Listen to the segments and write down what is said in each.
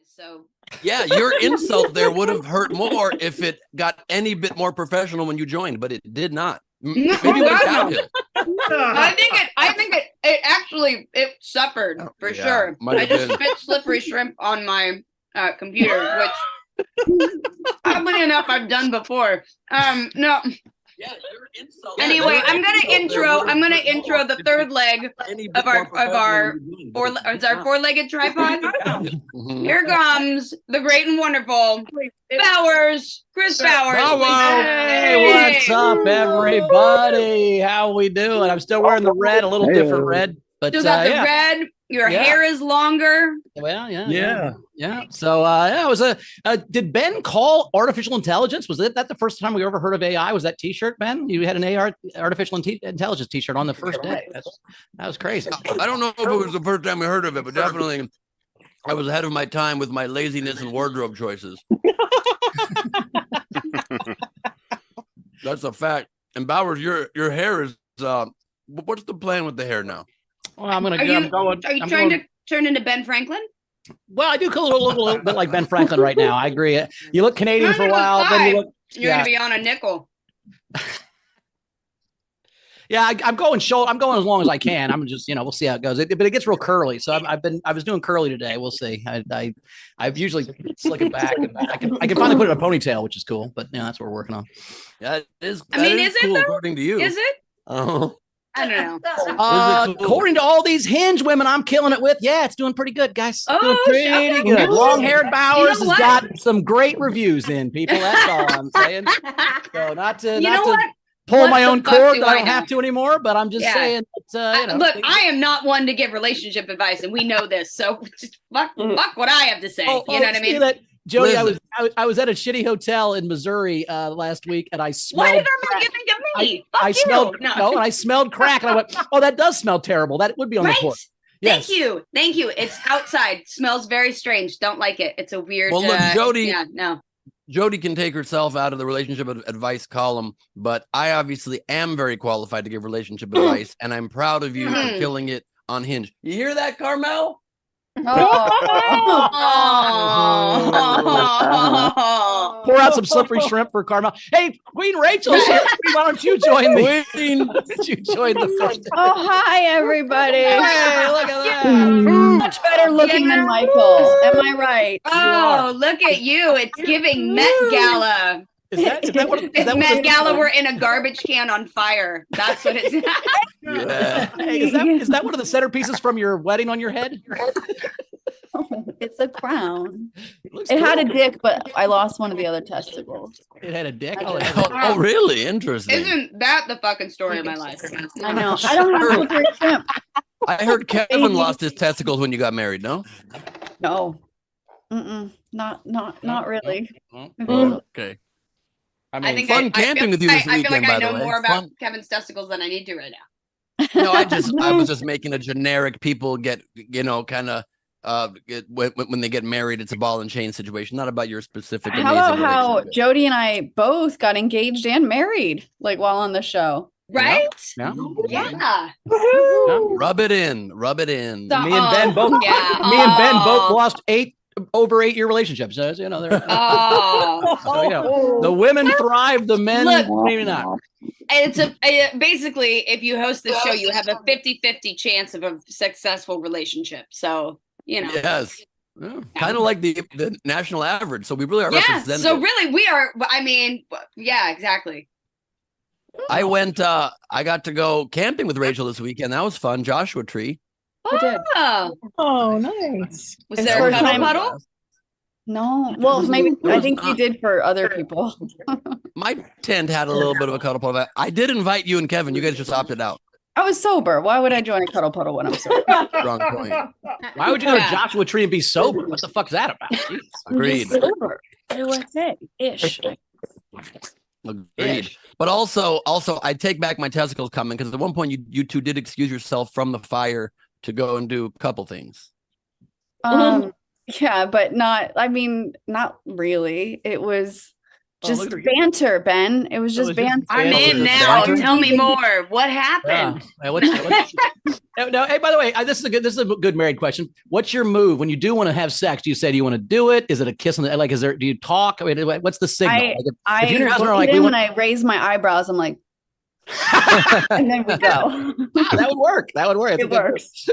So yeah, your insult there would have hurt more if it got any bit more professional when you joined, but it did not. Maybe it went downhill. I think it actually suffered for sure. I just spit slippery shrimp on my computer, which probably enough I've done before. No. Yeah, your insult. Anyway, I'm gonna intro the third leg of our four-legged tripod. Here comes the great and wonderful Bowers, Chris Bowers. Hey, what's up, everybody? How we doing? I'm still wearing the red, a little different red, but still got the red. Your hair is longer. Well, yeah. So, it was did Ben call artificial intelligence? Was that the first time we ever heard of AI? Was that T-shirt, Ben? You had an artificial intelligence T-shirt on the first day. That was crazy. I don't know if it was the first time we heard of it, but definitely I was ahead of my time with my laziness and wardrobe choices. That's a fact. And Bowers, your hair is what's the plan with the hair now? Well, I'm going Are you trying to turn into Ben Franklin? Well, I do look a little bit like Ben Franklin right now. I agree. You look Canadian for a while, then you're going to be on a nickel. Yeah, I'm going short. I'm going as long as I can. I'm just, we'll see how it goes. But it gets real curly. So I was doing curly today. We'll see. I've usually slick it back. And I can finally put it in a ponytail, which is cool. But that's what we're working on. Yeah, it is. Is cool, it according to you? Is it? Oh. I don't know. According to all these Hinge women I'm killing it with, it's doing pretty good, guys. Doing pretty good. Long-haired Bowers has got some great reviews in, people. That's all I'm saying. So not to pull my own cord. I don't have to anymore, but I'm just saying. Look, I am not one to give relationship advice, and we know this. So just fuck what I have to say. You know what I mean? Jodie, I was at a shitty hotel in Missouri last week, and I smelled. Why did everyone give me? And I smelled crack, and I went, "Oh, that does smell terrible. That would be on the report." Yes. Thank you. It's outside. Smells very strange. Don't like it. It's a weird. Well, look, Jodie. No. Jodie can take herself out of the relationship advice column, but I obviously am very qualified to give relationship advice, and I'm proud of you for killing it on Hinge. You hear that, Carmel? Pour out some slippery shrimp for Carmel. Hey, Queen Rachel, why don't you join me? Why don't you join the first? Oh, hi, everybody. Hey, look at that. Much better looking than Michael's. Am I right? Oh, look at you. It's giving Met Gala. Is that what Met Gala were in a garbage can on fire. That's what it's. Yeah. Hey, is that one of the centerpieces from your wedding on your head? Oh, it's a crown. It had a dick, but I lost one of the other testicles. It had a dick? Oh, really? Interesting. Isn't that the fucking story of my life? I know. I don't have slippery shrimp. I heard Kevin lost his testicles when you got married, no? No. Not really. Okay. I think fun camping with you this weekend, I feel like I know by the way. more about Kevin's testicles than I need to right now. No, I was just making a generic people get, kind of when they get married, it's a ball and chain situation, not about your specific. How about how Jodie and I both got engaged and married, like while on the show? Right? Yeah. Rub it in. So, me and Ben both. Me and Ben both lost over 8-year relationships. So, they're. The women thrive, the men maybe not. It's basically, if you host the show, you have a 50-50 chance of a successful relationship. So, Yes. Yeah. Kind of like the national average. So we really are representative. So really we are, exactly. I got to go camping with Rachel this weekend. That was fun. Joshua Tree. Oh, nice. Was there a puddle? No. Well, maybe I think you did for other people. My tent had a little bit of a cuddle puddle. I did invite you and Kevin. You guys just opted out. I was sober. Why would I join a cuddle puddle when I'm sober? Wrong point. Why would you go to Joshua Tree and be sober? What the fuck's that about? Jeez. Agreed. Ish. Agreed. But also, I take back my testicles comment, because at one point you two did excuse yourself from the fire to go and do a couple things. Yeah, but not really. It was Just banter, Ben. It was just banter. I'm in now. Tell me more. What happened? No, hey, by the way, this is a good married question. What's your move when you do want to have sex? Do you say, do you want to do it? Is it a kiss on the, like, do you talk? I mean, what's the signal? If you and your husband are like, when I raise my eyebrows, I'm like, and then we go. That would work. It works.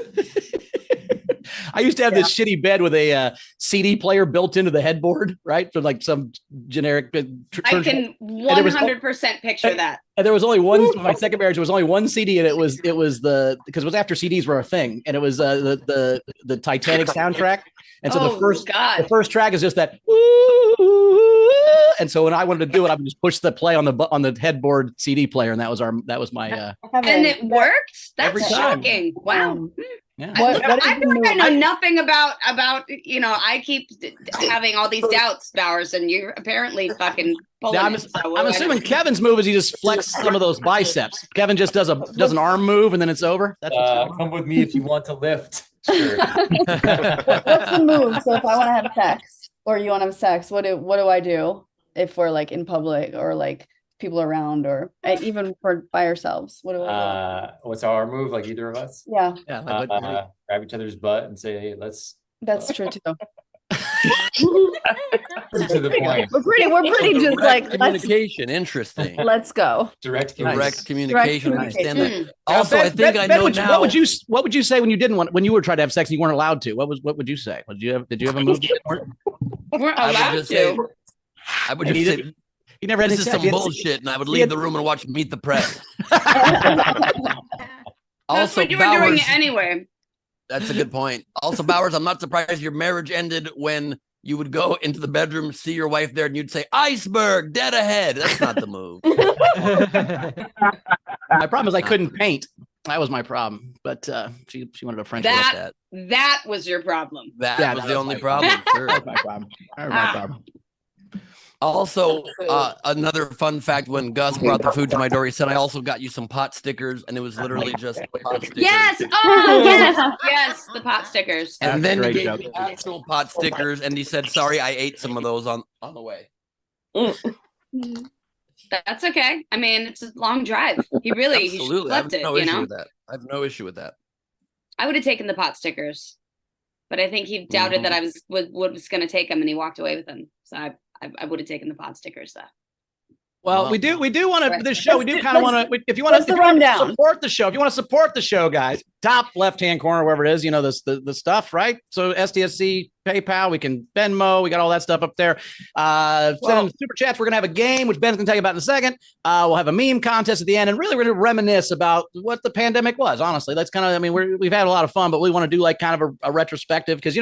I used to have this shitty bed with a CD player built into the headboard, right? For like some generic. I can 100% picture that. And there was only one. My second marriage was only one CD, and it was because it was after CDs were a thing, and it was the Titanic soundtrack. And so the first track is just that. And so when I wanted to do it, I would just push the play on the headboard CD player, and that was my. And it works. That's every time. shocking. Wow. Yeah. I feel like I know nothing about I keep having all these doubts, Bowers, and you're apparently fucking pulling I'm assuming Kevin's move is he just flex some of those biceps. Kevin just does an arm move and then it's over. That's come with me if you want to lift. Sure. What's the move? So if I want to have sex or you want to have sex, what do I do if we're like in public or like people around or even by ourselves? What do I do? What's our move? Like either of us? Yeah. Grab each other's butt and say, hey, let's. That's true too. To the point. We're pretty just like communication. Interesting. Let's go. Direct communication. Understand that. Also, I think I know now. What would you say when you when you were trying to have sex and you weren't allowed to? What would you say? Did you have a move? We're allowed to. I would just say. You never had this is some bullshit, and I would leave the room and watch Meet the Press. That's what you were doing it anyway. That's a good point. Also, Bowers, I'm not surprised your marriage ended when you would go into the bedroom, see your wife there, and you'd say, "Iceberg, dead ahead." That's not the move. My problem is I couldn't paint. That was my problem. But she wanted a French that. That was your problem. That was the only problem. Sure. That was my problem. That was my problem. Also, another fun fact, when Gus brought the food to my door, he said, I also got you some pot stickers, and it was literally just pot stickers. Yes! Oh, yes, the pot stickers. And then he gave me actual pot stickers, and he said, sorry, I ate some of those on the way. That's okay. I mean, it's a long drive. He left it, I have no issue with that. I would have taken the pot stickers, but I think he doubted that I was going to take them, and he walked away with them. So I would have taken the pod stickers though. Well, we do want to this show. We do kind of want to. If you want to support the show, if you want to support the show, guys, top left hand corner, wherever it is, you know the stuff, right? So SDSC, PayPal, we can Venmo, we got all that stuff up there. Send in super chats. We're gonna have a game, which Ben's gonna tell you about in a second. We'll have a meme contest at the end, and really we're gonna reminisce about what the pandemic was. Honestly, that's kind of. I mean, we've had a lot of fun, but we want to do like kind of a retrospective because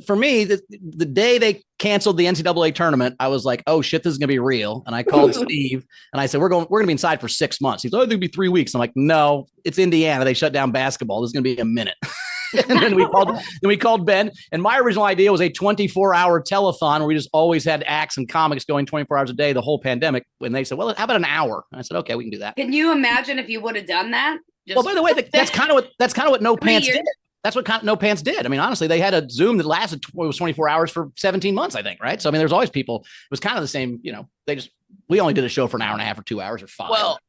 for me, the day they canceled the NCAA tournament, I was like, oh shit, this is gonna be real. And I called Steve and I said, we're gonna be inside for 6 months. He's like, oh, it's gonna be 3 weeks. I'm like, no, it's Indiana. They shut down basketball. This is gonna be a minute. And then we called Ben. And my original idea was a 24-hour telethon where we just always had acts and comics going 24 hours a day, the whole pandemic. And they said, well, how about an hour? And I said, okay, we can do that. Can you imagine if you would have done that? Well, by the way, that's kind of what No Pants did. That's what No Pants did. I mean, honestly, they had a Zoom that lasted 24 hours for 17 months, I think, right? So, I mean, there's always people. It was kind of the same, we only did a show for an hour and a half or 2 hours or 5. Well,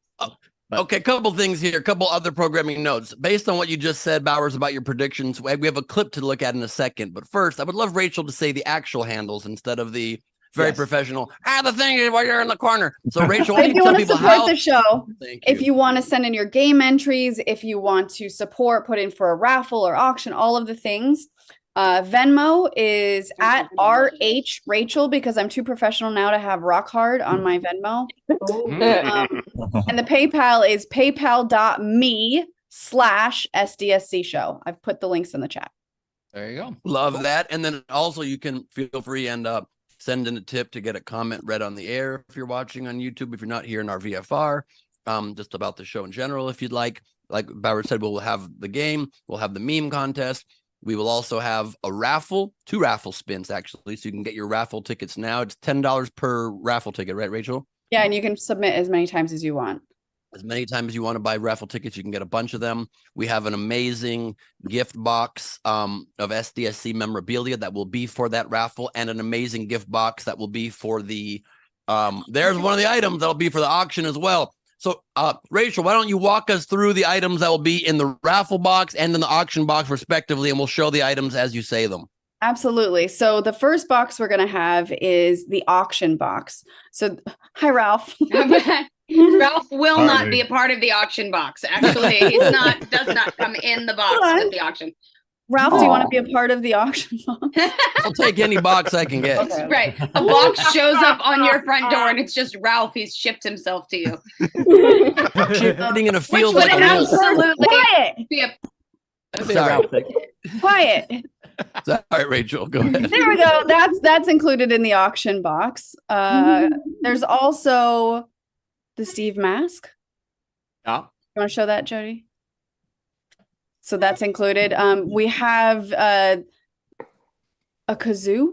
okay, couple things here, couple other programming notes. Based on what you just said, Bowers, about your predictions, we have a clip to look at in a second. But first, I would love Rachel to say the actual handles instead of the very professional. The thing is while you're in the corner. So, Rachel, if you want to support the show, if you want to send in your game entries, if you want to put in for a raffle or auction, all of the things. Venmo is at RH Rachel because I'm too professional now to have rock hard on my Venmo. And the PayPal is paypal.me/SDSC show. I've put the links in the chat. There you go. Love that. And then also you can feel free and send in a tip to get a comment read on the air if you're watching on YouTube, if you're not here in our VFR, just about the show in general, if you'd like. Like Bowers said, we'll have the game, we'll have the meme contest. We will also have a raffle, 2 raffle spins, actually. So you can get your raffle tickets now. It's $10 per raffle ticket, right, Rachel? Yeah, and you can submit as many times as you want. As many times as you want to buy raffle tickets, you can get a bunch of them. We have an amazing gift box of SDSC memorabilia that will be for that raffle, and an amazing gift box that will be for the there's one of the items that'll be for the auction as well. So, Rachel, why don't you walk us through the items that will be in the raffle box and in the auction box, respectively, and we'll show the items as you say them. Absolutely. So the first box we're going to have is the auction box. So, hi, Ralph. Ralph will not be a part of the auction box. Actually, does not come in the box of the auction. Ralph, do you want to be a part of the auction box? I'll take any box I can get. Okay. Right. A box shows up on your front door and it's just Ralph. He's shipped himself to you. Shipping in a field Which would like a wolf. absolutely Quiet. be a Sorry. Quiet. All right, Rachel, go ahead. There we go. That's included in the auction box. There's also the Steve mask. Yeah. You want to show that, Jodie? So that's included. We have a kazoo.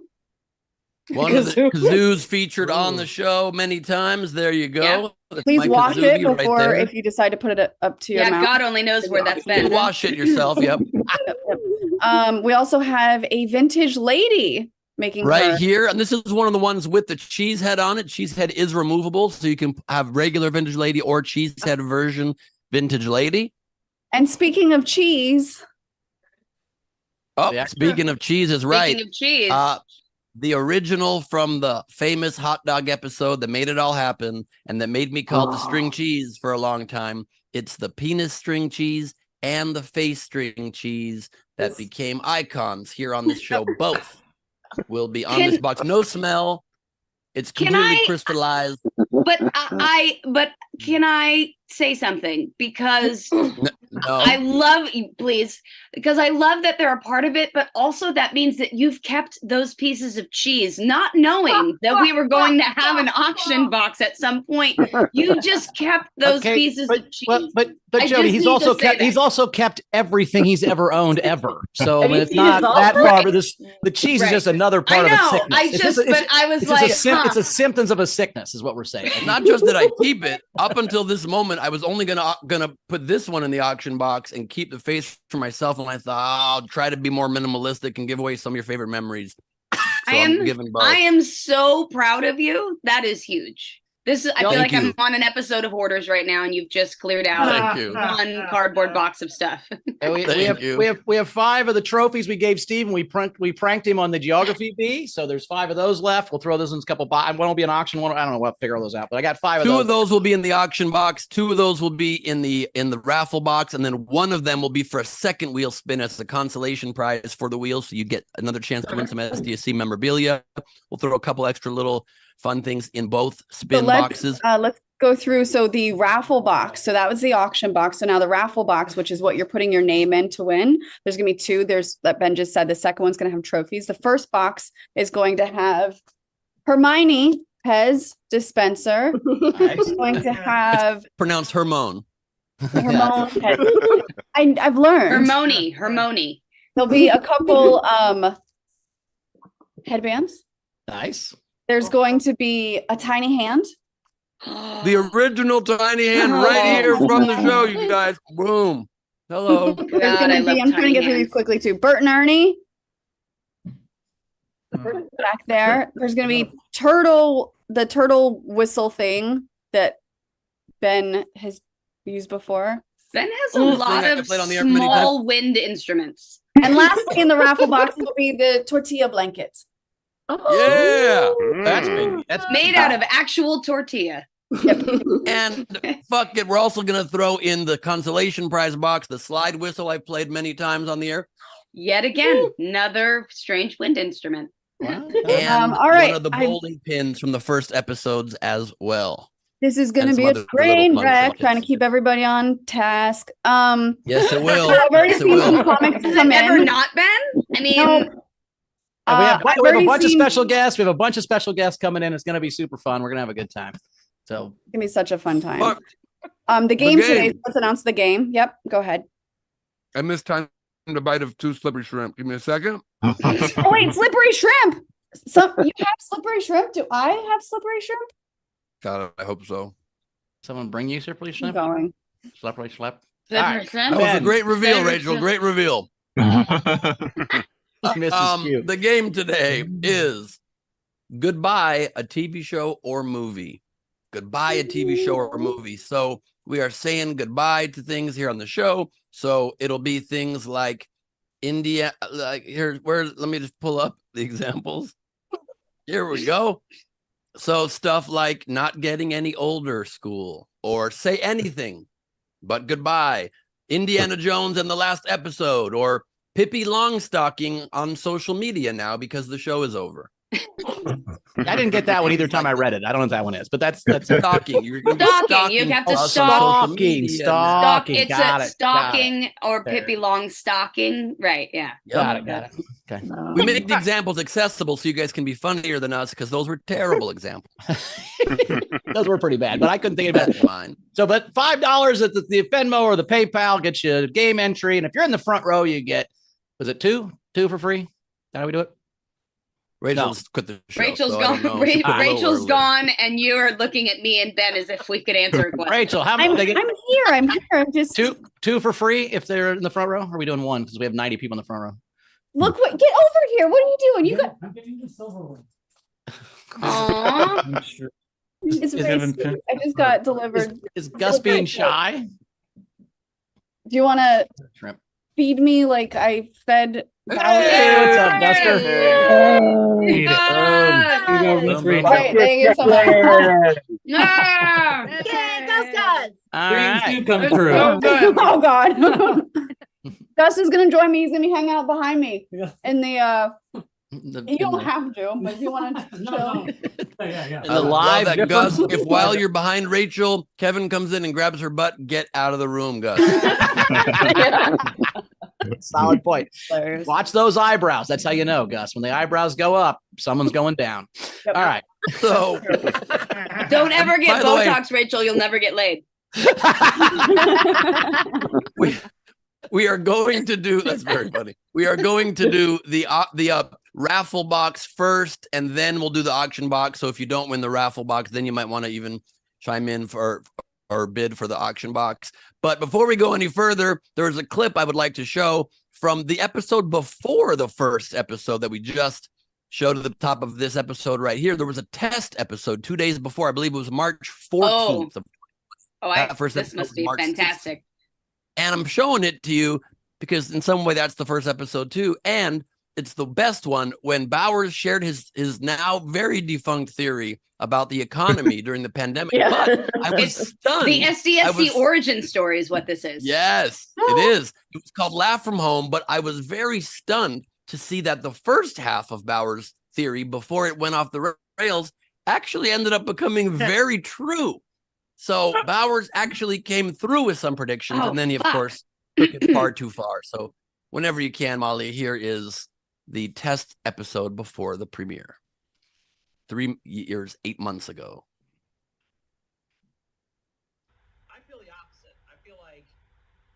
One of the kazoos featured on the show many times. There you go. Yeah. That's Please my wash it kazooie before there. if you decide to put it up to your Yeah, mouth. God only knows where that's been. Wash it yourself. Yep. We also have a vintage lady making Right her- here. And this is one of the ones with the cheese head on it. Cheese head is removable. So you can have regular vintage lady or cheese head version vintage lady. And speaking of cheese, Oh, Yeah. speaking of cheese is right. Speaking of cheese. The original from the famous hot dog episode that made it all happen and that made me call it the string cheese for a long time. It's the penis string cheese and the face string cheese that became icons here on this show. Both will be on this box. No smell. It's completely crystallized. But but can I say something? Because No. I love you, please, because I love that they're a part of it, but also that means that you've kept those pieces of cheese, not knowing that we were going to have an auction box at some point. You just kept those pieces of cheese. But I Jody, just need to say he's that. also kept everything he's ever owned ever. So Have you it's seen not his that also? far. But the cheese Right. is just another I part of a know. sickness. I was like, it's a symptoms of a sickness, is what we're saying. Not just that I keep it. Up until this moment, I was only gonna put this one in the auction box and keep the face for myself. And I thought I'll try to be more minimalistic and give away some of your favorite memories. So I'm giving both. I am so proud of you. That is huge. I feel Thank like you. I'm on an episode of Hoarders right now, and you've just cleared out Thank you. one cardboard box of stuff. And Thank you. we have 5 of the trophies we gave Steve, and we pranked him on the geography bee. So there's 5 of those left. We'll throw those in a couple. One will be an auction. One, I don't know. We'll figure all those out. But I got 5 of 2 those. of those will be in the auction box. 2 of those will be in the raffle box, and then 1 of them will be for a second wheel spin as a consolation prize for the wheel. So you get another chance to win some SDSC memorabilia. We'll throw a couple extra little fun things in both spin boxes. Let's go through. So the raffle box. So that was the auction box. So now the raffle box, which is what you're putting your name in to win. There's going to be 2. There's that Ben just said. The second one's going to have trophies. The first box is going to have Hermione Pez dispenser. It's going to have Pronounced Hermone. Hermione Pez. I've learned. Hermione. There'll be a couple headbands. Nice. There's going to be a tiny hand. The original tiny hand right here from the show, you guys. Boom. Hello. There's God, going to be, I'm trying to get through these quickly too. Bert and Ernie. Back there. There's going to be the turtle whistle thing that Ben has used before. Ben has a lot I've of played on the air many small wind instruments. And lastly, in the raffle box will be the tortilla blanket. Yeah. That's big. That's Made out of actual tortilla. And fuck it, we're also gonna throw in the consolation prize box, the slide whistle I've played many times on the air. Yet again, another strange wind instrument. Wow. And all right, one of the bowling pins from the first episodes as well. This is going to And be some a other train little fun wreck, trinkets. trying to keep everybody on task. Yes, it will. I've already Yes, it seen some will. comics Has come it ever in. not been? I mean, No. And we have I've a already bunch of seen- special guests. We have a bunch of special guests coming in. It's going to be super fun. We're going to have a good time. So It's gonna be such a fun time. Fuck, The game game. today. Let's announce the game. Yep, go ahead. I missed time to bite of 2 slippery shrimp. Give me a second. Oh wait, slippery shrimp. You have slippery shrimp. Do I have slippery shrimp? God, I hope so. someone bring you slippery I'm shrimp? going. Slippery slap. That was a great reveal, Rachel. Great reveal. Missed his cue. The game today is goodbye a TV show or movie. Goodbye a TV show or movie. So we are saying goodbye to things here on the show. So it'll be things like India, like let me just pull up the examples. Here we go. So stuff like not getting any older school, or say anything but goodbye. Indiana Jones and the last episode, or Pippi Longstocking on social media now because the show is over. I didn't get that one either time I read it. I don't know what that one is, but that's stalking. You're gonna be Stalking. You have to us on stalk. social media now. Stalking. It's Got a it. stalking or Pippi Longstocking. Right. Yeah. Yep. Got it. Okay. We make the examples accessible so you guys can be funnier than us because those were terrible examples. Those were pretty bad, but I couldn't think of it. Mine. So, but $5 at the Venmo or the PayPal gets you a game entry, and if you're in the front row, you get, was it two for free? Is that how we do it? Rachel's quit the show. Rachel's so gone. Rachel's gone, and you are looking at me and Ben as if we could answer a question. Rachel, how many? I'm here. I'm just two for free if they're in the front row. Or are we doing one because we have 90 people in the front row? Look what. Get over here. What are you doing? You got. I'm getting the silver one. Aww. I'm sure. It's Is very it sweet. I just got delivered. Is Gus being shy? Do you want to Shrimp. feed me like I fed? Hey, what's up, Guster? Eat it. All right, thank you so much. Yeah. Yay, Gus. All Dreams right. do come true. Oh God. Gus is gonna join me. He's gonna be hanging out behind me in the. You don't have to, but if you want to chill. Yeah. The live that, Gus. If while you're behind Rachel, Kevin comes in and grabs her butt, get out of the room, Gus. Solid point. Watch those eyebrows. That's how you know, Gus. When the eyebrows go up, someone's going down. Yep. All right. So Don't ever get By the way- Botox, Rachel. You'll never get laid. we are going to do. That's very funny. We are going to do the raffle box first, and then we'll do the auction box. So if you don't win the raffle box, then you might want to even chime in for or bid for the auction box. But before we go any further, there's a clip I would like to show from the episode before the first episode that we just showed at the top of this episode right here. There was a test episode 2 days before. I believe it was March 14th. This must be fantastic. 6th. And I'm showing it to you because in some way that's the first episode too. And it's the best one when Bowers shared his now very defunct theory about the economy during the pandemic. Yeah. But I was stunned. The SDSC origin story is what this is. Yes, it is. It was called Laugh from Home, but I was very stunned to see that the first half of Bowers' theory before it went off the rails actually ended up becoming very true. So Bowers actually came through with some predictions, and then he, of course, took it far too far. So whenever you can, Molly, here is the test episode before the premiere. 3 years, 8 months ago. I feel the opposite. I feel like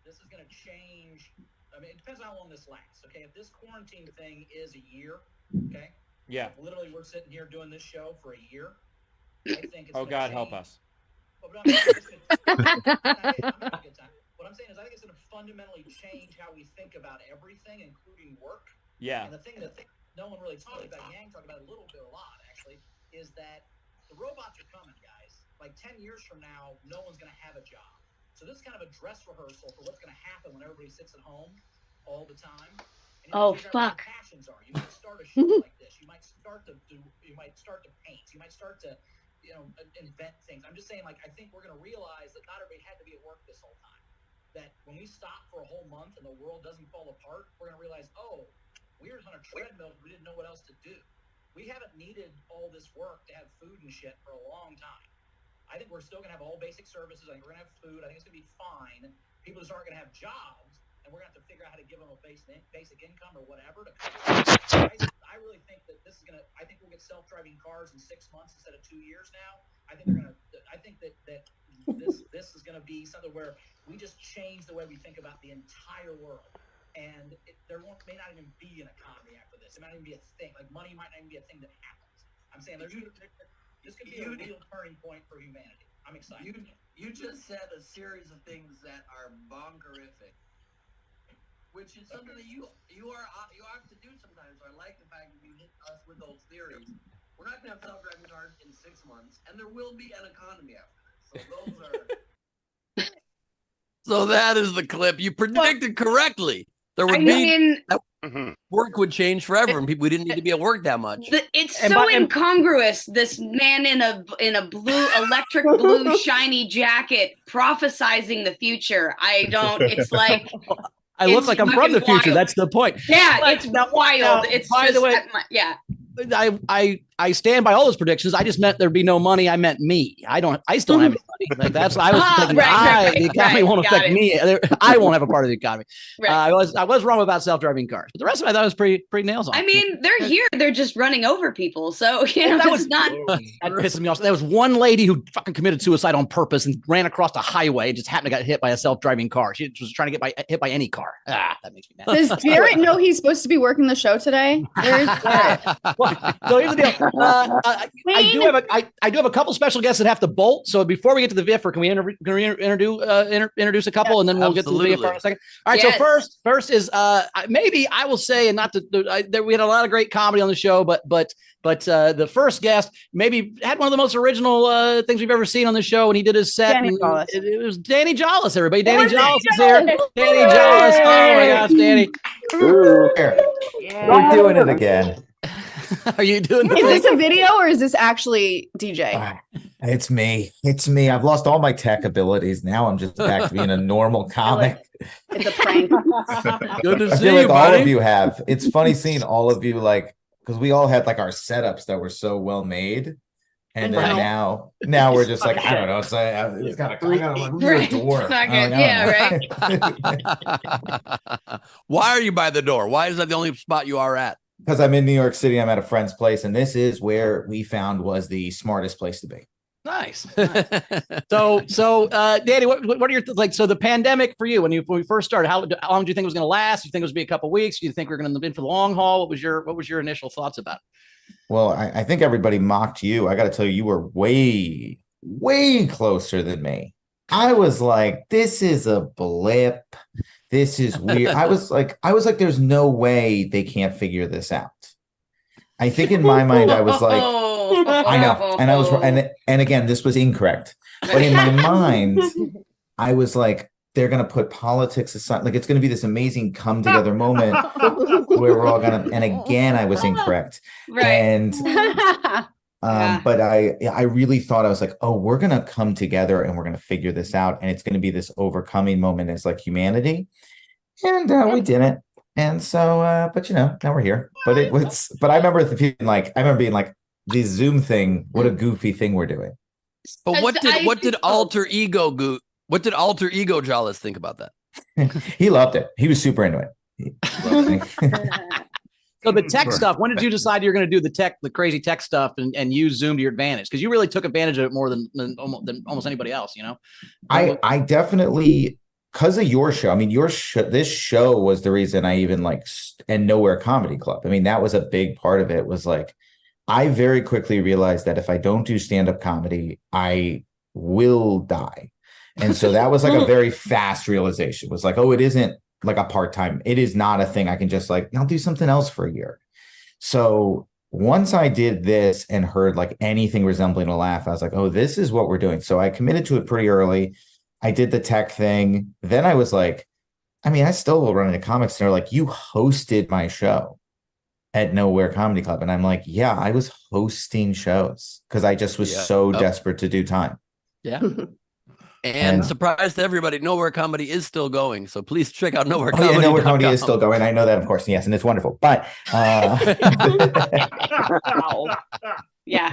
this is going to change. I mean, it depends on how long this lasts. Okay, if this quarantine thing is a year, okay. Yeah. Literally, we're sitting here doing this show for a year. I think it's. Oh God, help us. But I'm having a good time. What I'm saying is, I think it's going to fundamentally change how we think about everything, including work. Yeah. And the thing no one really talked about, Yang talked about it a lot actually, is that the robots are coming, guys. Like 10 years from now, no one's going to have a job. So this is kind of a dress rehearsal for what's going to happen when everybody sits at home all the time. And Oh, figure out what fuck. your passions are. You might start a show like this. You might start to paint. You might start to, invent things. I'm just saying, like, I think we're going to realize that not everybody had to be at work this whole time. That when we stop for a whole month and the world doesn't fall apart, we're going to realize, oh, we were on a treadmill. We didn't know what else to do. We haven't needed all this work to have food and shit for a long time. I think we're still going to have all basic services. I think we're going to have food. I think it's going to be fine. People just aren't going to have jobs, and we're going to have to figure out how to give them a basic income or whatever to cover it. I really think that this is going to. I think we'll get self-driving cars in 6 months instead of 2 years now. I think they're going to. I think that this is going to be something where we just change the way we think about the entire world. And there may not even be an economy after this. It might not even be a thing. Like money might not even be a thing that happens. I'm saying this could be a real turning point for humanity. I'm excited. You just said a series of things that are bonkerific, which is something that you are to do sometimes. So I like the fact that you hit us with those theories. We're not going to have self-driving cars in 6 months, and there will be an economy after this. So those are. So that is the clip. You predicted correctly. There would work would change forever, and we didn't need to be at work that much. It's so incongruous. This man in a blue, electric blue, shiny jacket prophesizing the future. It's like I look like I'm from the future. That's the point. Yeah, it's wild. It's by the way, yeah. I stand by all those predictions. I just meant there'd be no money. I meant me. I still don't have any money. Like that's I was thinking the economy won't affect me. I won't have a part of the economy. Right. I was wrong about self-driving cars, but the rest of it I thought was pretty nails on. I mean, they're here. They're just running over people. So that was not. That pisses me off. There was one lady who fucking committed suicide on purpose and ran across the highway and just happened to get hit by a self-driving car. She was trying to get hit by any car. That makes me mad. Does Garrett know he's supposed to be working the show today? Where's Garrett? So here's the deal. I do have a couple special guests that have to bolt. So before we get to the VFR, can we introduce a couple, and then we'll get to the VFR in a second. All right. Yes. So first is maybe I will say, and not that we had a lot of great comedy on the show, but the first guest maybe had one of the most original things we've ever seen on the show, and he did his set. It was Danny Jollis. Everybody, Danny Jollis is here. Danny Jollis. Oh my gosh, Danny. We're doing it again. Are you doing Is this a video or is this actually DJ? It's me. I've lost all my tech abilities. Now I'm just back to being a normal comic. It's a prank. Good to I see feel you, like buddy. all of you have. It's funny seeing all of you because we all had like our setups that were so well made. And then now we're just like, I don't know. It's got a door. Right. Why are you by the door? Why is that the only spot you are at? Because I'm in New York City. I'm at a friend's place, and this is where we found was the smartest place to be. Nice. So, Danny, what are your so the pandemic for you when we first started? How long do you think it was going to last? Do you think it was going to be a couple of weeks? Do you think we're going to be in for the long haul? What was your initial thoughts about it? Well, I think everybody mocked you. I got to tell you, you were way, way closer than me. I was like, this is a blip. This is weird. I was like, there's no way they can't figure this out. I think in my mind, I was like, I know. And I was, and again, this was incorrect. But in my mind, I was like, they're going to put politics aside. Like, it's going to be this amazing come together moment where we're all going to, and again, I was incorrect. Right. And, but I really thought, I was like, oh, we're going to come together and we're going to figure this out. And it's going to be this overcoming moment as like humanity. And we didn't. And so, but now we're here. But I remember being like, the Zoom thing, what a goofy thing we're doing. But what did alter ego Jollis think about that? He loved it. He was super into it. So the tech stuff, when did you decide you're going to do the crazy tech stuff and use Zoom to your advantage? Because you really took advantage of it more than almost anybody else, I definitely, because of your show. I mean, this show was the reason I even and Nowhere Comedy Club. I mean, that was a big part of it. Was like, I very quickly realized that if I don't do stand-up comedy, I will die. And so that was like a very fast realization. It was like, oh, it isn't like a part-time. It is not a thing I can just I'll do something else for a year. So once I did this and heard like anything resembling a laugh, I was like, oh, this is what we're doing. So I committed to it pretty early. I did the tech thing. Then I was like, I mean, I still will run into comics and they're like, you hosted my show at Nowhere Comedy Club. And I'm like, yeah, I was hosting shows because I just was so desperate to do time. Yeah. And surprise to everybody, Nowhere Comedy is still going. So please check out Nowhere Comedy. Yeah, Nowhere Comedy is still going. I know that, of course. Yes, and it's wonderful. But yeah,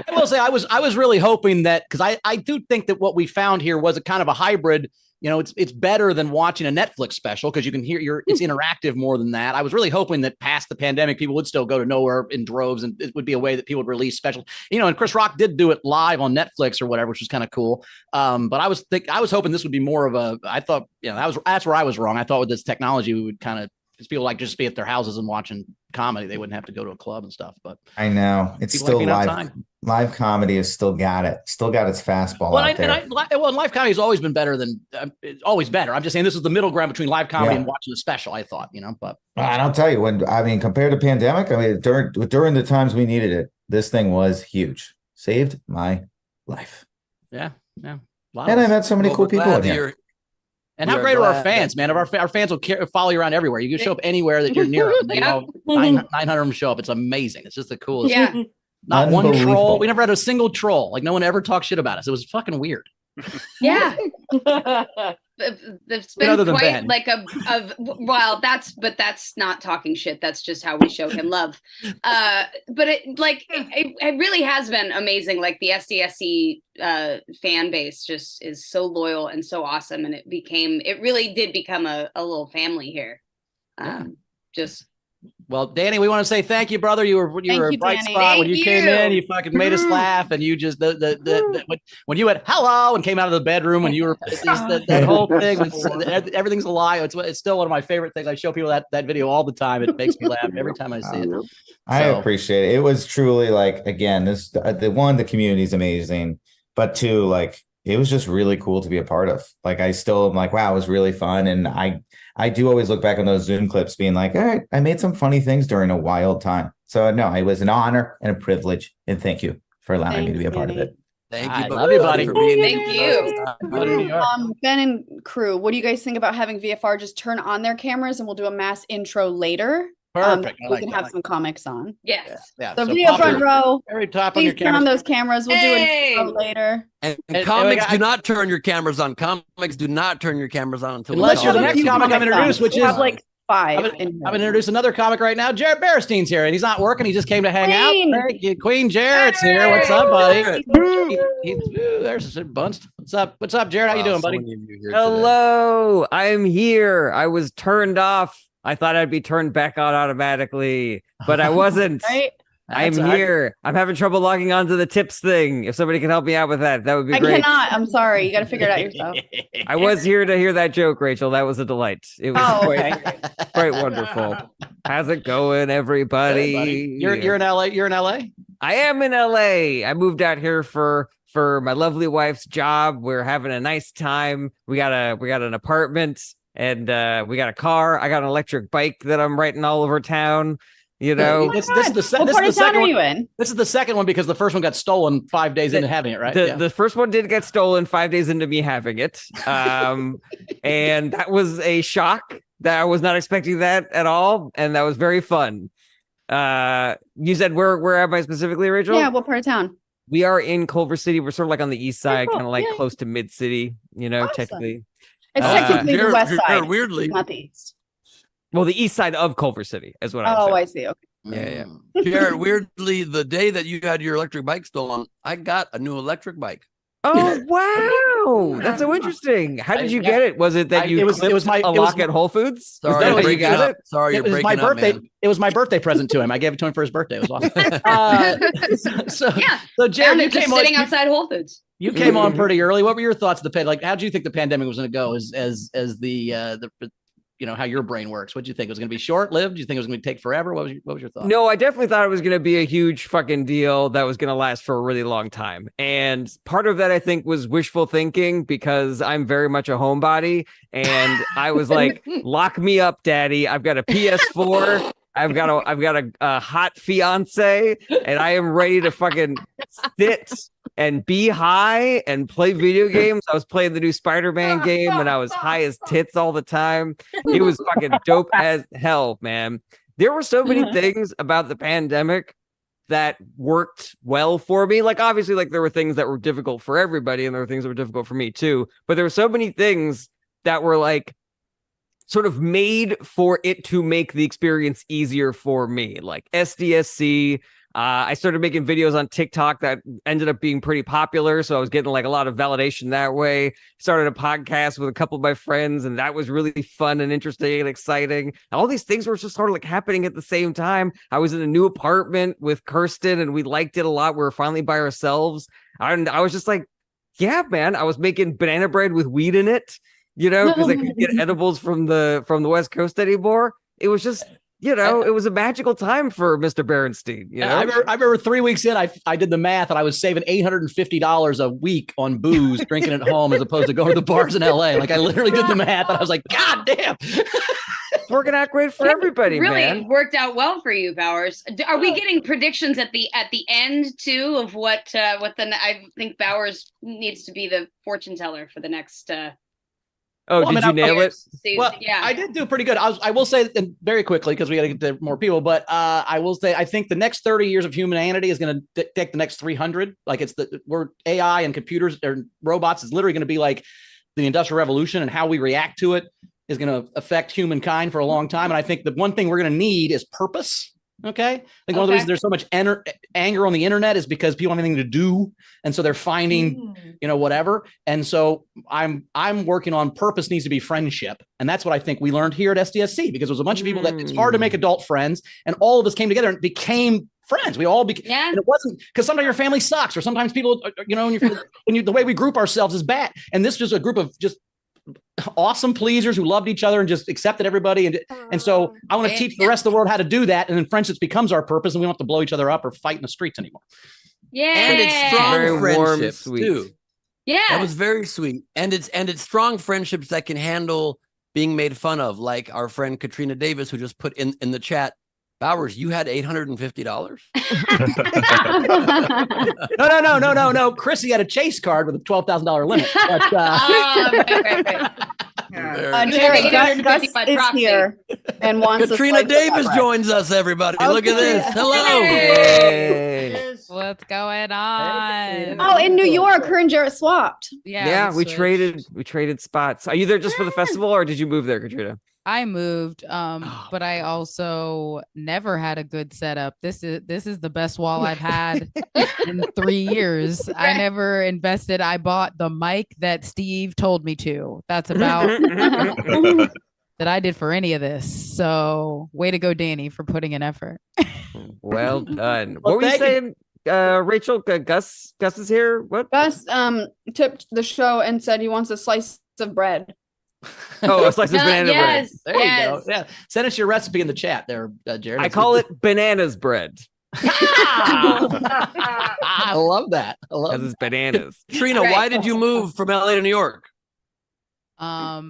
I will say I was really hoping that, because I do think that what we found here was a kind of a hybrid. It's better than watching a Netflix special because you can hear it's interactive more than that. I was really hoping that past the pandemic, people would still go to Nowhere in droves, and it would be a way that people would release specials. And Chris Rock did do it live on Netflix or whatever, which was kind of cool. But I was hoping this would be more of a. I thought that's where I was wrong. I thought with this technology we would kind of because people like just be at their houses and watching comedy. They wouldn't have to go to a club and stuff. But I know it's people still like being live. outside. Live comedy has still got its fastball out there. And live comedy has always been better than it's always better. I'm just saying this is the middle ground between live comedy and watching the special. I thought, but I don't tell you compared to pandemic, during the times we needed it, this thing was huge. Saved my life. Yeah. And I met so many cool people in here. And how great are our fans, man? Our fans will follow you around everywhere. You can show up anywhere that you're near them. 900 of them show up. It's amazing. It's just the coolest. Yeah. Not one troll. We never had a single troll. Like no one ever talked shit about us. It was fucking weird. Yeah. It's been quite Ben. like that's not talking shit. That's just how we show him love. But it really has been amazing. Like the SDSC fan base just is so loyal and so awesome. And it really did become a little family here. Well, Danny, we want to say thank you, brother. You were a bright spot when you came in. You fucking made us laugh, and you just when you went hello and came out of the bedroom, when you were that whole thing, everything's a lie. It's still one of my favorite things. I show people that video all the time. It makes me laugh every time I see it. I appreciate it. It was truly the community is amazing, but two, it was just really cool to be a part of. I still am like, wow, it was really fun, and I do always look back on those Zoom clips being like, all right, I made some funny things during a wild time. So no, it was an honor and a privilege. And thank you for allowing me to be a part of it. Thank you. Love you, buddy. For being Thank you. Ben and crew, what do you guys think about having VFR just turn on their cameras and we'll do a mass intro later? Perfect. We can have some comics on. Yes. Yeah. So video front row. Very top on Please your turn on camera. those cameras. We'll do an intro later. And comics do not turn your cameras on. Comics do not turn your cameras on unless you're the next comic I'm introduced, which is like 5. I'm going to introduce another comic right now. Jared Berenstein's here, and he's not working. He just came to hang out. Thank you. Queen Jared's here. What's up, buddy? There's a bunch. What's up, Jared? How you doing, buddy? Hello. I'm here. I was turned off. I thought I'd be turned back on automatically, but I wasn't. Right? I'm here. I'm having trouble logging onto the tips thing. If somebody can help me out with that, that would be great. I cannot. I'm sorry. You got to figure it out yourself. I was here to hear that joke, Rachel. That was a delight. It was quite wonderful. How's it going, everybody? Hey, you're in LA. You're in LA. I am in LA. I moved out here for my lovely wife's job. We're having a nice time. We got an apartment. And we got a car. I got an electric bike that I'm riding all over town. This is the second one. This is the second one because the first one got stolen 5 days into having it, right? The first one did get stolen 5 days into me having it. And that was a shock. That I was not expecting that at all. And that was very fun. You said where am I specifically, Rachel? Yeah, what part of town? We are in Culver City. We're sort of on the east side, kind of close to mid city, Awesome. technically. It's technically the west side. Weirdly, not the east. Well, the east side of Culver City is what I'm saying. Oh, I see. Okay. Yeah. Jared, weirdly, the day that you had your electric bike stolen, I got a new electric bike. Oh wow, that's so interesting. How did you get it? Was it that you clipped a lock at Whole Foods? Sorry, you're breaking up. Sorry, you're breaking up, man. It was my birthday present to him. I gave it to him for his birthday. It was awesome. So Jared, you came sitting outside Whole Foods. You came on pretty early. What were your thoughts of the how did you think the pandemic was going to go? As the how your brain works. What do you think? It was going to be short-lived? Do you think it was going to take forever? What was your thought? No, I definitely thought it was going to be a huge fucking deal that was going to last for a really long time. And part of that, I think, was wishful thinking because I'm very much a homebody. And I was like, lock me up, daddy. I've got a PS4. I've got a hot fiance, and I am ready to fucking sit and be high and play video games. I was playing the new Spider-Man game, and I was high as tits all the time. It was fucking dope as hell, man. There were so many things about the pandemic that worked well for me. Obviously, there were things that were difficult for everybody, and there were things that were difficult for me too. But there were so many things that were sort of made for it to make the experience easier for me, like SDSC. I started making videos on TikTok that ended up being pretty popular, so I was getting a lot of validation that way. Started a podcast with a couple of my friends, and that was really fun and interesting and exciting. All these things were just sort of happening at the same time. I was in a new apartment with Kirsten, and we liked it a lot. We were finally by ourselves, and I was just yeah, man. I was making banana bread with weed in it. Because I couldn't get edibles from the West Coast anymore. it was just, it was a magical time for Mr. Berenstein. I remember 3 weeks in, I did the math and I was saving $850 a week on booze, drinking at home, as opposed to going to the bars in LA. Like I literally did the math and I was like, God damn. It's working out great for everybody, really man. Worked out well for you, Bowers. Are we getting predictions at the end too of what I think Bowers needs to be the fortune teller for the next did you nail it? Well, yeah, I did do pretty good. I will say very quickly, because we got to get to more people, but I will say I think the next 30 years of humanity is going to take the next 300. Like we're AI and computers or robots is literally going to be like the Industrial Revolution, and how we react to it is going to affect humankind for a long time. And I think the one thing we're going to need is purpose. Okay. Like one of the reasons there's so much anger on the internet is because people don't have anything to do. And so they're finding, whatever. And so I'm working on purpose needs to be friendship. And that's what I think we learned here at SDSC, because there was a bunch of people that it's hard to make adult friends, and all of us came together and became friends. We all became, and it wasn't because sometimes your family sucks, or sometimes people, the way we group ourselves is bad. And this was a group of just awesome pleasers who loved each other and just accepted everybody. And so I want to teach the rest of the world how to do that. And then friendships becomes our purpose, and we don't have to blow each other up or fight in the streets anymore. Yeah. And it's strong very friendships warm, too. Yeah. That was very sweet. And it's strong friendships that can handle being made fun of, like our friend Katrina Davis, who just put in the chat, Bowers, you had $850? No. Chrissy had a chase card with a $12,000 limit. But, Jerry, Gus is here and wants Katrina Davis joins us, everybody. Okay. Look at this. Hello. Hey. What's going on? Oh, in New York, her and Jarrett swapped. Yeah, we traded spots. Are you there just for the festival, or did you move there, Katrina? I moved, but I also never had a good setup. This is the best wall I've had in 3 years. I never invested. I bought the mic that Steve told me to. That's about that I did for any of this. So way to go, Danny, for putting in effort. Well done. What were you saying, Rachel? Gus is here. What? Gus tipped the show and said he wants a slice of bread. Oh, a slice of banana bread. There you go. Yeah. Send us your recipe in the chat there, Jared. I call it bananas bread. I love that. Because it's bananas. Trina, why did you move from LA to New York? A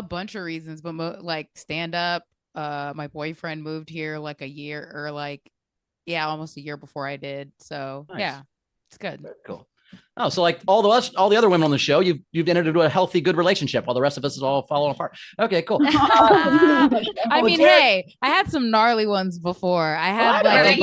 bunch of reasons, but like stand up. My boyfriend moved here like a year or almost a year before I did. So yeah, it's good. Very cool. Oh, so like all the other women on the show, you've entered into a healthy, good relationship, while the rest of us is all falling apart. Okay, cool. I mean, hey, I had some gnarly ones before. I had I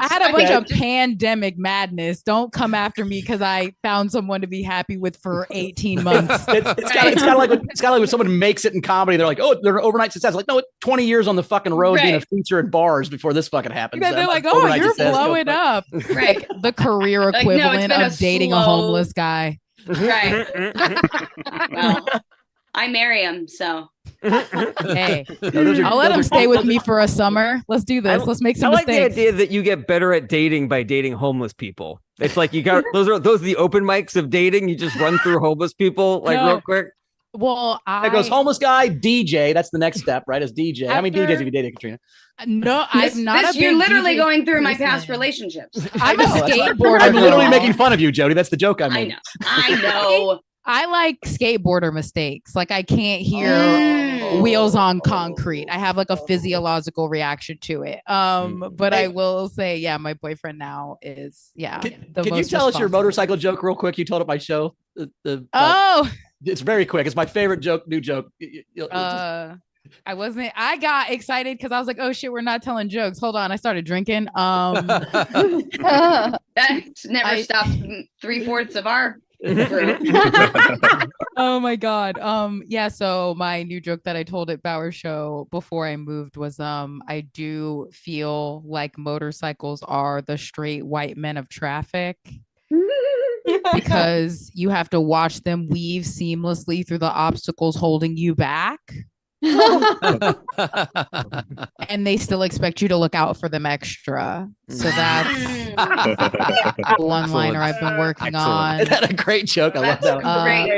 had a bunch of pandemic madness. Don't come after me because I found someone to be happy with for 18 months. It's kind of like when someone makes it in comedy, they're like, oh, they're an overnight success. Like, no, 20 years on the fucking road being a feature at bars before this fucking happens. They're like, oh, you're blowing up. Right. The career equivalent of dating a homeless guy. Right. Well, I marry him, so. Hey, I'll let him stay with me for a summer. Let's do this. Let's make some mistakes. I like the idea that you get better at dating by dating homeless people. It's like you got those are the open mics of dating. You just run through homeless people real quick. Well, it goes homeless guy, DJ. That's the next step, right? As DJ. How many DJs have you dated, Katrina? No, I'm not. You're literally going through my past relationships. I'm a skateboarder. I'm literally making fun of you, Jody. That's the joke I made. I know. I like skateboarder mistakes. Like I can't hear wheels on concrete. I have like a physiological reaction to it. But I will say, yeah, my boyfriend now is Can you tell us your motorcycle joke real quick? You told at my show. It's very quick. It's my favorite joke. New joke. I got excited because I was like, oh shit, we're not telling jokes. Hold on. I started drinking. That's never stopped 3/4 of our group. Oh my God. So my new joke that I told at Bauer's show before I moved was I do feel like motorcycles are the straight white men of traffic. Because you have to watch them weave seamlessly through the obstacles holding you back. And they still expect you to look out for them extra. So that's one liner I've been working on. Is that a great joke? I love that.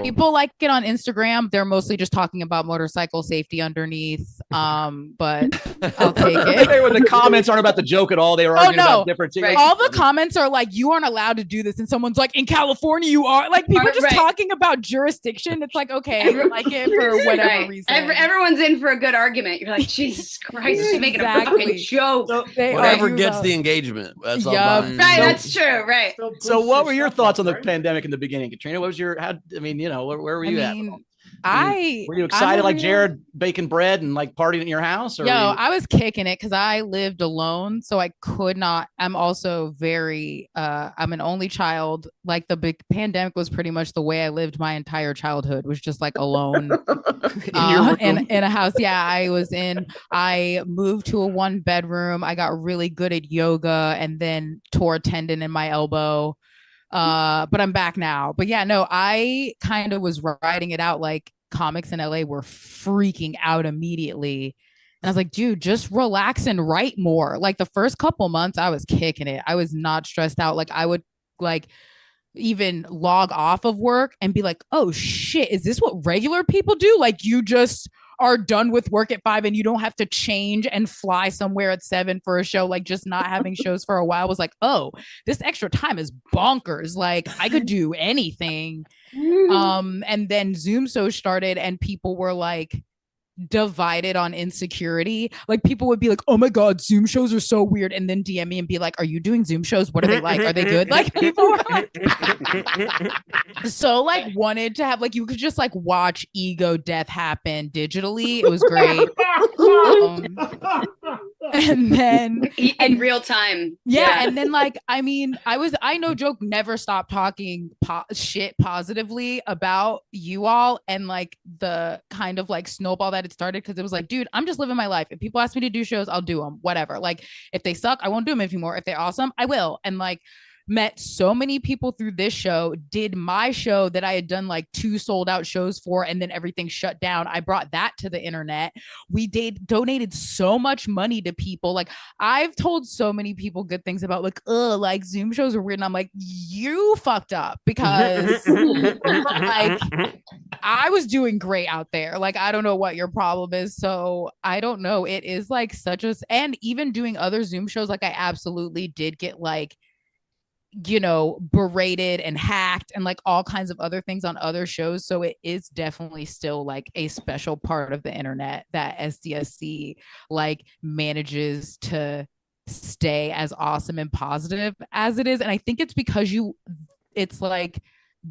People like it on Instagram. They're mostly just talking about motorcycle safety underneath. But I'll take it. When the comments aren't about the joke at all, they were arguing about different things. All the comments are like, you aren't allowed to do this. And someone's like, in California, you are. Like, people just talking about jurisdiction. It's like, okay, I like it for whatever reason. Everyone's in for a good argument. You're like, Jesus Christ, she's making a fucking joke. So whatever gets the engagement. That's all. Right, that's true. Right. So what were your thoughts on the pandemic in the beginning, Katrina? What was your, where were you at? Were you excited like Jared baking bread and like partying at your house? Or I was kicking it because I lived alone, so I could not. I'm also very I'm an only child. Like the big pandemic was pretty much the way I lived my entire childhood, was just like alone in a house. Yeah, I moved to a 1-bedroom. I got really good at yoga and then tore a tendon in my elbow. But I'm back now. But yeah, no, I kind of was writing it out like comics in LA were freaking out immediately. And I was like, dude, just relax and write more. Like the first couple months, I was kicking it. I was not stressed out. Like I would like even log off of work and be like, oh shit, is this what regular people do? Like you just are done with work at 5 and you don't have to change and fly somewhere at 7 for a show. Like just not having shows for a while was like, oh, this extra time is bonkers. Like I could do anything. And then Zoom shows started and people were like divided on insecurity. Like people would be like, oh my God, Zoom shows are so weird. And then DM me and be like, are you doing Zoom shows? What are they like? Are they good? Like people were so like wanted to have like, you could just like watch ego death happen digitally. It was great. And then in real time. Yeah. And then like, I mean, I no joke, never stopped talking shit positively about you all and like the kind of like snowball that it started. Cause it was like, dude, I'm just living my life. If people ask me to do shows, I'll do them, whatever. Like if they suck, I won't do them anymore. If they're awesome, I will. And like, met so many people through this show, did my show that I had done like 2 sold out shows for, and then everything shut down. I brought that to the internet. We donated so much money to people. Like I've told so many people good things about like Zoom shows are weird. And I'm like, you fucked up because like I was doing great out there. Like, I don't know what your problem is. So I don't know. It is like and even doing other Zoom shows, like I absolutely did get like, berated and hacked and like all kinds of other things on other shows. So it is definitely still like a special part of the internet that SDSC like manages to stay as awesome and positive as it is. And I think it's because it's like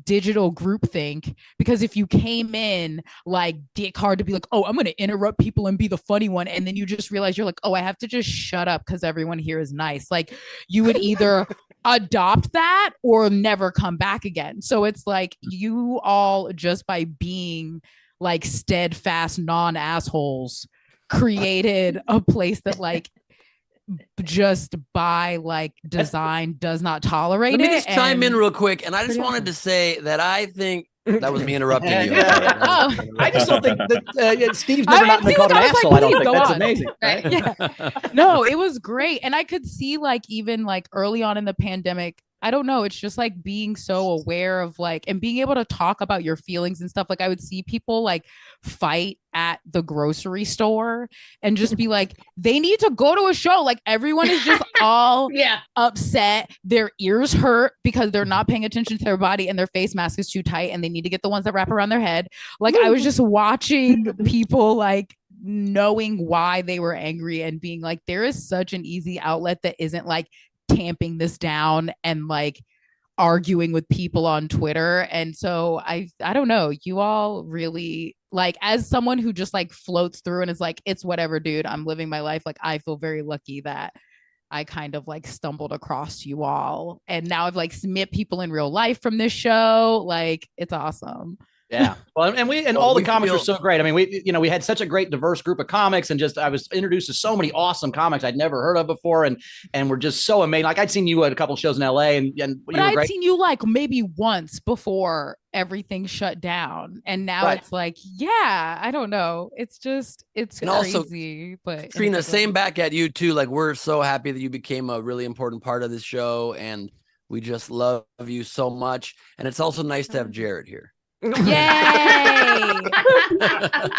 digital groupthink, because if you came in like dick hard to be like, oh, I'm going to interrupt people and be the funny one, and then you just realize you're like, oh, I have to just shut up because everyone here is nice, like you would either adopt that or never come back again. So it's like you all, just by being like steadfast non-assholes, created a place that like just by like design does not tolerate it. Let me just chime in real quick. And I just wanted to say that I think that was me interrupting you. I just don't think that Steve's never not been called an asshole. I don't think that's amazing. Right? Yeah. No, it was great. And I could see like even like early on in the pandemic, I don't know. It's just like being so aware of like, and being able to talk about your feelings and stuff. Like I would see people like fight at the grocery store and just be like, they need to go to a show. Like everyone is just all upset. Their ears hurt because they're not paying attention to their body and their face mask is too tight and they need to get the ones that wrap around their head. Like I was just watching people like knowing why they were angry and being like, there is such an easy outlet that isn't like tamping this down and like arguing with people on Twitter. And so I don't know, you all really, like, as someone who just like floats through and is like, it's whatever, dude, I'm living my life. Like, I feel very lucky that I kind of like stumbled across you all. And now I've like met people in real life from this show. Like, it's awesome. Yeah. Well, and all the comics were so great. I mean, we had such a great diverse group of comics, and I was introduced to so many awesome comics I'd never heard of before, and we're just so amazing. Like I'd seen you at a couple shows in LA, but I'd seen you like maybe once before everything shut down, and now it's like, yeah, I don't know. It's just it's and crazy. Also, but Trina, same back at you too. Like we're so happy that you became a really important part of this show, and we just love you so much. And it's also nice to have Jared here. Yay!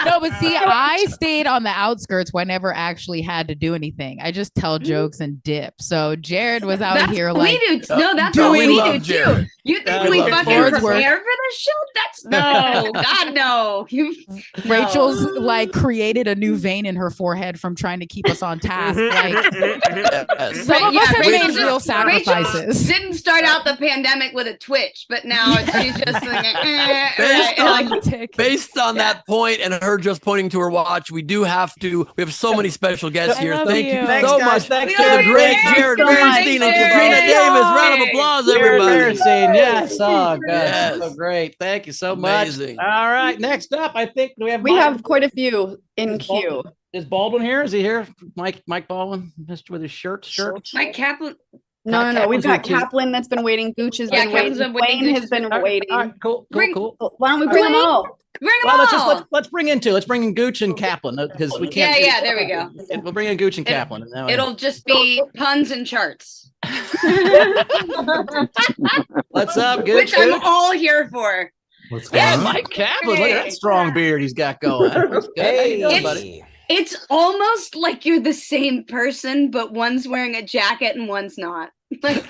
No, but see, I stayed on the outskirts when I never actually had to do anything. I just tell jokes and dip. So Jared was out here like, we do. No, that's what we do too. You think we fucking prepare for this show? That's no, God no. Rachel's like created a new vein in her forehead from trying to keep us on task. Like, some of us have made real sacrifices. Rachel didn't start out the pandemic with a twitch, but now she's just like. Based on that point and her just pointing to her watch, we have so many special guests here. Thank you so much. Thanks to the great Jared Bernstein and Katrina Davis. Round of applause, everybody. Yes. Oh, God. Yes. So great. Thank you so much. Amazing. All right. Next up, I think we have quite a few in queue. Is Baldwin here? Is he here? Mike Baldwin, Mr. with his shirt. Mike Kaplan. No. We've got Kaplan that's been waiting. Gooch has been waiting. Wayne has been waiting. All right, cool. Why don't we bring them all? Let's bring in Gooch and Kaplan because we can't. Yeah. There we go. We'll bring in Gooch and Kaplan. It'll just be puns and charts. What's up, Gooch? Which I'm all here for. What's going on? Mike Kaplan, look at that strong beard he's got going. Hey, it's almost like you're the same person, but one's wearing a jacket and one's not. Like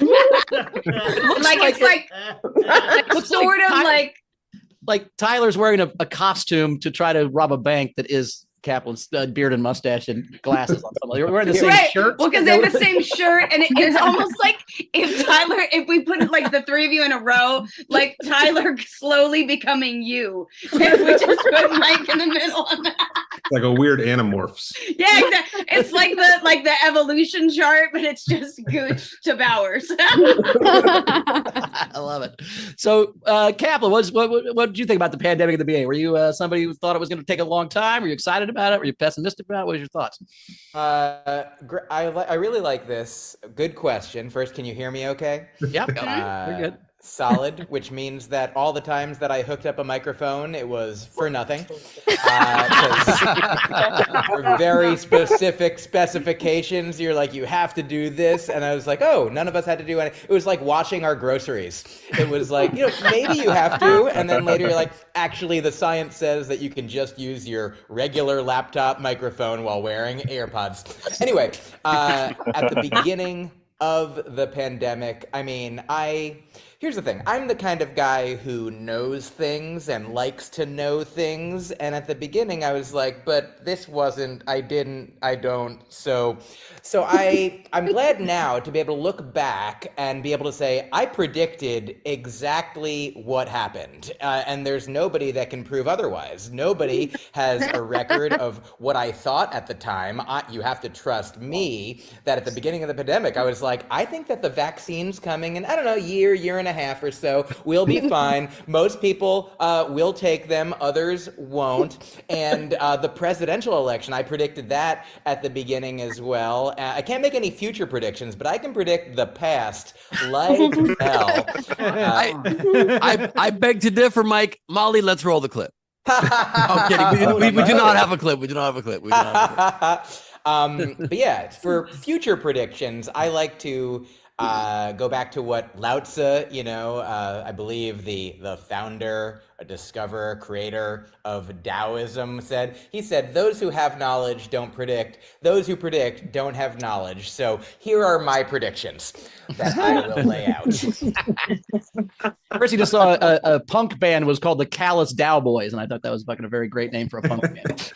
Tyler's wearing a costume to try to rob a bank that is Kaplan's beard and mustache and glasses on something. You're wearing the same shirt. Well, because they have the same shirt, and it's almost like if we put it like the three of you in a row, like Tyler slowly becoming you, and we just put Mike in the middle of that. Like a weird Animorphs. Yeah, exactly. It's like the evolution chart, but it's just Gooch to Bowers. I love it. So, Kaplan, what did you think about the pandemic at the BA? Were you somebody who thought it was going to take a long time? Were you excited about it? Were you pessimistic about it? What was your thoughts? I really like this. Good question. First, can you hear me okay? Yep. You're good. Solid, which means that all the times that I hooked up a microphone, it was for nothing. Very specific specifications. You're like, you have to do this. And I was like, oh, none of us had to do anything. It was like washing our groceries. It was like, maybe you have to. And then later you're like, actually, the science says that you can just use your regular laptop microphone while wearing AirPods. Anyway, at the beginning of the pandemic, here's the thing. I'm the kind of guy who knows things and likes to know things. And at the beginning, I was like, but this wasn't, I don't. So I'm glad now to be able to look back and be able to say, I predicted exactly what happened. And there's nobody that can prove otherwise. Nobody has a record of what I thought at the time. You have to trust me that at the beginning of the pandemic, I was like, I think that the vaccine's coming in, I don't know, year and a half or so. We'll be fine. Most people will take them. Others won't. And the presidential election, I predicted that at the beginning as well. I can't make any future predictions, but I can predict the past like hell. I beg to differ, Mike. Molly, let's roll the clip. I'm kidding. We do not have a clip. But yeah, for future predictions, I like to go back to what Lao Tzu, I believe the founder, discoverer, creator of Taoism said. He said, those who have knowledge don't predict. Those who predict don't have knowledge. So here are my predictions that I will lay out. First, just saw a punk band was called the Callous Dow Boys, and I thought that was fucking a very great name for a punk band.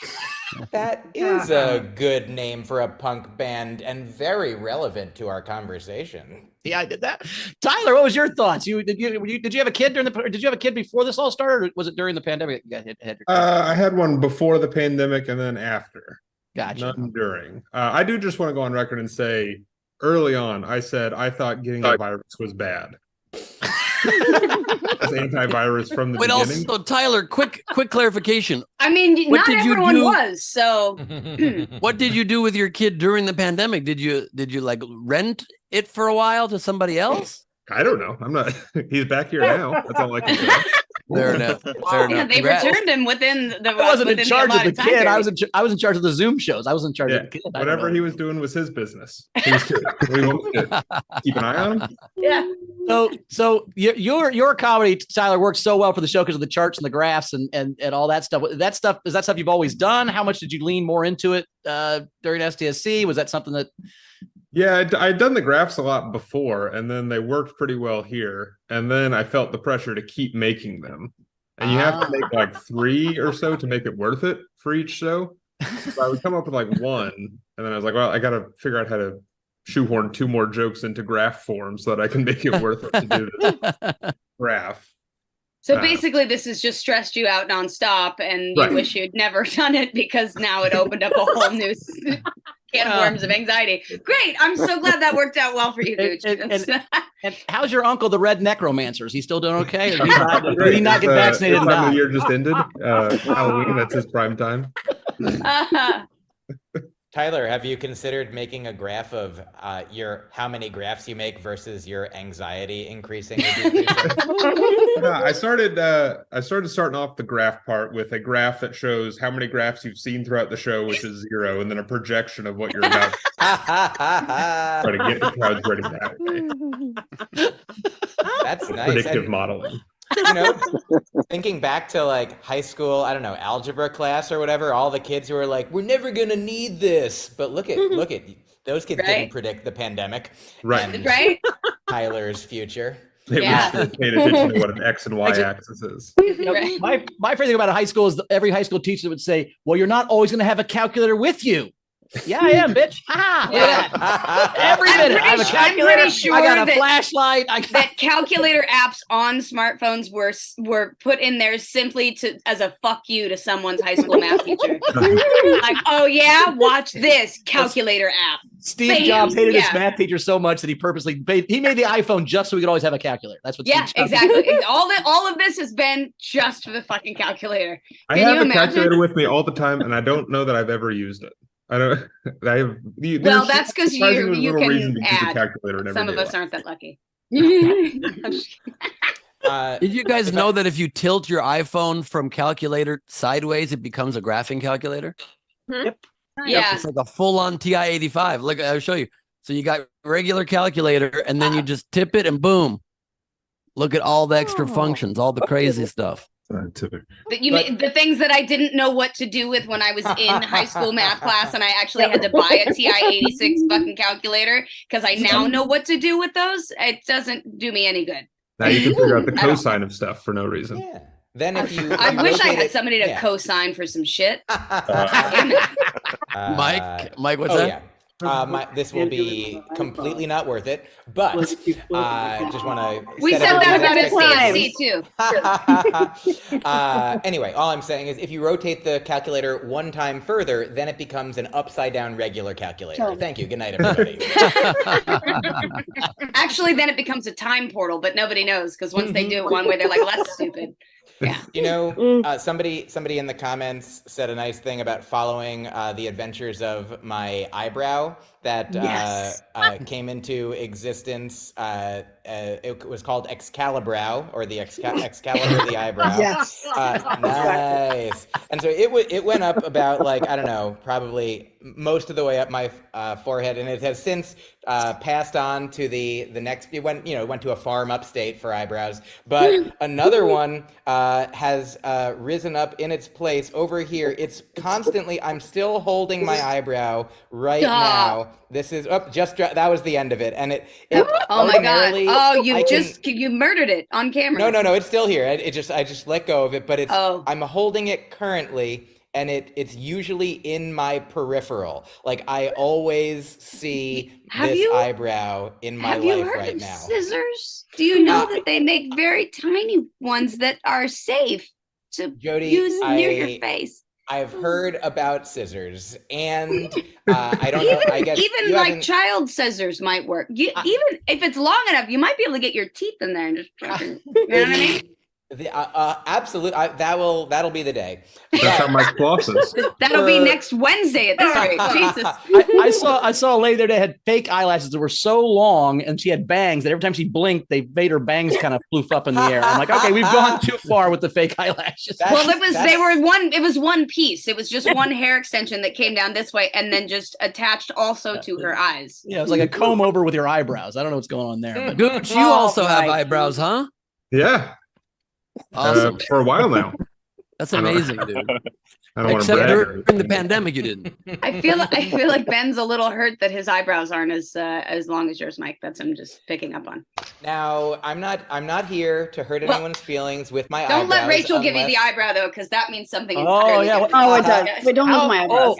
That is a good name for a punk band and very relevant to our conversation. Yeah, I did that. Tyler, what was your thoughts? Did you have a kid did you have a kid before this all started, or was it during the pandemic you got hit? I had one before the pandemic and then after. Gotcha. None during. I do just want to go on record and say, early on, I said I thought getting the virus was bad. This antivirus from the Wait, beginning. also, Tyler, quick clarification. I mean, What not did you everyone do- was. So What did you do with your kid during the pandemic? Did you like rent it for a while to somebody else? I don't know. I'm not. He's back here now. That's all I can say. Fair enough. Fair yeah, enough. they Congrats. returned him within the. I wasn't in within charge of the allotted time kid. I period. was in charge of the Zoom shows. I was in charge Yeah, of the kid. I don't whatever know. he was doing was his business. He was kidding. We won't keep an eye on him. Yeah. So your comedy, Tyler, works so well for the show because of the charts and the graphs and all that stuff. Is that stuff you've always done? How much did you lean more into it during SDSC? Was that something that? Yeah, I'd done the graphs a lot before, and then they worked pretty well here. And then I felt the pressure to keep making them. And you have to make like 3 or so to make it worth it for each show. So I would come up with like 1, and then I was like, well, I got to figure out how to shoehorn 2 more jokes into graph form so that I can make it worth it to do this graph. So basically, this has just stressed you out nonstop, and you wish you'd never done it because now it opened up a whole new can of worms of anxiety. Great! I'm so glad that worked out well for you, Gooch. And how's your uncle, the Red Necromancer? Is he still doing okay? Did he not get vaccinated? His time of year just ended. Halloween, that's his prime time. Tyler, have you considered making a graph of how many graphs you make versus your anxiety increasing? I started starting off the graph part with a graph that shows how many graphs you've seen throughout the show, which is 0, and then a projection of what you're about to try to get the crowds ready that way. That's nice. Predictive modeling. You know, thinking back to like high school, I don't know, algebra class or whatever, all the kids who were like, we're never gonna need this. But look at those kids didn't predict the pandemic. And right. Tyler's future. They paid attention to what an X and Y axis is. My favorite thing about a high school is every high school teacher would say, well, you're not always going to have a calculator with you. Yeah, I am, bitch. Every minute. I have a calculator. I'm pretty sure I got a flashlight. That calculator apps on smartphones were put in there simply as a fuck you to someone's high school math teacher. Like, oh yeah, watch this calculator app. Steve Jobs hated his math teacher so much that he purposely made the iPhone just so we could always have a calculator. That's what. Yeah, exactly. all of this has been just for the fucking calculator. I have a calculator with me all the time, and I don't know that I've ever used it. I don't. I have. Well, that's because you can add. Some of us aren't that lucky. Did you guys know that if you tilt your iPhone from calculator sideways, it becomes a graphing calculator? Yep. Yeah. It's like a full-on TI-85. Look, I'll show you. So you got regular calculator, and then you just tip it, and boom. Look at all the extra functions, all the crazy stuff. The things that I didn't know what to do with when I was in high school math class, and I actually had to buy a TI-86 fucking calculator because I now know what to do with those. It doesn't do me any good. Now you can figure out the cosine of stuff for no reason. Yeah. Then if you, I wish I had somebody to co-sign for some shit. Mike, what's that? Yeah. This will be completely not worth it, but just want to. We said that about SDSC too. Anyway, all I'm saying is if you rotate the calculator 1 time further, then it becomes an upside down regular calculator. Thank you. Good night, everybody. Actually, then it becomes a time portal, but nobody knows because once they do it one way, they're like, well, that's stupid. Yeah. You know, somebody in the comments said a nice thing about following the adventures of my eyebrow that came into existence. It was called Excalibrow, or the Excalibur of the eyebrow. Yes. Nice. And so it went up about, like, I don't know, probably most of the way up my forehead, and it has since passed on to the next. It went to a farm upstate for eyebrows, but another one has risen up in its place over here. It's constantly. I'm still holding my eyebrow right now. This is that was the end of it, and it oh my god! Oh, you murdered it on camera. No, it's still here. I just let go of it, but I'm holding it currently. And it's usually in my peripheral. Like, I always see this eyebrow in my life right now. Scissors? Do you know that they make very tiny ones that are safe to use near your face? I've heard about scissors, and I don't know. I guess even you like haven't- child scissors might work. Even if it's long enough, you might be able to get your teeth in there and just. You know what I mean? Absolutely, that'll be the day. That's how Mike flosses. That'll be next Wednesday at this rate. Jesus. I saw a lady there that had fake eyelashes that were so long, and she had bangs that every time she blinked, they made her bangs kind of floof up in the air. I'm like, okay, we've gone too far with the fake eyelashes. Well, it was one piece. It was just one hair extension that came down this way and then just attached also to her eyes. Yeah, it was like a comb over with your eyebrows. I don't know what's going on there. But Gooch, you also have eyebrows, huh? Yeah. Awesome. For a while now. That's amazing, dude. I don't Except want to brag. during the pandemic, you didn't. I feel like Ben's a little hurt that his eyebrows aren't as long as yours, Mike. That's I'm just picking up on. Now, I'm not here to hurt anyone's feelings with my eyebrows. Don't let Rachel give you the eyebrow though, because that means something. Oh yeah. different. Oh, it does. Wait, don't lose my eyebrows.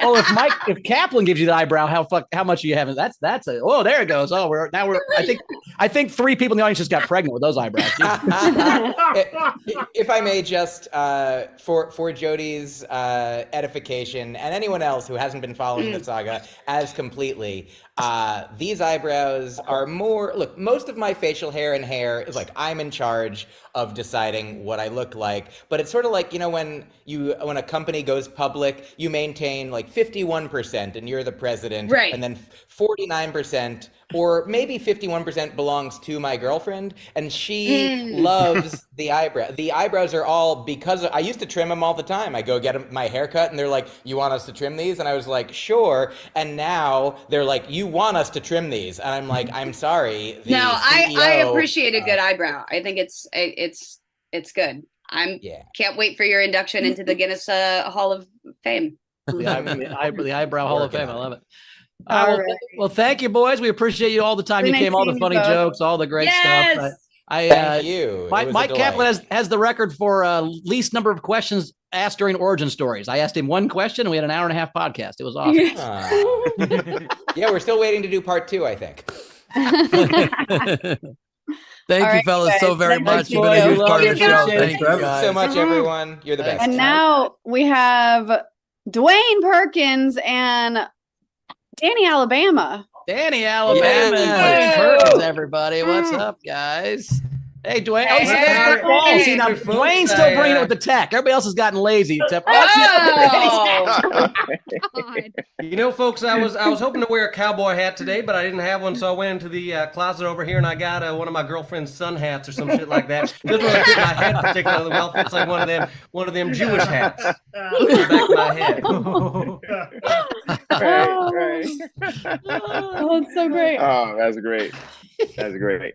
If Kaplan gives you the eyebrow, how much are you having? That's there it goes. Oh, I think 3 people in the audience just got pregnant with those eyebrows. If I may, just for Jodie's edification and anyone else who hasn't been following the saga as completely, these eyebrows are more. Look, most of my facial hair and hair is like I'm in charge of deciding what I look like, but it's sort of like, you know, when a company goes public, you maintain like 51% and you're the president, right? And then 49% or maybe 51% belongs to my girlfriend, and she loves the eyebrow. The eyebrows are all because I used to trim them all the time. I go get my hair cut and they're like, "You want us to trim these?" And I was like, "Sure." And now they're like, "You want us to trim these?" And I'm like, "I'm sorry." I appreciate a good eyebrow. I think it's good. Can't wait for your induction into the Guinness Hall of Fame. The eyebrow Hall of Fame. I love it. Well, thank you, boys. We appreciate you all the time you came, all the funny jokes, all the great stuff. Thank you. Mike Kaplan has the record for least number of questions asked during origin stories. I asked him 1 question and we had an hour and a half podcast. It was awesome. Yeah, we're still waiting to do part 2, I think. Thank you, fellas, so very much. You've been a huge part of the show. Thank you so much, everyone. You're the best. And now we have Dwayne Perkins and Danny Alabama. Danny Alabama and Dwayne Perkins, everybody. What's up, guys? Hey, Dwayne. See, now Dwayne's still bringing it with the tech. Everybody else has gotten lazy. Except You know, folks, I was hoping to wear a cowboy hat today, but I didn't have one, so I went into the closet over here and I got one of my girlfriend's sun hats or some shit like that. Doesn't really fit my head particularly well. It's like one of them Jewish hats. On the back of my head. Right. Oh, it's so great. Oh, that's great. That's great.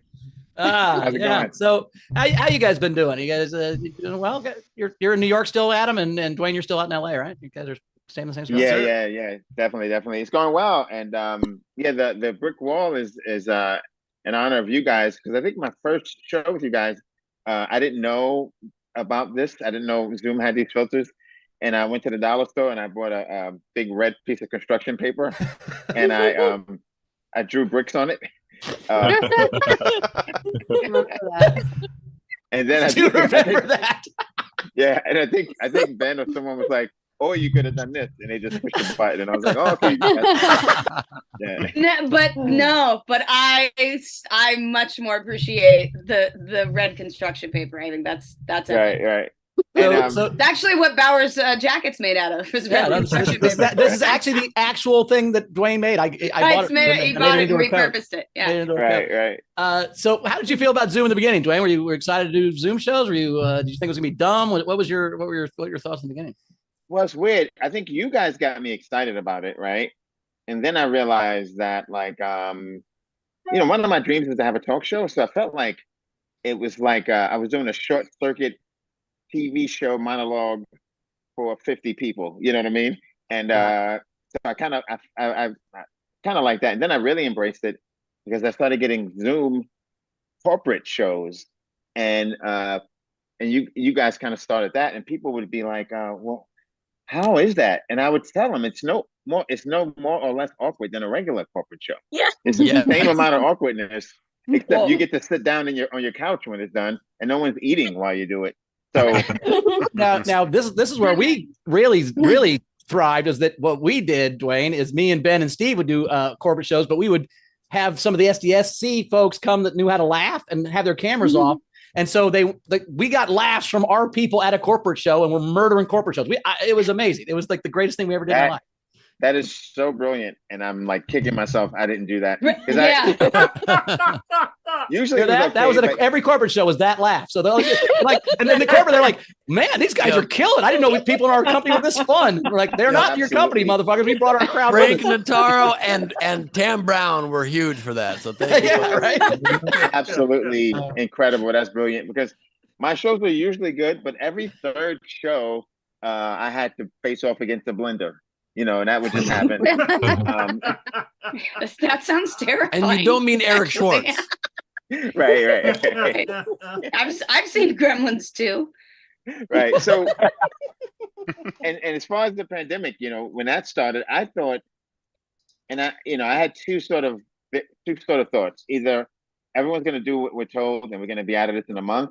How's it going? So how you guys been doing? You guys doing well? You're in New York still, Adam, and Dwayne, you're still out in LA, right? You guys are staying in the same spot. Yeah. Definitely. It's going well. And the brick wall is in honor of you guys, because I think my first show with you guys, I didn't know about this. I didn't know Zoom had these filters. And I went to the dollar store and I bought a big red piece of construction paper and I drew bricks on it. And then I remember that. Yeah, and I think Ben or someone was like, "Oh, you could have done this," and they just pushed the button, and I was like, "Oh, okay." But I much more appreciate the red construction paper. I think that's right. So it's actually what Bauer's jacket's made out of. This is actually the actual thing that Dwayne made. He bought it and repurposed it. Yeah. Right. So how did you feel about Zoom in the beginning, Dwayne? Were you excited to do Zoom shows? Were you did you think it was gonna be dumb? What were your thoughts in the beginning? Well, it's weird. I think you guys got me excited about it, right? And then I realized that, like, one of my dreams was to have a talk show. So I felt like it was like I was doing a short circuit TV show monologue for 50 people. You know what I mean? And so I kind of like that. And then I really embraced it because I started getting Zoom corporate shows, and you guys kind of started that, and people would be like, well, how is that? And I would tell them it's no more or less awkward than a regular corporate show. Yeah. It's the same amount of awkwardness, except you get to sit down on your couch when it's done and no one's eating while you do it. So now this is where we really thrived. Is that what we did, Dwayne? Is me and Ben and Steve would do corporate shows, but we would have some of the SDSC folks come that knew how to laugh and have their cameras off. And so we got laughs from our people at a corporate show, and we're murdering corporate shows. It was amazing. It was like the greatest thing we ever did in our life. That is so brilliant, and I'm like kicking myself. I didn't do that because usually that was at every corporate show was that laugh. So they're like, and then the corporate, they're like, man, these guys are killing. I didn't know people in our company were this fun. We're like, they're not your company, motherfuckers. We brought our crowd. Frank Notaro and Tam Brown were huge for that. So thank you. Right? Absolutely incredible. That's brilliant because my shows were usually good, but every third show, I had to face off against the blender. And that would just happen. That sounds terrifying. And you don't mean Eric Schwartz. Right. I've seen Gremlins too. Right. So, and as far as the pandemic, when that started, I thought, and I had two sort of thoughts. Either everyone's going to do what we're told, and we're going to be out of this in a month,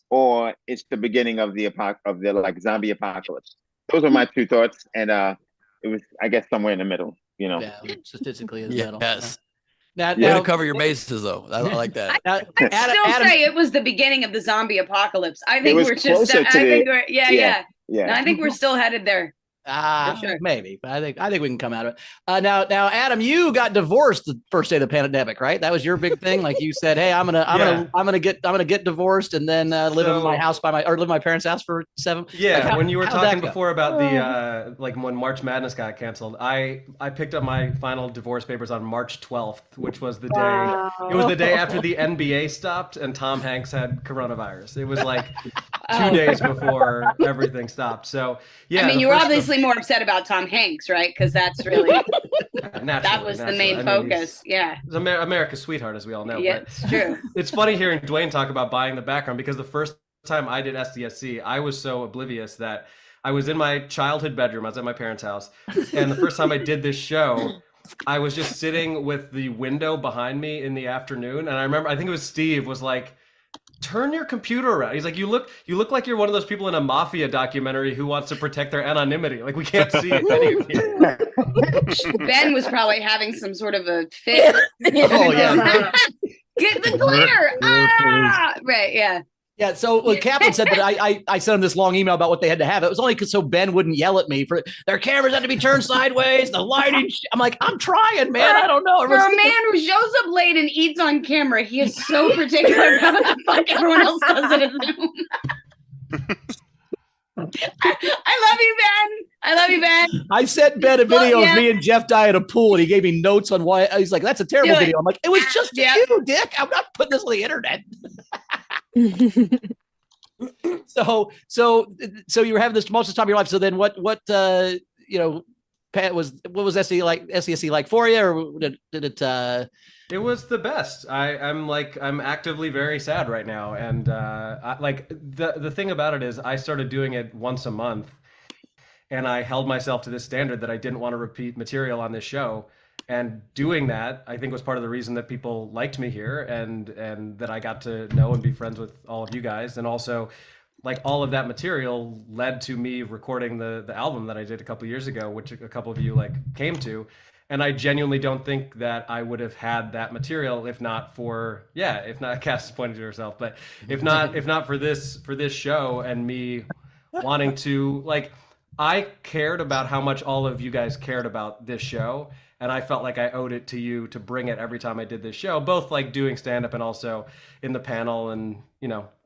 or it's the beginning of the like zombie apocalypse. Those were my two thoughts, and it was, I guess, somewhere in the middle. Yeah, statistically in the middle. Yes. Now, to cover your bases, though. I like that. I'd still say it was the beginning of the zombie apocalypse. I think we're just. I think we're still headed there. Sure. Maybe, but I think we can come out of it. Now, Adam, you got divorced the first day of the pandemic, right? That was your big thing. Like you said, hey, I'm gonna get divorced and then live in my house live in my parents' house for 7. Yeah, like when you were talking before about the like when March Madness got canceled, I picked up my final divorce papers on March 12th, which was the day. It was the day after the NBA stopped and Tom Hanks had coronavirus. It was like 2 days before everything stopped. So yeah, I mean, you were obviously more upset about Tom Hanks, right? Because that's really that was the main focus. Yeah, he's America's sweetheart, as we all know. Yeah, it's true. It's funny hearing Dwayne talk about buying the background because the first time I did SDSC, I was so oblivious that I was in my childhood bedroom. I was at my parents' house, and the first time I did this show, I was just sitting with the window behind me in the afternoon, and I remember, I think it was Steve was like, turn your computer around. He's like, you look like you're one of those people in a mafia documentary who wants to protect their anonymity. Like, we can't see any of you. Ben was probably having some sort of a fit. Oh yeah. Get the glare. Right. Yeah. Yeah, so Kaplan said that I sent him this long email about what they had to have. It was only so Ben wouldn't yell at me for their cameras had to be turned sideways, the lighting. I'm like, I'm trying, man. I don't know. For a man who shows up late and eats on camera, he is so particular about what the fuck everyone else does at his Zoom. I love you, Ben. I sent Ben a video of me and Jeff Dye at a pool, and he gave me notes on why. He's like, "That's a terrible video." I'm like, "It was just you, Dick. I'm not putting this on the internet." So you were having this tumultuous time of your life. So then, what Pat what was SDSC like for you, or did it? It was the best. I'm actively very sad right now, and the thing about it is I started doing it once a month, and I held myself to this standard that I didn't want to repeat material on this show. And doing that, I think, was part of the reason that people liked me here, and that I got to know and be friends with all of you guys. And also, like, all of that material led to me recording the album that I did a couple of years ago, which a couple of you came to. And I genuinely don't think that I would have had that material if not Cass is pointing to herself, but if not for this show and me wanting to, I cared about how much all of you guys cared about this show. And I felt like I owed it to you to bring it every time I did this show, both doing stand-up and also in the panel and,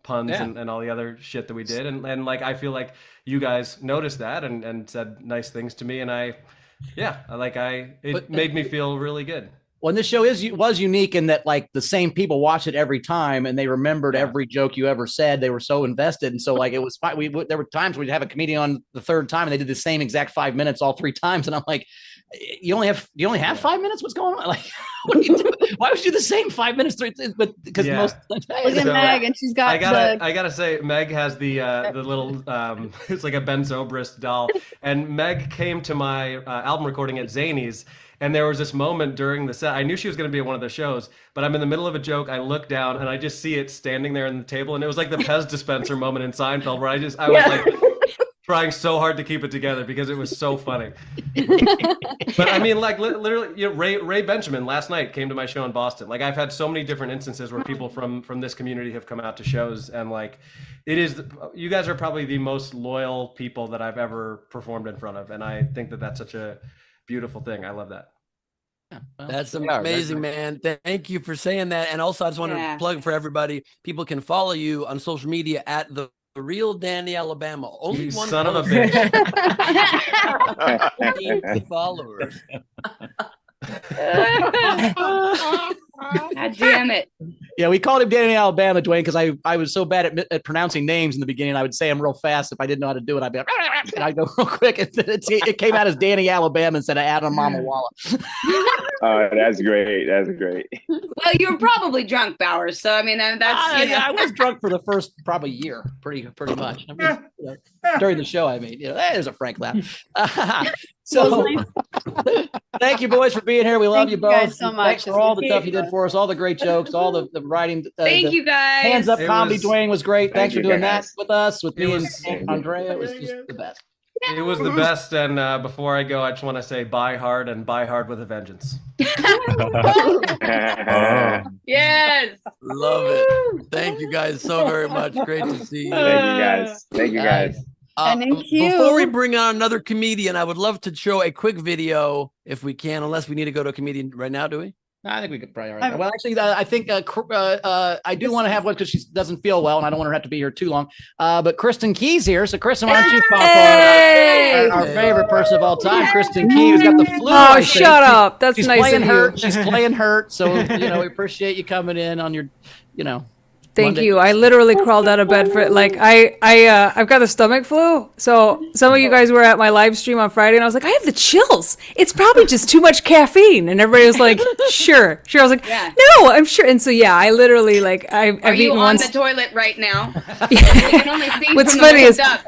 puns and all the other shit that we did. And I feel like you guys noticed that and said nice things to me. And it made me feel really good. Well, and this show was unique in that the same people watched it every time and they remembered every joke you ever said. They were so invested. And so it was fine. There were times we'd have a comedian on the third time and they did the same exact 5 minutes all 3 times. And I'm like, you only have 5 minutes? What's going on? Like, what are you doing? Why would you do the same 5 minutes? But because most look at Meg, and she's got I gotta say, Meg has the little it's like a Ben Zobrist doll, and Meg came to my album recording at Zany's. And there was this moment during the set. I knew she was going to be at one of the shows, but I'm in the middle of a joke. I look down and I just see it standing there on the table, and it was like the Pez dispenser moment in Seinfeld, where I was like trying so hard to keep it together because it was so funny. But I mean, like literally, you know, Ray Benjamin last night came to my show in Boston. Like I've had so many different instances where people from this community have come out to shows, and like you guys are probably the most loyal people that I've ever performed in front of, and I think that that's such a beautiful thing. I love that. That's amazing, man. Thank you for saying that. And also, I just want to plug for everybody. People can follow you on social media at the Real Danny Alabama. Only You one son of a post. bitch. Followers. God damn it. Yeah, we called him Danny Alabama, Dwayne, because I was so bad at pronouncing names in the beginning. I would say them real fast. If I didn't know how to do it, I'd be like, and I'd go real quick. It came out as Danny Alabama instead of Adam Mama Walla. Oh, that's great. That's great. Well, you were probably drunk, Bowers. So I mean, that's I was drunk for the first probably year, pretty much. I mean, during the show, I mean, there's a frank laugh. So thank you, boys, for being here. We love you both. Guys so much. Thanks for all the stuff you did for us, all the great jokes, all the writing. Thank you, guys. Hands up comedy, Dwayne was great. Thanks for doing guys. that with us, with me and Andrea. It was just the best. It was the best. And before I go, I just want to say bye hard and bye hard with a vengeance. Yes. Love it. Thank you guys so very much. Great to see you. Thank you guys. Thank you guys. Thank you. Before we bring on another comedian, I would love to show a quick video if we can, unless we need to go to a comedian right now, do we? I think we could prioritize. Well, actually, I think I do want to have one because she doesn't feel well, and I don't want her to have to be here too long. But Kristen Key's here. So, Kristen, why don't you pop on our favorite person of all time, Kristen Key, who's got the flu. Oh, shut up. That's she's nice playing of hurt. you. She's playing hurt. So, we appreciate you coming in on your, Thank Monday. you. I literally crawled out of bed for it. Like I've got the stomach flu. So some of you guys were at my live stream on Friday, and I was like, I have the chills. It's probably just too much caffeine. And everybody was like, sure. I was like, no, I'm sure. And so I literally I've Are you eaten on once. the toilet right now? You can only see What's from funny the is waist up.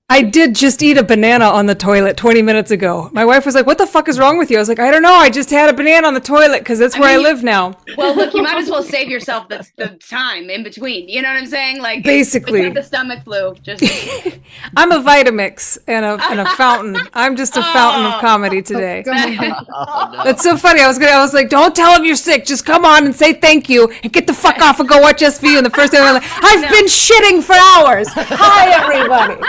I did just eat a banana on the toilet 20 minutes ago. My wife was like, what the fuck is wrong with you? I was like, I don't know. I just had a banana on the toilet because that's where I live now. Well, look, you might as well save yourself the time in between. You know what I'm saying? Like Basically. with the stomach flu. Just I'm a Vitamix and a fountain. I'm just a fountain of comedy today. That's so funny. I was like, don't tell him you're sick. Just come on and say thank you and get the fuck off and go watch SVU. And the first thing I'm like, I've been shitting for hours. Hi, everybody.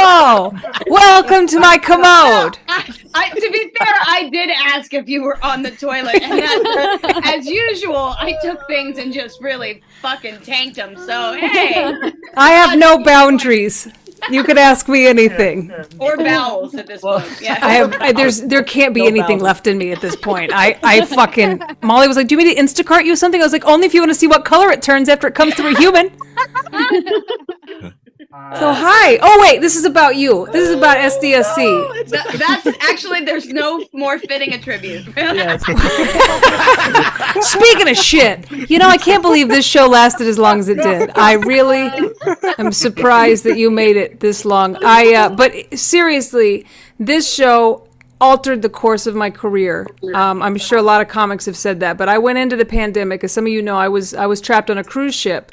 Oh, welcome to my commode. To be fair, I did ask if you were on the toilet, and as usual, I took things and just really fucking tanked them. So hey, I have no boundaries. You could ask me anything. Or bowels at this point. Yeah. There can't be anything left in me at this point. I fucking Molly was like, do you mean to Instacart you something? I was like, only if you want to see what color it turns after it comes through a human. So hi. Oh wait, this is about you. This is about SDSC. That's actually, there's no more fitting a tribute. Speaking of shit, I can't believe this show lasted as long as it did. I really am surprised that you made it this long. But seriously, this show altered the course of my career. I'm sure a lot of comics have said that, but I went into the pandemic, as some of you know, I was trapped on a cruise ship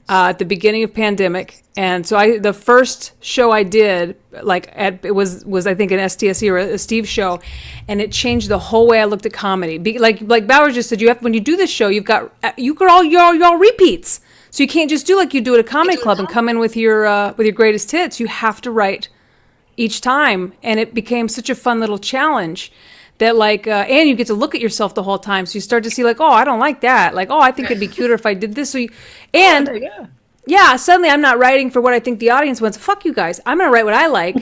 at the beginning of pandemic, and so the first show I did, it was I think an SDSC or a Steve show, and it changed the whole way I looked at comedy. Like Bowers just said, when you do this show, you got all your repeats, so you can't just do like you do at a comedy club and come in with your greatest hits. You have to write each time, and it became such a fun little challenge. That and you get to look at yourself the whole time, so you start to see oh, I don't like that. I think it'd be cuter if I did this. So suddenly I'm not writing for what I think the audience wants. Fuck you guys, I'm gonna write what I like.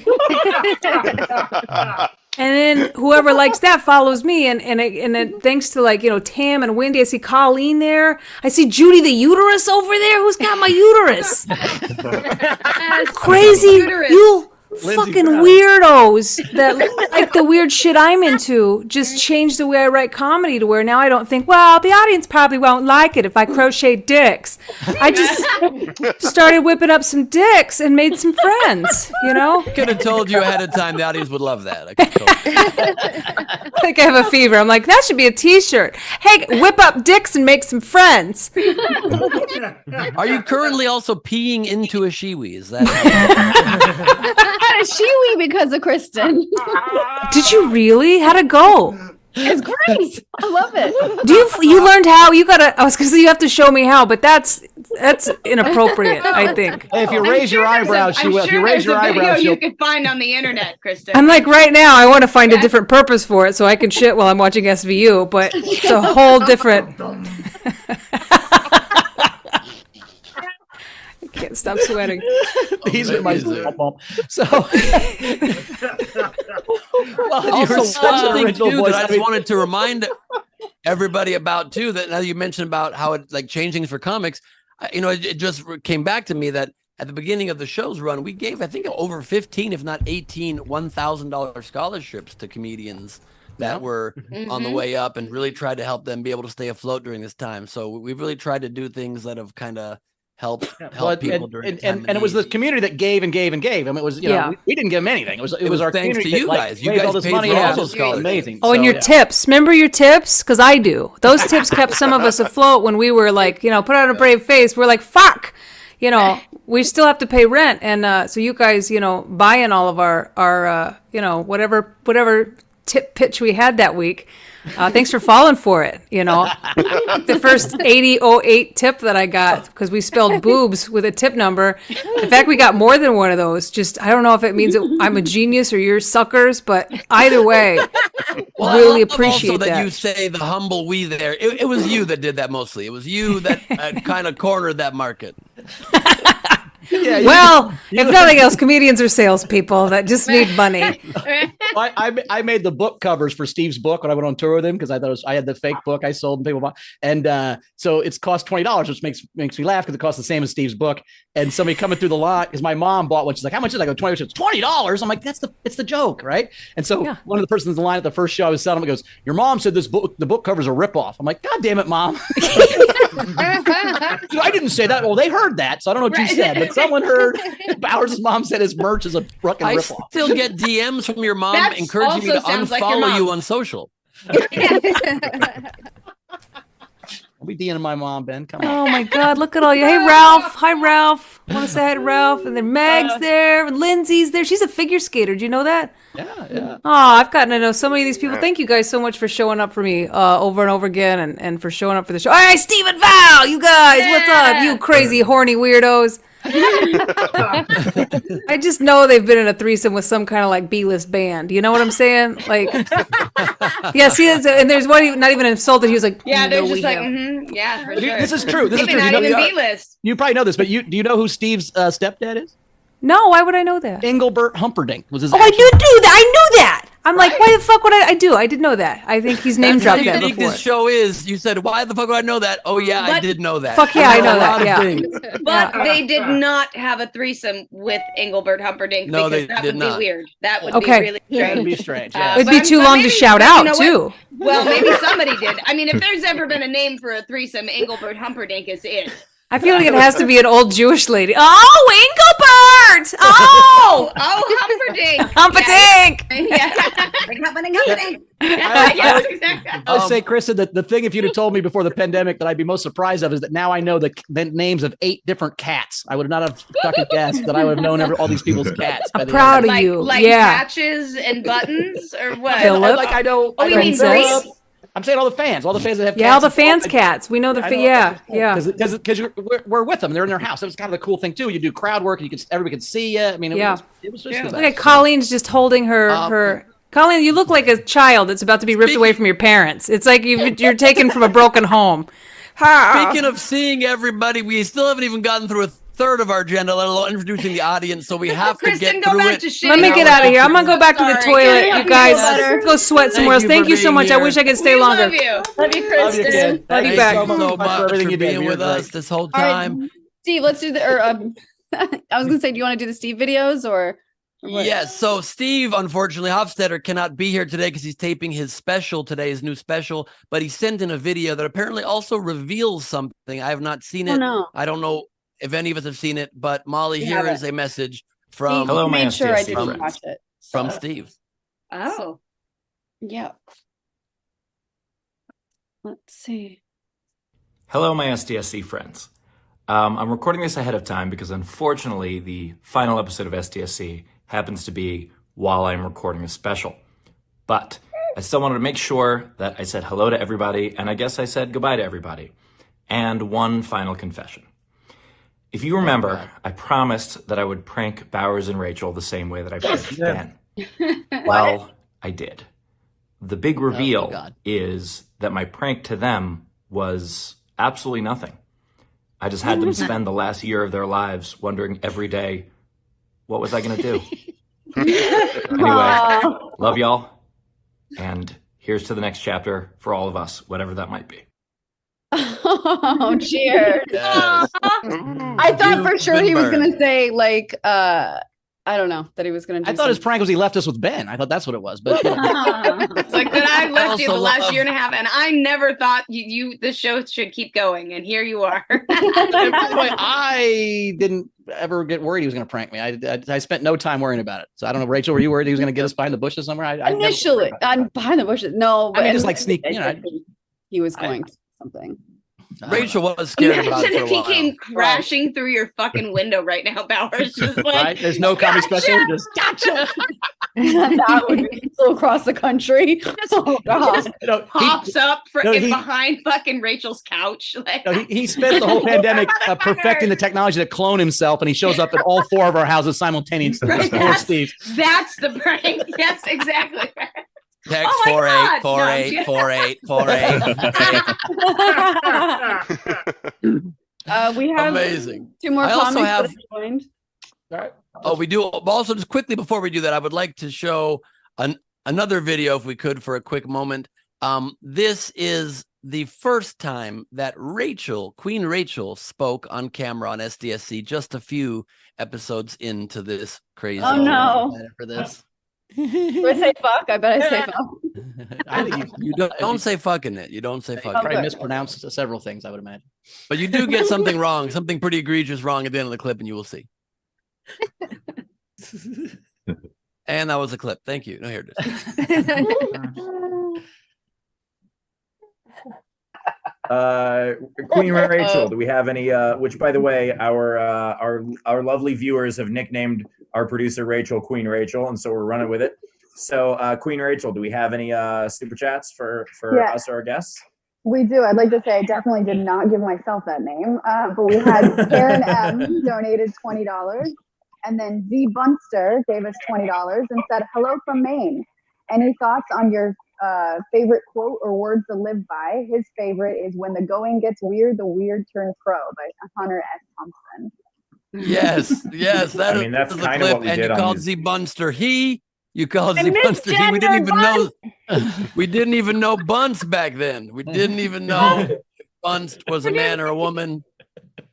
And then whoever likes that follows me, and thanks to Tam and Wendy, I see Colleen there. I see Judy the uterus over there. Who's got my uterus? Crazy, uterus. Lindsay fucking Brown. weirdos that like the weird shit I'm into just changed the way I write comedy to where now I don't think, well, the audience probably won't like it if I crochet dicks. I just started whipping up some dicks and made some friends, you know? Could have told you ahead of time the audience would love that. I could have told you. I think I have a fever. I'm like, that should be a t-shirt. Hey, whip up dicks and make some friends. Are you currently also peeing into a shiwi? Is that a shiwi because of Kristen. Did you really? How'd it go? It's great. I love it. Do you learned how? You gotta. I was gonna say you have to show me how, but that's inappropriate. I think. Hey, if you raise your eyebrows, she will. If you raise your eyebrows, you could find on the internet, Kristen. I'm like right now. I want to find a different purpose for it so I can shit while I'm watching SVU, but it's a whole different. I can't stop sweating. These are my bump. So, also one thing too that I just wanted to remind everybody about too, that now you mentioned about how it like changed things for comics. It just came back to me that at the beginning of the show's run, we gave, I think, over 15, if not 18, $1,000 scholarships to comedians that were on the way up, and really tried to help them be able to stay afloat during this time. So we've really tried to do things that have kind of help people during and it was the community that gave and gave and gave. I mean, it was we didn't give them anything. It was our thanks community to you that, guys. Like, You guys all this paid money. for all Yeah, those scholarships. amazing. Oh, and your tips. Remember your tips? Because I do. Those tips kept some of us afloat when we were like, put on a brave face. We're like, fuck. We still have to pay rent, and so you guys, buying all of our whatever tip pitch we had that week. Thanks for falling for it. The first 8008 tip that I got, because we spelled boobs with a tip number. In fact, we got more than one of those. Just, I don't know if it means that I'm a genius or you're suckers, but either way, well, really I love appreciate also that. You say the humble we there. It was you that did that mostly. It was you that kind of cornered that market. Well, if nothing else, comedians are salespeople that just need money. I made the book covers for Steve's book when I went on tour with him, because I thought I had the fake book I sold and people bought, and so it's cost $20, which makes me laugh because it costs the same as Steve's book. And somebody coming through the lot, because my mom bought one, she's like, "How much is it?" I go, $20. She goes, $20. I'm like, it's the joke, right? And so one of the persons in the line at the first show I was selling, goes, "Your mom said the book covers a ripoff." I'm like, "God damn it, Mom!" I didn't say that. Well, they heard that, so I don't know what you said, but someone heard. Bowers' mom said his merch is a fucking I ripoff. still get DMs from your mom encouraging me to unfollow you on social. I'll be DMing my mom, Ben. Come on. Oh my God, look at all you. Hey, Ralph. Hi, Ralph. I want to say hi to Ralph. And then Meg's there. And Lindsay's there. She's a figure skater. Do you know that? Yeah. Oh, I've gotten to know so many of these people. Thank you guys so much for showing up for me over and over again, and for showing up for the show. All right, Steve and Val, you guys, what's up? You crazy, horny weirdos. I just know they've been in a threesome with some kind of like B-list band. You know what I'm saying? Like, yeah, see, and there's one not even insulted. He was like, yeah, they're no, just like, yeah, for sure. This is true. This is true. Not even B-list. You probably know this, but do you know who Steve's stepdad is? No, why would I know that? Engelbert Humperdinck was his. Oh, I do that. I knew that. I'm like, why the fuck would I do? I did know that. I think he's name dropped that before. This show is. You said, why the fuck would I know that? Oh yeah, I did know that. Fuck yeah, I know that. Yeah. But they did not have a threesome with Engelbert Humperdinck, no, because that would be weird. That would be really strange. That would be strange. Yeah. It'd be too long to shout out too. Well, maybe somebody did. I mean, if there's ever been a name for a threesome, Engelbert Humperdinck is it. I feel like it has to be an old Jewish lady. Oh, Engelbert! Oh, Humperdinck! Humperdinck! Humperdinck! I would say, Kristen, that the thing, if you'd have told me before the pandemic that I'd be most surprised of, is that now I know the names of 8 different cats. I would not have fucking guessed that I would have known all these people's cats. I'm proud of you. Like patches and buttons, or what? Philip? Like I know. Oh, you mean Grace? I'm saying all the fans that have cats. Yeah, all the fans' cats. We know the yeah. Because we're with them. They're in their house. It was kind of the cool thing too. You do crowd work, and everybody could see you. I mean, it was just the best. Look at Colleen's just holding her. Colleen, you look like a child that's about to be ripped away from your parents. It's like you're taken from a broken home. Speaking of seeing everybody, we still haven't even gotten through a third of our agenda, let alone introducing the audience, so we have to get through it. Let me get out of here. I'm gonna go back to the toilet, you guys. Go sweat somewhere else. Thank you so much. I wish I could stay longer. Love you, Kristen. Love you back. Thank you so much for being with us this whole time. Steve, let's do I was gonna say, do you want to do the Steve videos or? Yes. So Steve, unfortunately, Hofstetter cannot be here today because he's taping his special today, his new special. But he sent in a video that apparently also reveals something. I have not seen it. no. I don't know if any of us have seen it. But Molly, here is a message from. Hello, my made sure I didn't watch it. From Steve. Oh. Yeah. Let's see. Hello, my SDSC friends. I'm recording this ahead of time because unfortunately the final episode of SDSC happens to be while I'm recording a special. But I still wanted to make sure that I said hello to everybody, and I guess I said goodbye to everybody. And one final confession. If you remember, I promised that I would prank Bowers and Rachel the same way that I pranked Ben. Well, I did. The big reveal is that my prank to them was absolutely nothing. I just had them spend the last year of their lives wondering every day, what was I going to do? Anyway, love y'all. And here's to the next chapter for all of us, whatever that might be. Oh, cheers. Yes. I thought for sure he was going to say, like, I don't know, that he was going to do I thought his prank was he left us with Ben. I thought that's what it was. But It's like that I left you the also last love- year and a half, and I never thought the show should keep going, and here you are. by the way, I didn't ever get worried he was going to prank me. I spent no time worrying about it. So I don't know, Rachel, were you worried he was going to get us behind the bushes somewhere? Initially, behind the bushes. No, but I mean, just like sneak, he was going to something. Rachel was scared about it Imagine for a if he while. came crashing through your fucking window right now, Bowers. Just like, Right? There's no comedy special. Just gotcha. That would be so across the country. Oh, God. Pops up he- behind fucking Rachel's couch. Like, he spent the whole pandemic perfecting the technology to clone himself, and he shows up at all four of our houses simultaneously. Right, Poor Steve. that's the prank. Yes, exactly. Text Oh my 48 God. 48 We have Amazing. 2 more I also comments have- that I joined. Oh, we do. Also, just quickly before we do that, I would like to show another video, if we could, for a quick moment. This is the first time that Queen Rachel, spoke on camera on SDSC. Just a few episodes into this crazy. Oh, no. For this, Do I say fuck? I bet I say fuck. I think you don't say fucking it. You don't say fucking. probably it. mispronounced several things, I would imagine. But you do get something wrong, something pretty egregious wrong at the end of the clip, and you will see. And that was a clip. Thank you. No, here it is. Queen Rachel, do we have any? Which, by the way, our lovely viewers have nicknamed our producer Rachel Queen Rachel, and so we're running with it. So, Queen Rachel, do we have any super chats for us or our guests? We do. I'd like to say I definitely did not give myself that name, but we had Karen M donated $20, and then Z Bunster gave us $20 and said, "Hello from Maine. Any thoughts on your favorite quote or words to live by?" His favorite is "When the going gets weird, the weird turn pro" by Hunter S. Thompson. Yes, that is that's the kind of clip. what we And did you on called these- Z Bunster he. You called Z Bunster he. We didn't even know. We didn't even know Bunce back then. We didn't even know if Bunce was a man or a woman.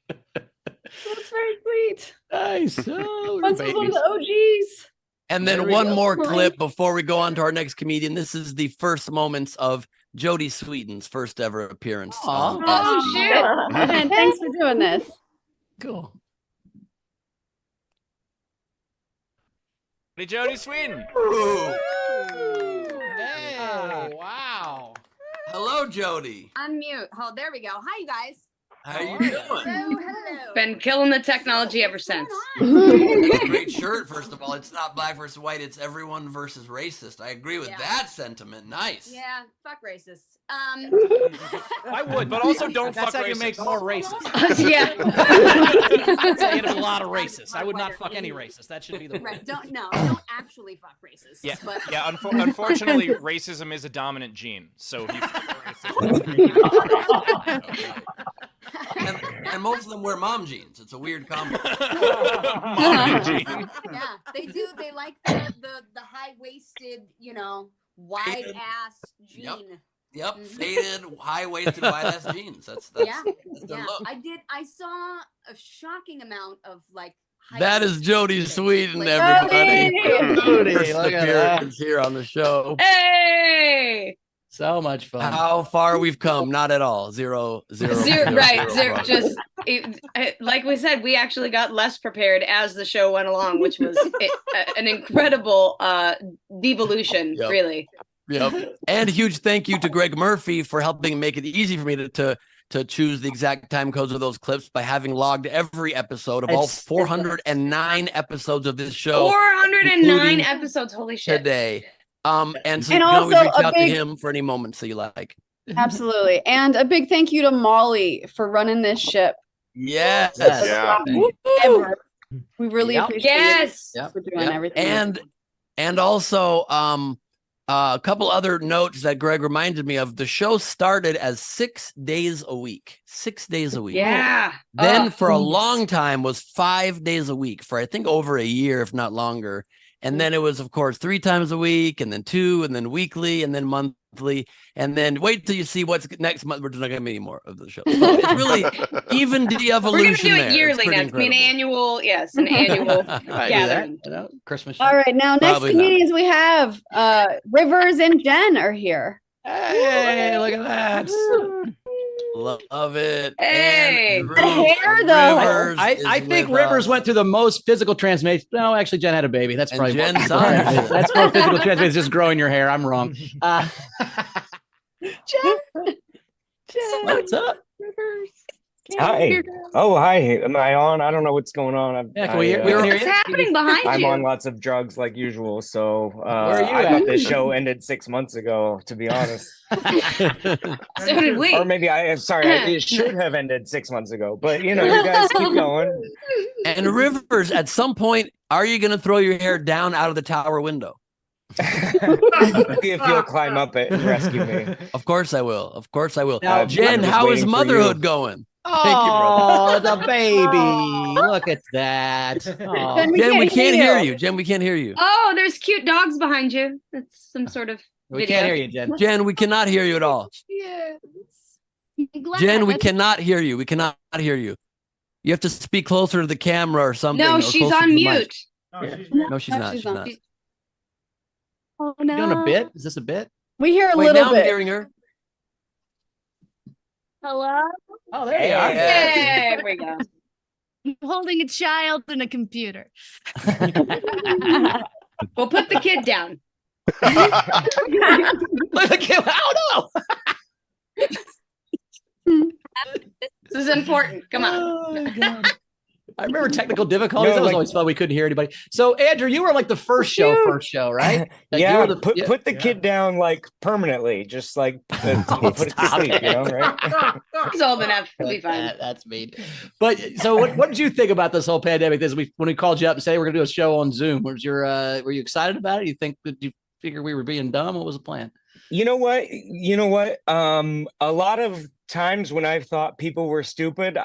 That's very sweet. Nice. Bunce was one of the OGs. And then one more clip before we go on to our next comedian. This is the first moments of Jodie Sweetin's first ever appearance. on Oh, shit. Man, thanks for doing this. Cool. Jodie Sweetin. Hey, wow. Hello, Jodie. Unmute. Oh, there we go. Hi, you guys. How are you doing? Hello. Been killing the technology ever since. That's a great shirt, first of all. It's not black versus white, it's everyone versus racist. I agree with that sentiment. Nice. Yeah, fuck racists. I would, but also don't That's fuck how you racists. make more racist. Yeah. That's how you get a lot of racists. I would not fuck any racist. That should be the Right. Don't actually fuck racists. Yeah, But yeah. Unfortunately, racism is a dominant gene. So if you fuck a racist, And most of them wear mom jeans. It's a weird combo. Mom gene. yeah, they do. They like the high waisted, wide ass jean. Yep, faded, high-waisted, wide-ass jeans. That's Yeah, their yeah. look. I saw a shocking amount of like That is Jodie Sweetin, everybody. Jodie, First look at appearance here on the show. Hey. So much fun. How far we've come? Not at all. Zero. Right. Zero. Just like we said, we actually got less prepared as the show went along, which was an incredible devolution, really. Yep. And a huge thank you to Greg Murphy for helping make it easy for me to choose the exact time codes of those clips by having logged every episode of all 409 episodes of this show. 409 episodes. Holy shit. Today. And so you And can always also reach a out big- to him for any moments that you like. Absolutely. And a big thank you to Molly for running this ship. Yes. Ever. We really appreciate Yes. you for doing everything. And also a couple other notes that Greg reminded me of. The show started as 6 days a week. 6 days a week. Yeah. Then for a long time was 5 days a week for I think over a year, if not longer. And then it was, of course, 3 times a week, and then 2, and then weekly, and then monthly, and then wait till you see what's next month. We're just not going to be any more of the show. So it's really even de-evolution. We're going to do there. it It's yearly pretty now. It's an annual, an annual gathering. Christmas. All right, now next Probably not. comedians we have Rivers and Jen are here. Hey, look at that. Love it. Hey, the hair though. I think Rivers went through the most physical transformation. No, actually, Jen had a baby. That's probably Jen more. saw it. That's more physical transformation. Just growing your hair. I'm wrong. Jen, what's up? Hi. Oh, hi. Am I on? I don't know what's going on. Yeah, can we hear you? What's happening behind I'm you? on lots of drugs like usual. So Where are you I at? thought this show ended 6 months ago, to be honest. So did we. Or maybe I'm sorry, it should have ended 6 months ago. But you guys keep going. And Rivers, at some point, are you going to throw your hair down out of the tower window? If you'll climb up it and rescue me. Of course I will. Of course I will. Now, Jen, I'm just how is waiting for motherhood you. going? Oh, the baby. Look at that. Oh. Jen, we can't hear you. Jen, we can't hear you. Oh, there's cute dogs behind you. That's some sort of We video. can't hear you, Jen. Jen, we cannot hear you at all. Jen, we cannot hear you. We cannot hear you. You have to speak closer to the camera or something. No, or she's closer to on the mute. mic. No, she's not. She's not. Oh You doing a bit? Is this a bit? We hear a Wait, little now bit. I'm hearing her. Hello? Oh, there you are. There we go. I'm holding a child and a computer. Well, put the kid down. Look at the kid. Oh, no. This is important. Come on. I remember technical difficulties. No, That was like- always fun. We couldn't hear anybody. So, Andrew, you were like the first show, right? Like, you Yeah, were the- put the kid down like permanently, just like put it to sleep, right? He's old enough. He'll be fine. That's mean. But so, what did you think about this whole pandemic? When we called you up and said, hey, we're going to do a show on Zoom, were you excited about it? Did you figure we were being dumb? What was the plan? You know what? A lot of times when I've thought people were stupid,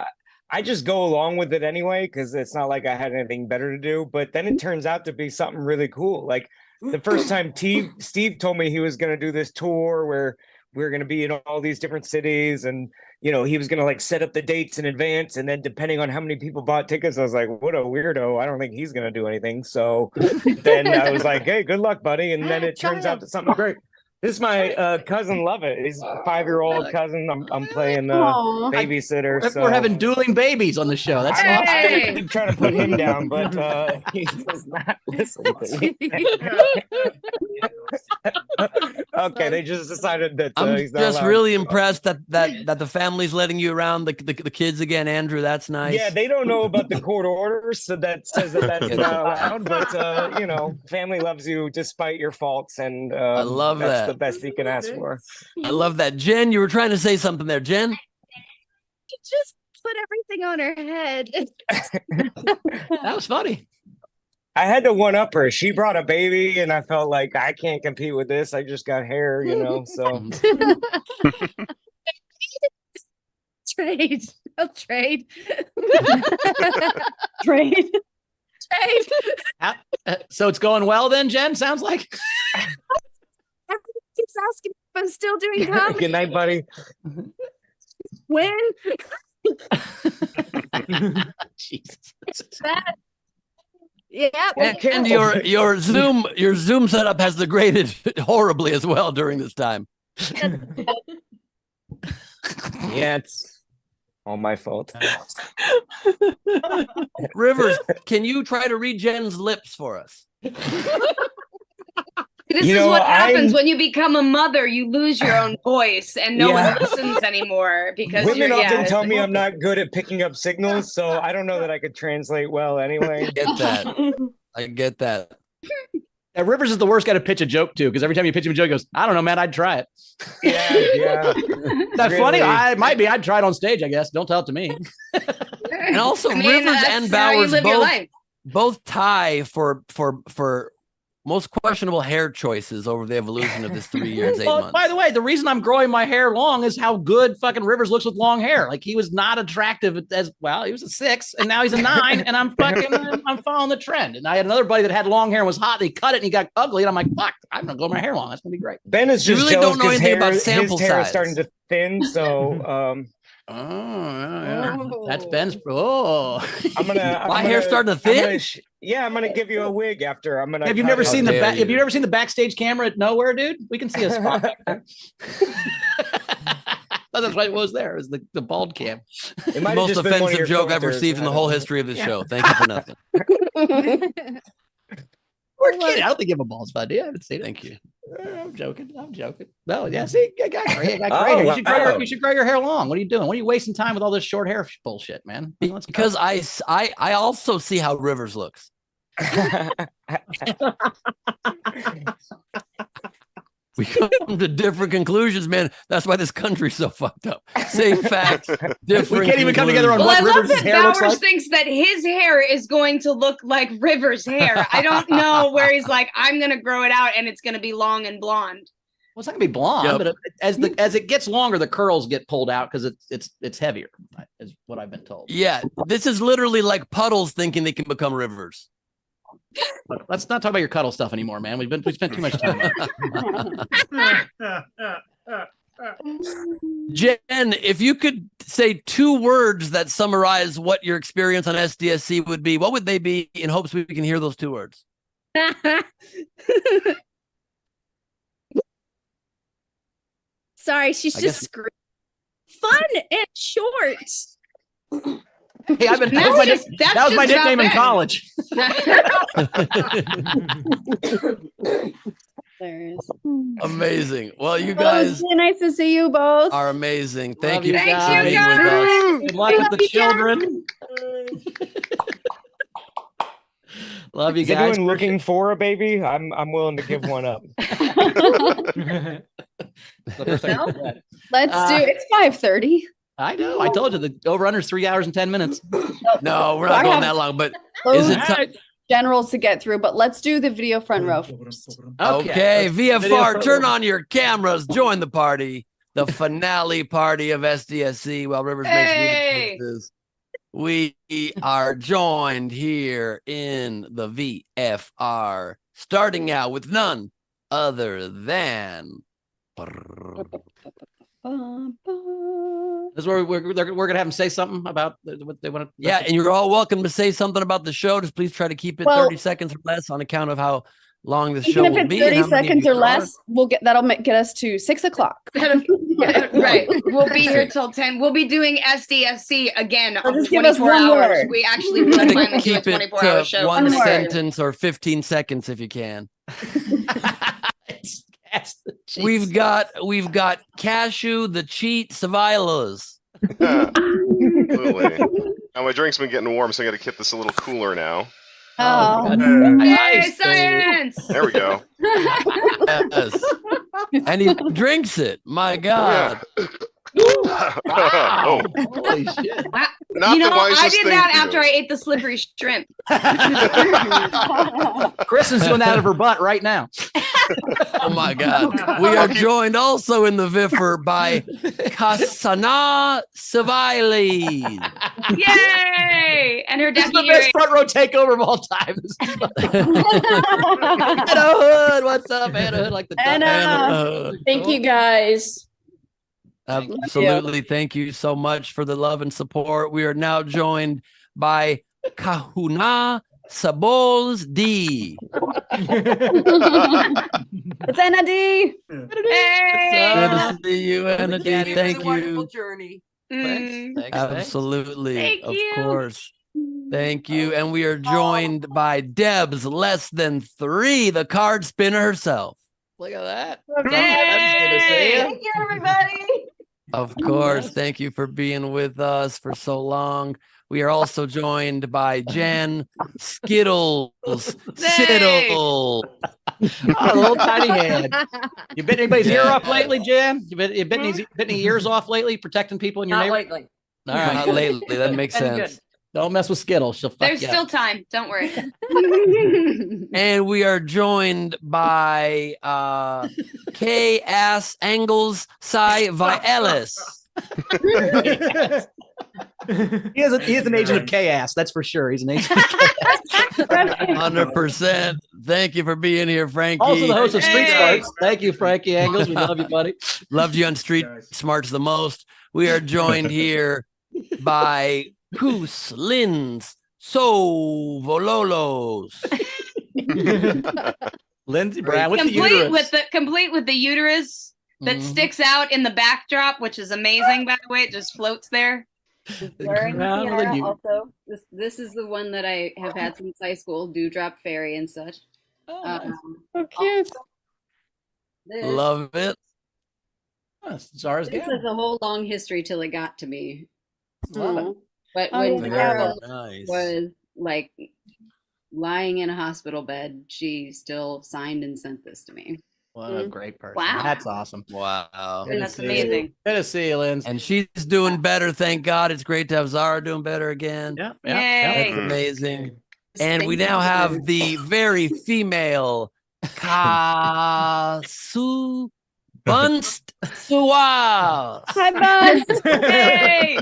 I just go along with it anyway, because it's not like I had anything better to do. But then it turns out to be something really cool. Like the first time Steve told me he was going to do this tour where we're going to be in all these different cities, and he was going to like set up the dates in advance, and then depending on how many people bought tickets, I was like, what a weirdo. I don't think he's going to do anything. So then I was like, hey, good luck, buddy. And then it turns out to something great. This is my cousin Lovett. He's a 5-year-old cousin. I'm playing babysitter. So We're having dueling babies on the show. That's awesome. I keep trying to put him down, but he does not listen to me. Okay, they just decided that I'm he's not just allowed. really impressed that the family's letting you around the kids again, Andrew. That's nice. Yeah, they don't know about the court orders, so that says that that's not allowed. But family loves you despite your faults, and I love that's that. the best you can ask for. I love that. Jen, you were trying to say something there, Jen. You just put everything on her head. That was funny. I had to one up her. She brought a baby, and I felt like I can't compete with this. I just got hair, so. Trade. I'll trade. Trade. So it's going well then, Jen? Sounds like. Everyone keeps asking if I'm still doing comedy. Good night, buddy. When? Jesus. That Yeah. And your Zoom setup has degraded horribly as well during this time. Yeah, it's all my fault. Rivers, can you try to read Jen's lips for us? This is what happens when you become a mother. You lose your own voice, and no one listens anymore because women often tell me I'm not good at picking up signals, so I don't know that I could translate well anyway. I get that. Rivers is the worst guy to pitch a joke to, because every time you pitch him a joke, he goes, I don't know, man, I'd try it. Yeah. That's funny. It might be. I'd try it on stage, I guess. Don't tell it to me. And also, Rivers and Bowers both tie for most questionable hair choices over the evolution of this 3 years, 8 months. By the way, the reason I'm growing my hair long is how good fucking Rivers looks with long hair. Like, he was not attractive as well. He was a 6, and now he's a 9, and I'm following the trend. And I had another buddy that had long hair and was hot. They cut it, and he got ugly. And I'm like, fuck, I'm gonna grow my hair long. That's gonna be great. Ben is just really don't know anything about sample his hair is size. starting to thin, so that's Ben's. Oh, my hair's starting to thin. I'm gonna give you a wig after. Have you never seen Have you ever seen the backstage camera at Nowhere, dude? We can see a spot. That's why it was there. It was the bald cam. The most offensive joke I've received in the whole history of this show. Thank you for nothing. We're kidding. I don't think you have a bald spot, do you? I haven't seen it. Thank you. I'm joking. No, yeah. See, I got great. hair. You should grow your hair long. What are you doing? What are you wasting time with all this short hair bullshit, man? Because I also see how Rivers looks. We come to different conclusions, man. That's why this country's so fucked up. Same facts, different. We can't even come together on Well, what I love Rivers' that hair looks Bowers like. thinks that his hair is going to look like Rivers' hair. I don't know where he's like, I'm going to grow it out and it's going to be long and blonde. Well, it's not gonna be blonde, but as it gets longer, the curls get pulled out because it's heavier, is what I've been told. Yeah, this is literally like Puddles thinking they can become Rivers. But let's not talk about your cuddle stuff anymore, man. We spent too much time. Jen, if you could say 2 words that summarize what your experience on SDSC would be, what would they be? In hopes we can hear those 2 words. Sorry, she's just screaming. Fun and short. Hey, that was my nickname in college. Amazing. Well, you It guys was really nice to see you both. are amazing. Thank Love you you for guys. being with us. Good luck with the children. Love you Is guys. anyone looking for a baby? I'm willing to give one up. Let's do it's 5:30. I know. I told you the over/under is 3 hours and 10 minutes. No, we're not going that long. But is it generals to get through? But let's do the video front row first. okay? VFR, turn on your cameras. Join the party. The finale party of SDSC. While Rivers makes choices. We are joined here in the VFR, starting out with none other than. This is where we're gonna have them say something about what they want to. Yeah, and you're all welcome to say something about the show. Just please try to keep it 30 seconds or less on account of how long this show Even if will it's be. 30 seconds or less, get us to 6 o'clock. Right. We'll be here till 10. We'll be doing SDSC again on just give us 24 one hours. word. We actually will finally do a Keep it 24-hour to show. one sentence or 15 seconds if you can. We've got Cashew, the cheat, Savilas. Absolutely. Now my drink's been getting warm, so I got to keep this a little cooler now. Oh, Yay, science! There we go. Yes. And he drinks it. My God. Wow. Holy shit. Not the I wisest did thing that to after do. I ate the slippery shrimp. Kristen's doing that out of her butt right now. Oh my God. We are joined also in the VIFR by Kasana Savili. Yay! And her This is the deputy. best front row takeover of all time. Anna Hood, what's up, Anna Hood? Like the Anna. Thank you guys. Absolutely. Thank you so much for the love and support. We are now joined by Kahuna Sabols D. It's Anna D. Good to see you, Anna D. It was Thank a wonderful you. journey. Mm. Thanks. Absolutely. Thank of you. course. Thank you. And we are joined by Deb's Less Than 3, the card spinner herself. Look at that. Yay! Thank you, everybody. Of course. Thank you for being with us for so long. We are also joined by Jen Skittles Siddle. Oh, a little tiny hand. You bit anybody's ear off lately, Jen? You bit any ears off lately, protecting people in your Not neighborhood? lately. All right. Not lately. That makes Been sense. good. Don't mess with Skittles. She'll fuck There's you still up. time. Don't worry. And we are joined by K. Ass Angles Cy Vielis. He is an agent of chaos, that's for sure. He's an agent of chaos. 100%. Thank you for being here, Frankie. Also the host of Street Smarts. Thank you, Frankie Angles. We love you, buddy. Loved you on Street Smarts the most. We are joined here by Koos Lins So Vololos. Lindsey Brown with the uterus. Complete with the uterus that sticks out in the backdrop, which is amazing, by the way. It just floats there. Wearing the crown of the tiara uterus. also. This is the one that I have had since high school, Dewdrop Fairy and such. So cute. This, Love it. Zara's this gown. has a whole long history till it got to me. Love it. But Oh, when yeah. Zara Nice. was like lying in a hospital bed, she still signed and sent this to me. What a great person. Wow. That's awesome. Wow. Good to That's see you. amazing. Good to see you, Lindsay. And she's doing better, thank God. It's great to have Zara doing better again. Yeah. Yay. That's amazing. And we Thank now you. have the very female Kasu Bunst Suaz. Hi, Buzz. Hey!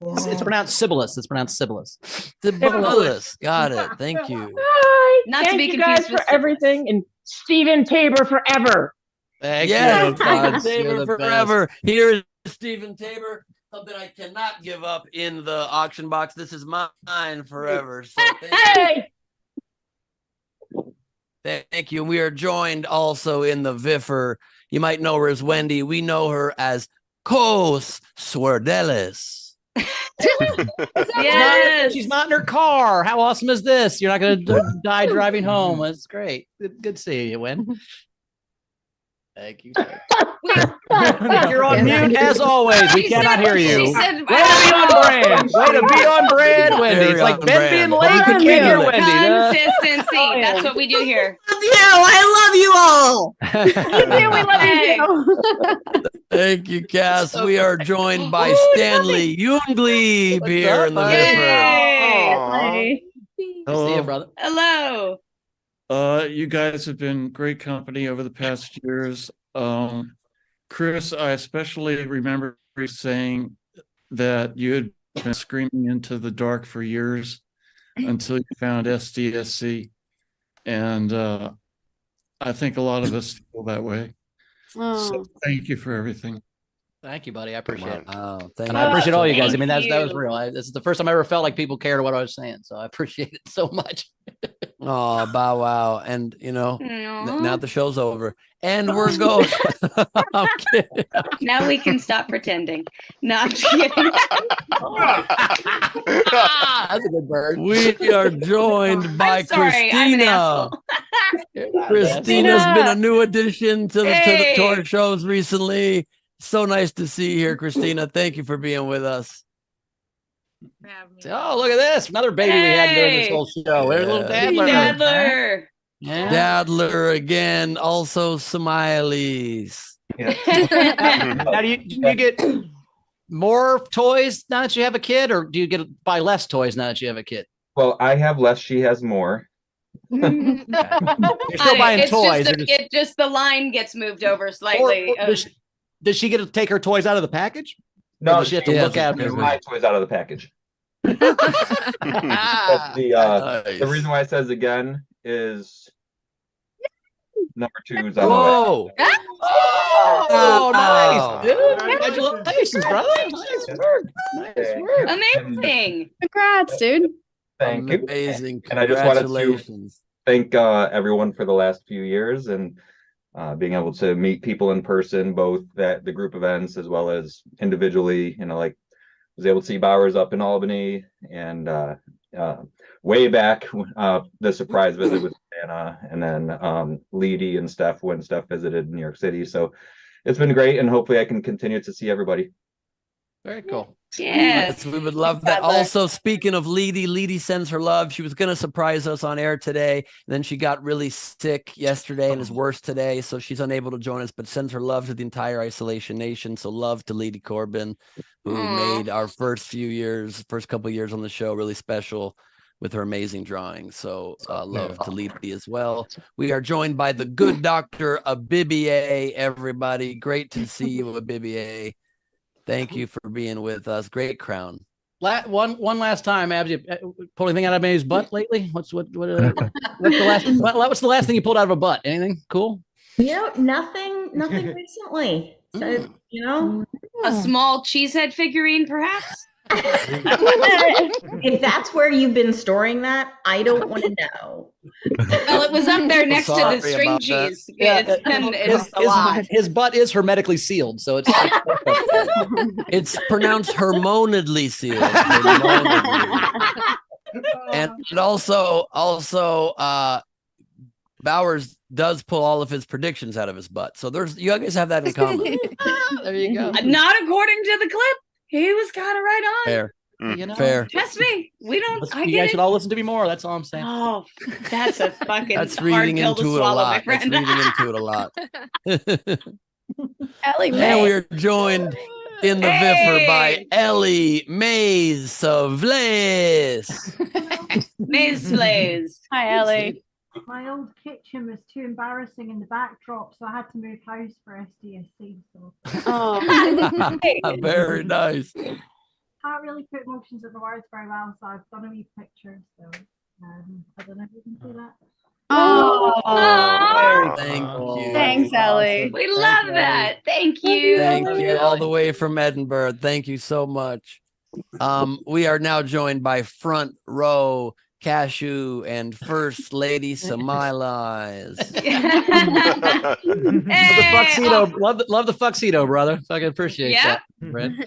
It's pronounced Sibyllus. It's pronounced Sibyllus. Sibyllus. Got it. Thank you. Hi. Not to Thank be you confused guys with for everything, and Stephen Tabor forever. Thank Yes, you. Stephen Buzz. You're Tabor the best. forever. Here is Stephen Tabor. Something I cannot give up in the auction box. This is mine forever. So Hey. thank you. And we are joined also in the Viffer. You might know her as Wendy. We know her as Kos Swerdelis. Yes. She's not in her car. How awesome is this? You're not going to die driving home. That's great. Good seeing you, Win. Thank you. You're on mute as always. We She cannot said- hear you. she said- Way to be on brand. Way to be on brand, Wendy. Very It's like on Ben brand. being late. We can't hear Wendy. Consistency. That's what we do here. I love you all. We love Hey. Thank you, Cass. We are joined by Stanley Jungleib here in the buddy? Viffer. Yay. See Hello. you, brother. Hello. You guys have been great company over the past years. Chris, I especially remember saying that you had been screaming into the dark for years until you found SDSC. And I think a lot of us feel that way. So thank you for everything. Thank you, buddy. I appreciate it. Thank And I appreciate all you guys. I Thank mean, that was you. real. This is the first time I ever felt like people cared what I was saying. So I appreciate it so much. Oh, bow wow. And, you know, Aw. now the show's over. And we're going. I'm kidding. Now we can stop pretending. No, I'm just kidding. That's a good bird. We are joined by I'm sorry, I'm an Christina. asshole. Christina's been a new addition to Hey. our shows recently. So nice to see you here, Christina. Thank you for being with us. Oh, look at this. Another baby we had during this Hey. whole show. There's little Yeah. Dadler. Dadler. Yeah. Dadler again, also Smileys. Now, do you get more toys now that you have a kid, or do you buy less toys now that you have a kid? Well, I have less. She has more. You're still buying It's toys. Just They're it just the line gets moved over Or- slightly. or does she get to take her toys out of the package? Or No, does she have to she look has at them? my toys out of the package. But the reason why it says again is number 2 is on the way. Whoa. Oh, Wow. nice, dude. Congratulations, brother. Nice work. Nice work. Amazing. Congrats, dude. Thank you. Amazing. And I just wanted to Congratulations. thank everyone for the last few years and being able to meet people in person, both at the group events as well as individually. You know, like was able to see Bowers up in Albany and way back the surprise visit with Anna, and then Leedy and Steph when Steph visited New York City. So it's been great, and hopefully I can continue to see everybody. Very cool. Yes, we would love that. Also, speaking of Leedy sends her love. She was going to surprise us on air today. And then she got really sick yesterday and is worse today. So she's unable to join us, but sends her love to the entire Isolation Nation. So love to Leedy Corbin, who made our first couple of years on the show really special with her amazing drawings. So love to Leedy as well. We are joined by the good Dr. Abibier, everybody. Great to see you, Abibier. Thank you for being with us. Great crown. One last time, Abs, you pulled anything out of May's butt lately? What's the last thing you pulled out of a butt? Anything cool? Nothing recently. So, a small cheesehead figurine, perhaps. If that's where you've been storing that, I don't want to know. Well, it was up there next to the string cheese. His butt is hermetically sealed, so it's it's pronounced hormonally sealed. And also Bowers does pull all of his predictions out of his butt. So you guys have that in common. There you go. Not according to the clip. He was kind of right on. Fair. Fair. Trust me. We don't. You guys should all listen to me more. That's all I'm saying. Oh, that's a fucking That's hard reading pill into to it a swallow, my lot. That's friend. reading into it a lot. Ellie And Mae. we are joined in the Viffer by Ellie Mays-Savles. Mays-Savles. Hi, Ellie. My old kitchen was too embarrassing in the backdrop, so I had to move house for SDSC. So. Oh, very nice. Can't really put emotions into words very well, so I've done a wee picture. So I don't know if you can see that. Oh, Thank you. Thanks, Ellie. We love that. Thank you. Thank you all the way from Edinburgh. Thank you so much. We are now joined by Front Row Cashew and First Lady Samilas. The tuxedo, love the tuxedo, brother. Fucking appreciate that. Brent.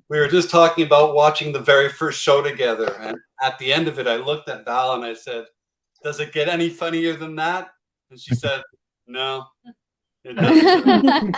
We were just talking about watching the very first show together, and at the end of it, I looked at Val and I said, "Does it get any funnier than that?" And she said, "No." It doesn't.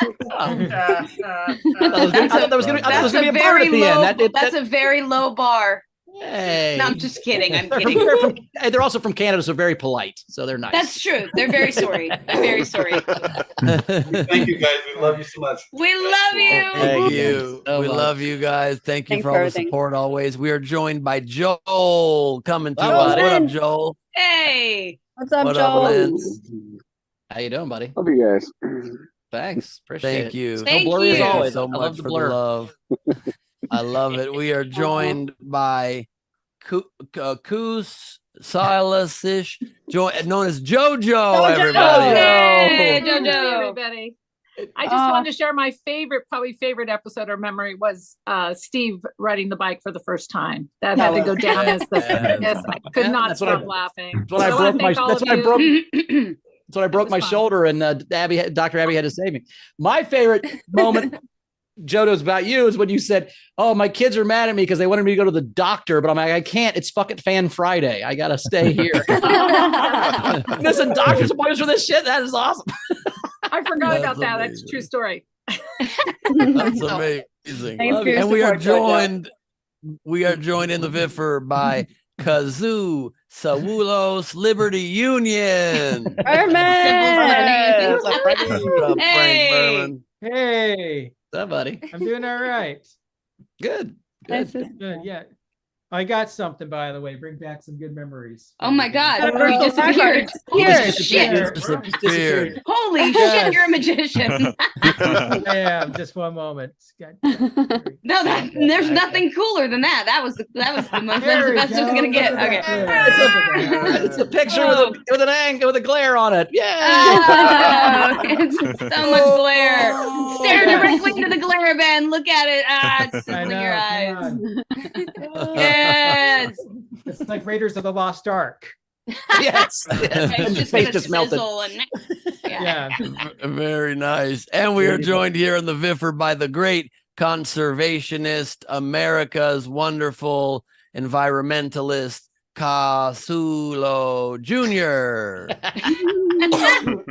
That's a very low. That's a very low bar. Hey. No, I'm just kidding. I'm They're kidding. they're also from Canada, so very polite. So they're nice. That's true. They're very sorry. They're very sorry. Thank you, guys. We love you so much. We love you. Thank you. so We much. love you guys. Thank you Thanks for for all the everything. support always. We are joined by Joel coming to Hello, us. What up, Ben. Joel? Hey. what's up, What Joel? up, Lance? How you doing, buddy? Love you guys. Thanks. Appreciate Thank it. you. Thank No blurry as you. always. So I much love the for blur. the love. I love it. We are joined by Koos Silas-ish, known as JoJo, everybody. Hey, Hey, JoJo. everybody. I just wanted to share my probably favorite episode or memory was Steve riding the bike for the first time. That had to go down as the funniest. I could not That's what I- stop laughing. That's when I broke my. That's when I broke. That's when I broke my fun. shoulder, and Dr. Abby had to save me. My favorite moment, Jodo's about you, is when you said, "Oh, my kids are mad at me because they wanted me to go to the doctor, but I'm like, I can't. It's fucking Fan Friday. I gotta stay here." Listen, doctor's appointments for this shit. That is awesome. I forgot That's about that. amazing. That's a true story. That's amazing. Thanks for your And we are support, joined in the Viffer by Kazoo Sawulos Liberty Union. Herman. What's up, Frank? What up, Frank Hey. Berman? Hey, What's up, buddy? I'm doing all right. Good. That's Good. it. Good, yeah. I got something, by the way. Bring back some good memories. Oh my God. Oh, He disappeared. Here. Shit. Disappeared. Holy shit, you're a magician. Yeah, just one moment. No, there's nothing cooler than that. That was the most There we best it was go. gonna get. Look at Okay. that. It's a picture with an angle with a glare on it. Yeah. Oh, it's so much glare. Stare directly into the glare, Ben. Look at it. Ah, it's I sizzling know, your come eyes. on. Yes. It's like Raiders of the Lost Ark. Yes. It's Face just just gonna melted. sizzle and Yeah. Very nice. And we are joined here in the VIFR by the great conservationist, America's wonderful environmentalist, Casulo Jr. Hello.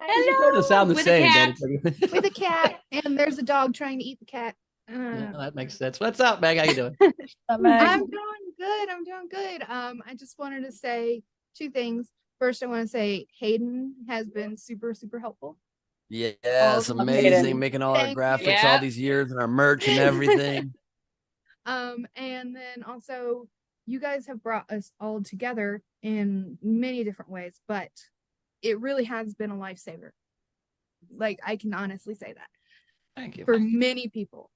It sound the With same. a cat. doesn't it? With a cat, and there's a dog trying to eat the cat. Yeah, that makes sense. What's up, Meg? How you doing? I'm doing good. I'm doing good. I just wanted to say two things. First, I want to say Hayden has been super, super helpful. Yes, amazing. Making all our graphics all these years and our merch and everything. And then also, you guys have brought us all together in many different ways, but it really has been a lifesaver. Like, I can honestly say that. Thank you. For many people.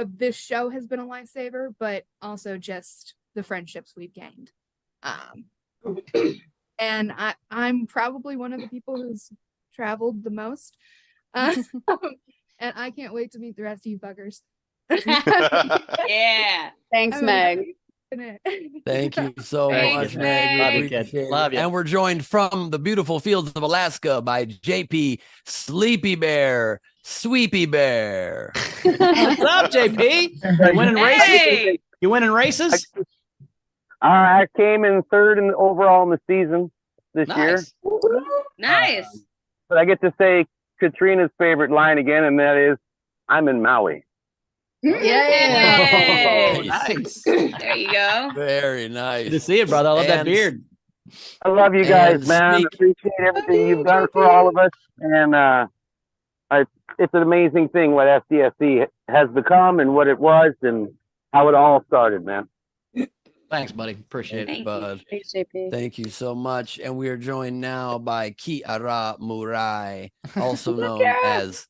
This show has been a lifesaver, but also just the friendships we've gained. And I'm probably one of the people who's traveled the most. And I can't wait to meet the rest of you buggers. Yeah. Thanks, Meg. Thank you so Thank much, you, Meg. We Love you, appreciate kid. it. Love you. And we're joined from the beautiful fields of Alaska by JP Sleepy Bear, Sweepy Bear. What's up, JP? You winning races? You winning races? I came in third in overall in the season this year. Nice. But I get to say Katrina's favorite line again, and that is, "I'm in Maui." Yay! Nice. There you go. Very nice. Good to see you, brother. I love that And- beard. I love you guys, And man. Appreciate everything you've done for all of us, and it's an amazing thing what SDSC has become and what it was and how it all started, man. Thanks, buddy. Appreciate Thank it, you. bud. Thanks, JP. Thank you so much. And we are joined now by Kiara Murai, also known as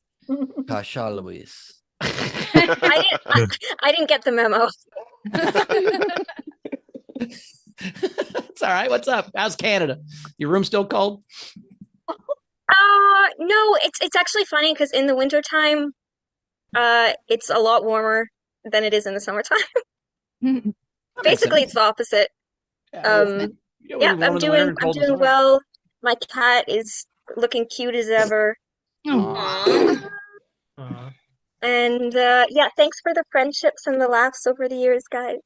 Kasha Luis. I didn't get the memo. It's all right. What's up? How's Canada? Your room still cold? No, it's actually funny because in the wintertime, it's a lot warmer than it is in the summertime. Basically, it's the opposite. I'm doing well. My cat is looking cute as ever. And thanks for the friendships and the laughs over the years, guys.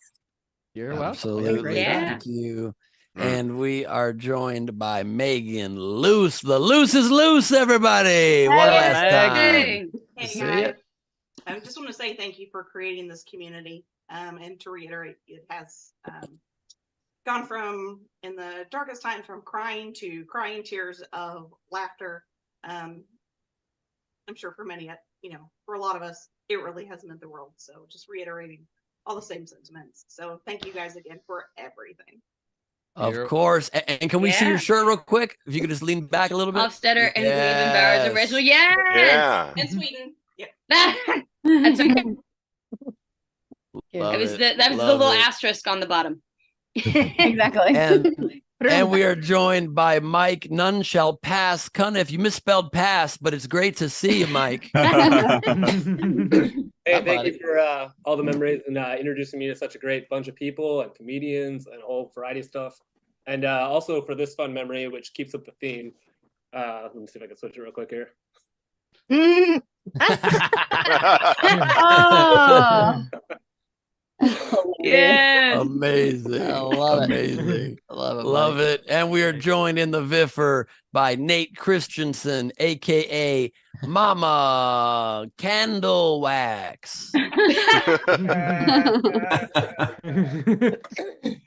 You're welcome. Absolutely. Yeah. Thank you. And we are joined by Megan Loose. The Loose is loose, everybody. One last time. Hey. See Hey ya. guys, I just want to say thank you for creating this community. And to reiterate, it has gone from in the darkest times from crying to crying tears of laughter. I'm sure for many, for a lot of us, it really has meant the world. So just reiterating all the same sentiments. So thank you guys again for everything. Of course. And can we see your shirt real quick? If you could just lean back a little bit. Hofstetter and Gleib original. Yes. Yeah. And Sweetin. Yeah. That's okay. Love That was it. the Love little it. asterisk on the bottom. Exactly. And we are joined by Mike. None shall pass. If you misspelled pass, but it's great to see you, Mike. Hey, thank you for all the memories and introducing me to such a great bunch of people and comedians and a whole variety of stuff. And also for this fun memory, which keeps up the theme. Let me see if I can switch it real quick here. Oh. Yes. Amazing. I love it. Amazing. I love it. Love Mike. it. And we are joined in the VIFR by Nate Christensen, aka Mama Candle Wax.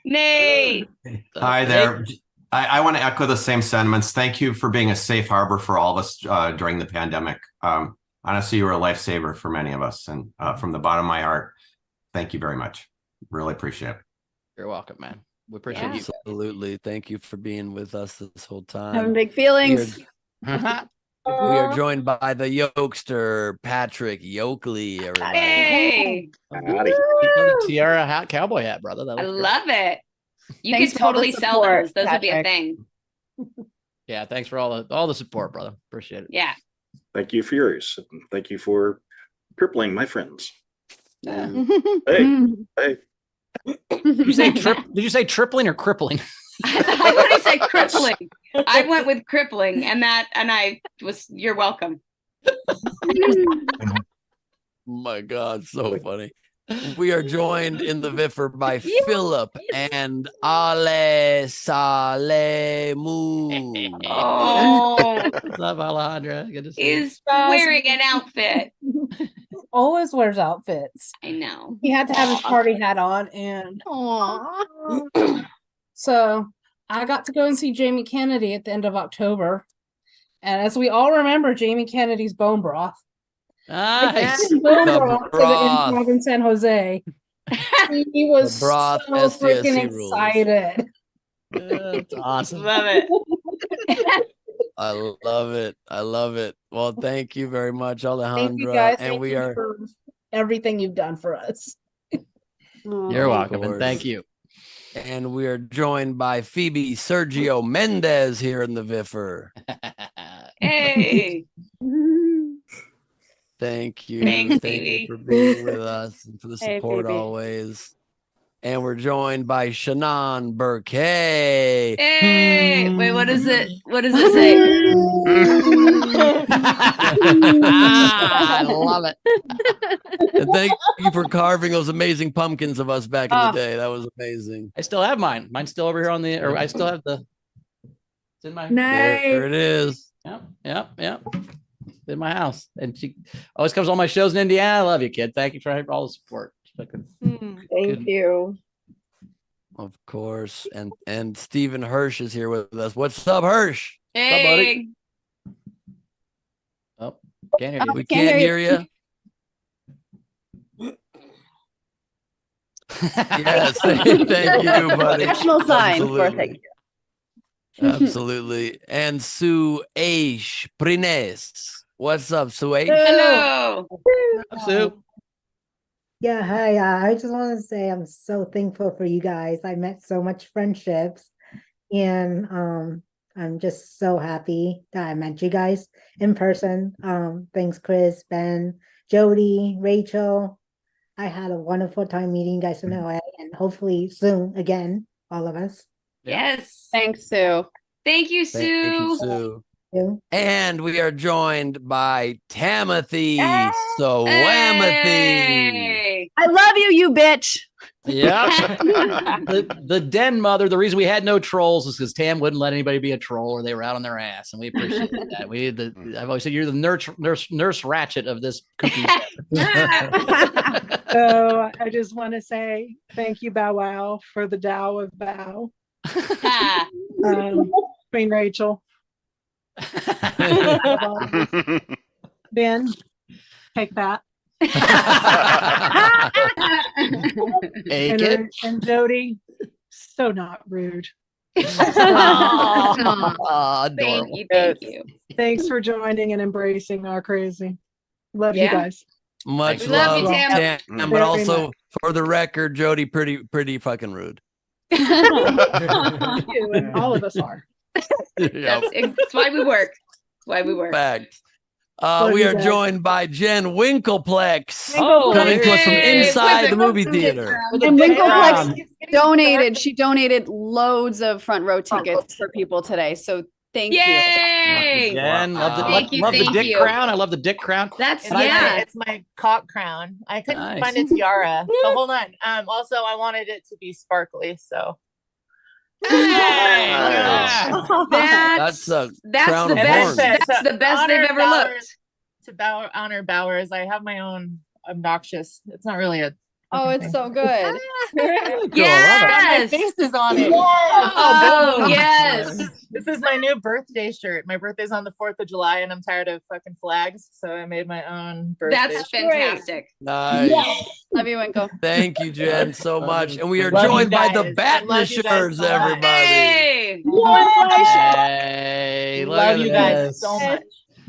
Nate. Hi there. I want to echo the same sentiments. Thank you for being a safe harbor for all of us during the pandemic. Honestly, you were a lifesaver for many of us. And from the bottom of my heart, thank you very much. Really appreciate it. You're welcome, man. We appreciate you. Absolutely. Thank you for being with us this whole time. Having big feelings. We are joined by the Yokester, Patrick Yoakley. Everybody. Hey. Tiara cowboy hat, brother. That I looks great. love it. You Thanks could for all the totally sell support, those. Those would be a Patrick. thing. Yeah, thanks for all the support, brother. Appreciate it. Yeah. Thank you for yours. And thank you for crippling my friends. Yeah. Hey, hey. Did you say tripling or crippling? I thought I said crippling. I went with crippling, and I was. You're welcome. My God, so funny. We are joined in the Viffer by Philip and Ale Salemu. Oh, What's up, Alejandra? Good to see you. is wearing an outfit. Always wears outfits. I know. He had to have his party hat on, and so I got to go and see Jamie Kennedy at the end of October. And as we all remember, Jamie Kennedy's bone broth. Nice. Bone broth to the Improv in San Jose. He was so SDSC freaking rules. excited. That's awesome. Love it. I love it. I love it. Well, thank you very much, Alejandra. Thank you guys. And Thank we you are for everything you've done for us. You're welcome, and thank you. And we are joined by Phoebe Sergio Mendez here in the Viffer. Hey. Thank you. Thanks, Thank you Phoebe. for being with us and for the Hey, support Phoebe. always. And we're joined by Shannon Burkay. Hey. Wait, what is it? What does it say? I love it. And thank you for carving those amazing pumpkins of us back in the day. That was amazing. I still have mine. Mine's still over here on the, or I still have the, it's in my, There it is. Yep. It's in my house. And she always comes to all my shows in Indiana. I love you, kid. Thank you for all the support. Thank you. Of course. And Stephen Hirsch is here with us. What's up, Hirsch? Hey. Oh, can't hear you. We can't hear you. Yes, thank you, buddy. Additional sign for Absolutely. thank you. Absolutely. And Sue Aish Prines. What's up, Sue Aish? Hello. Sue. Yeah, hi. I just want to say I'm so thankful for you guys. I met so much friendships, and I'm just so happy that I met you guys in person. Thanks, Chris, Ben, Jodie, Rachel. I had a wonderful time meeting you guys in LA, and hopefully soon again, all of us. Yes. Thanks, Sue. Thank you, Thank you, Sue. Sue. And we are joined by Tamothy Sowamothy. Hey. I love you, you bitch. Yeah. the den mother, the reason we had no trolls is because Tam wouldn't let anybody be a troll or they were out on their ass. And we appreciate that. I've always said you're the nurse Ratchet of this cookie. So I just want to say thank you, Bow Wow, for the Tao of Bow. Queen Rachel. Ben, take that. And Jodie, so not rude. Thank you. Thanks for joining and embracing our crazy. Love you Yeah. guys. Much We love love, you, Tam. Tam, but Very also much. for the record, Jody, pretty fucking rude. You and all of us are. That's why we work. That's why we work. Fact. Love We you are guys. joined by Jen Winkleplex, Oh, coming to us from hey, inside with the the- movie theater. And Winkleplex donated. She donated loads of front row tickets for people today. So thank you. Yay! Jen, love the Thank you, love the thank dick you. crown. I love the dick crown. That's And I- yeah. It's my cock crown. I couldn't Nice. find a tiara. So hold on. Also I wanted it to be sparkly, so That's a crown the of best. horns. That's the best they've ever looked. To honor Bowers, I have my own obnoxious. It's not really a. Oh, it's so good. My face is on it. Oh, boom. yes. This is my new birthday shirt. My birthday's on the 4th of July, and I'm tired of fucking flags, so I made my own birthday. That's shirt. fantastic. Nice. Love you, Winkle. Thank you, Jen, so much. And we are Love you joined by the guys. I love you guys Batnishers, so much. everybody. Hey. Hey, look Love at you guys this. so much.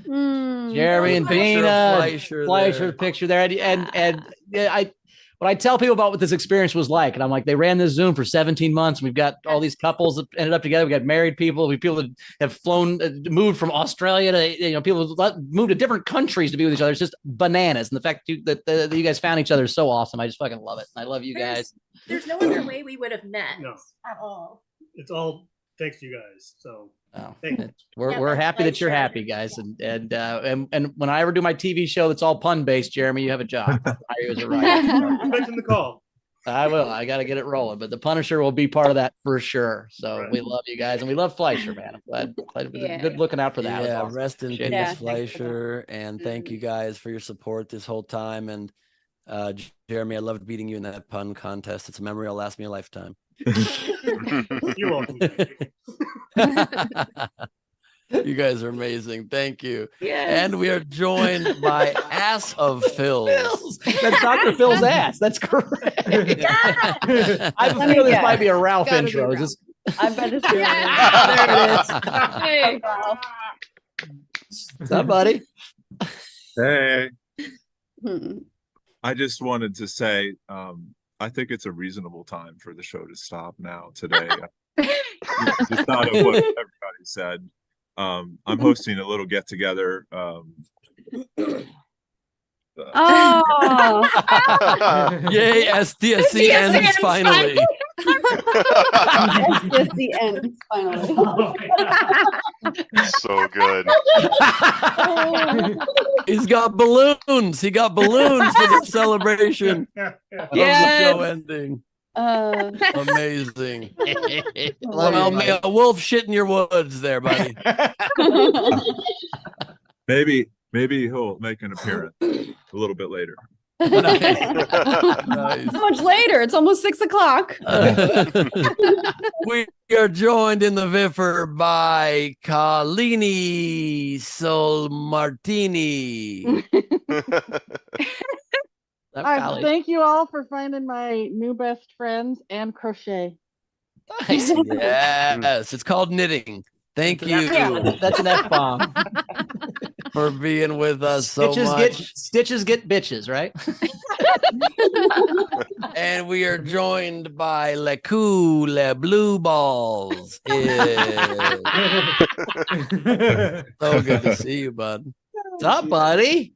Jeremy and Picture of Bina, Fleischer Fleischer there. picture there, and yeah, I tell people about what this experience was like, and I'm like, they ran this Zoom for 17 months. We've got all these couples that ended up together. We got married people. People that have flown, moved from Australia to, people moved to different countries to be with each other. It's just bananas. And the fact that you guys found each other is so awesome. I just fucking love it. I love you guys. There's no other way we would have met No. at all. It's all thanks to you guys. So We're happy that you're happy, guys. And when I ever do my TV show that's all pun based, Jeremy, you have a job. Expecting the call. I will. I got to get it rolling. But the Punisher will be part of that for sure. So we love you guys, and we love Fleischer, man. I'm glad good looking out for that. Yeah, Awesome. rest in Appreciate peace, it. Fleischer, and thank you guys for your support this whole time. And Jeremy, I loved beating you in that pun contest. It's a memory that'll last me a lifetime. You're welcome. You guys are amazing. Thank you. Yes. And we are joined by Ass of Phil's. That's Dr. Phil's ass. That's correct. I have a feeling this might be a Ralph intro. Is this... I bet it's There it is. Hey. What's up, buddy? Hey. Hmm. I just wanted to say, I think it's a reasonable time for the show to stop now today. Just out of what everybody said. I'm hosting a little get together. Yay, SDSC ends finally. SDSC ends finally. So good. He's got balloons. He got balloons for the celebration of the show ending. Amazing. Well, may a wolf shit in your woods there, buddy. Maybe he'll make an appearance a little bit later. Nice. How much later? It's almost 6 o'clock. We are joined in the Viffer by Carlini Sol Martini. Thank you all for finding my new best friends and crochet. Nice. Yes, it's called knitting. Thank you. That's an F-bomb. For being with us so much. Stitches get bitches, right? And we are joined by Le Cou, Le Blue Balls. Yeah. So good to see you, bud. What's up, buddy?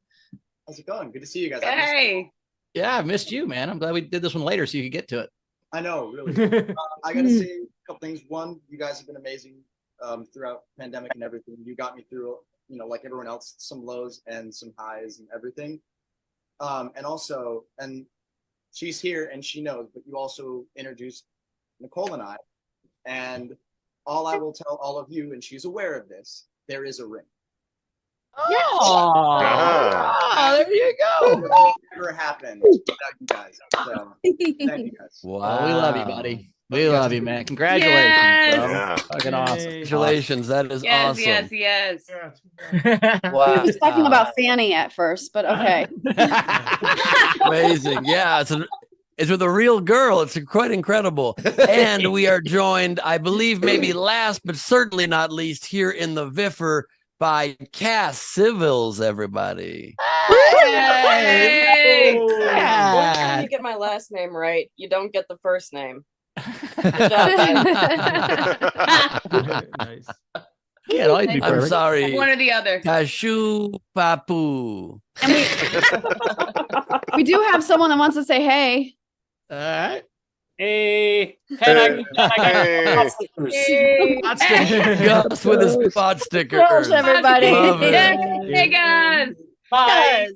How's it going? Good to see you guys. Hey. Yeah, I missed you, man. I'm glad we did this one later so you could get to it. I know, really. I gotta say a couple things. One, you guys have been amazing throughout the pandemic and everything. You got me through, like everyone else, some lows and some highs and everything. And she's here and she knows, but you also introduced Nicole and I. And all I will tell all of you, and she's aware of this, there is a ring. Oh, there you go. Never happened without you guys. So, thank you guys. Wow. We love you, buddy. We love you, man. Congratulations. Yes. Bro. Yeah. Fucking awesome. Congratulations. That is Yes, awesome. yes. Wow. I was talking about Fanny at first, but okay. Amazing. Yeah, it's with a real girl. It's quite incredible. And we are joined, I believe, maybe last, but certainly not least, here in the Viffer by Cass Civils, everybody. Hey! Oh, One Cass. time you get my last name right, you don't get the first name. Nice. Yeah, always be I'm perfect. sorry. One or the other. Cashew Papu. We do have someone that wants to say hey. All right. Hey. Hey. Gus with his spot stickers. Girls, everybody. Love it. Hey guys. Bye.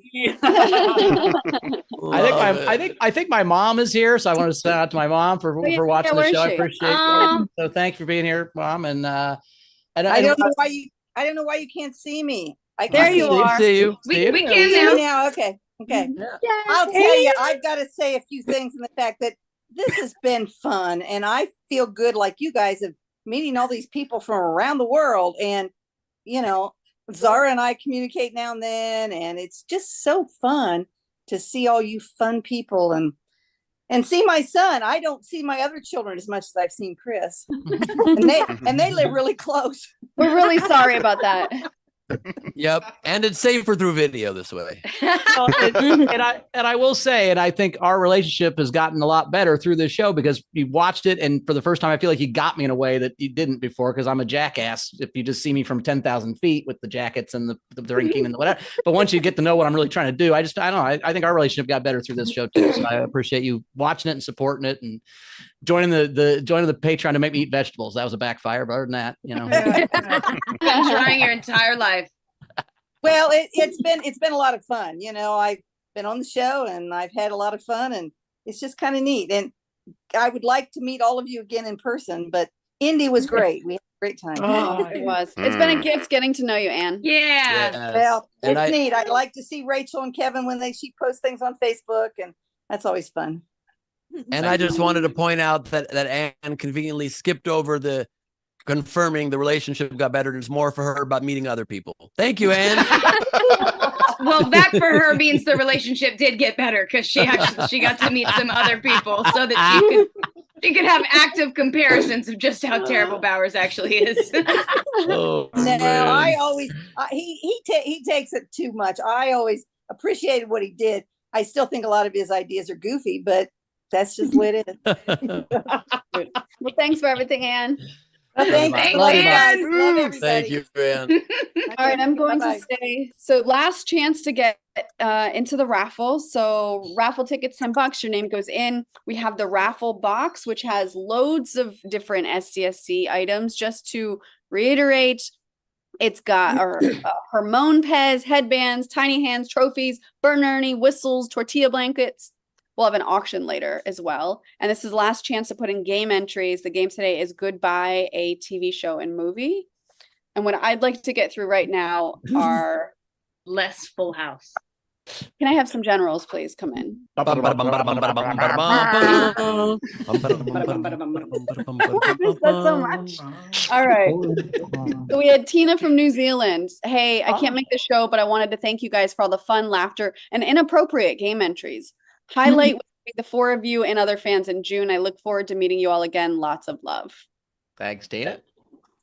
I think my mom is here, so I want to shout out to my mom for watching the where is show. I she? appreciate it. So thanks for being here, Mom. And I don't know why you can't see me. There you are. See you. We See can me now. now. Okay. Okay. Yes. I'll tell you, I've got to say a few things in the fact that this has been fun, and I feel good, like you guys have meeting all these people from around the world, and Zara and I communicate now and then, and it's just so fun to see all you fun people and see my son. I don't see my other children as much as I've seen Chris, and they live really close. We're really sorry about that. Yep, and it's safer through video this way. And I will say, and I think our relationship has gotten a lot better through this show because you watched it, and for the first time, I feel like you got me in a way that you didn't before because I'm a jackass. If you just see me from 10,000 feet with the jackets and the drinking and the whatever, but once you get to know what I'm really trying to do, I don't know. I think our relationship got better through this show too. So I appreciate you watching it and supporting it and joining the Patreon to make me eat vegetables. That was a backfire, but other than that, trying your entire life. Well, it's been a lot of fun. I've been on the show and I've had a lot of fun, and it's just kind of neat. And I would like to meet all of you again in person, but Indy was great. We had a great time. Oh, it was. It's been a gift getting to know you, Anne. Yeah. Yes. Well, And it's neat. I like to see Rachel and Kevin when she posts things on Facebook, and that's always fun. And I just wanted to point out that Anne conveniently skipped over the confirming the relationship got better. There's more for her about meeting other people. Thank you, Anne. Well, that for her means the relationship did get better because she got to meet some other people so that she could have active comparisons of just how terrible Bowers actually is. No, I always he takes it too much. I always appreciated what he did. I still think a lot of his ideas are goofy, but that's just what it is. Well, thanks for everything, Anne. Thank you, Anne. Love everybody. Thank you, Anne. All right, I'm going Bye-bye. to say, so last chance to get into the raffle. So raffle tickets, $10, your name goes in. We have the raffle box, which has loads of different SDSC items. Just to reiterate, it's got our Hermone Pez, headbands, tiny hands, trophies, Burn Ernie, whistles, tortilla blankets. We'll have an auction later as well. And this is the last chance to put in game entries. The game today is Goodbye, a TV show and movie. And what I'd like to get through right now are less Full House. Can I have some generals please come in? Miss that so much. All right. So we had Tina from New Zealand. Hey, I can't make the show, but I wanted to thank you guys for all the fun, laughter, and inappropriate game entries. Highlight would be the four of you and other fans in June. I look forward to meeting you all again. Lots of love. Thanks, Tina.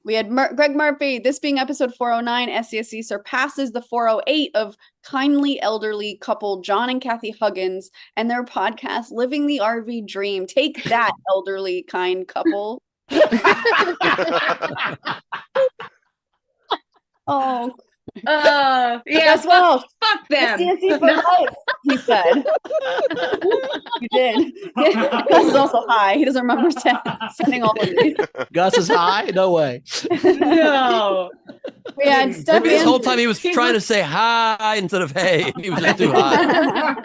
We had Greg Murphy. This being episode 409, SCSC surpasses the 408 of kindly elderly couple John and Kathy Huggins and their podcast, Living the RV Dream. Take that, elderly kind couple. Oh. Yeah, Guess what? Fuck them. SCSC for life, he said. You did. Gus is also high. He doesn't remember sending all of these. Gus is high? No way. No. We had Steph Maybe this whole time he was Andrews. trying to say hi instead of hey. He was just too high.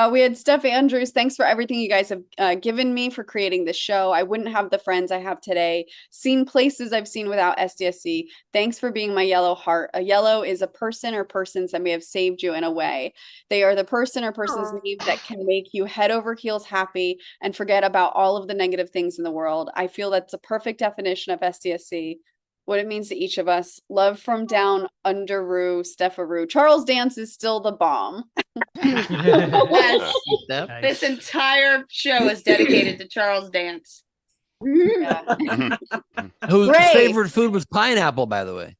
We had Steph Andrews. Thanks for everything you guys have given me for creating this show. I wouldn't have the friends I have today. Seen places I've seen without SDSC. Thanks for being my yellow heart. A yellow is a person or persons that may have saved you in a way. They are the person or person's name that can make you head over heels happy and forget about all of the negative things in the world. I feel that's a perfect definition of SDSC. What it means to each of us. Love from down under Stepharoo. Charles Dance is still the bomb. Yes. This entire show is dedicated to Charles Dance. Yeah. Whose Great. favorite food was pineapple, by the way.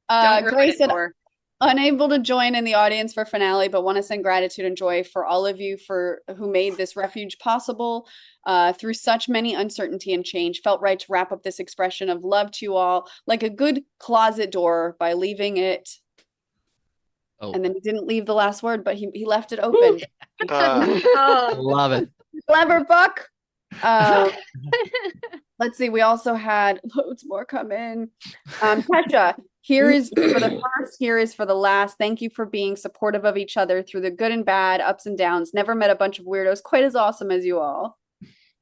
Don't ruin Grace it said, for her. unable to join in the audience for finale, but want to send gratitude and joy for all of you for who made this refuge possible through such many uncertainty and change. Felt right to wrap up this expression of love to you all like a good closet door by leaving it. Oh. And then he didn't leave the last word, but he left it open. Love it. Clever book. Let's see. We also had loads more come in. Kesha, here is for the first, here is for the last. Thank you for being supportive of each other through the good and bad, ups and downs. Never met a bunch of weirdos quite as awesome as you all.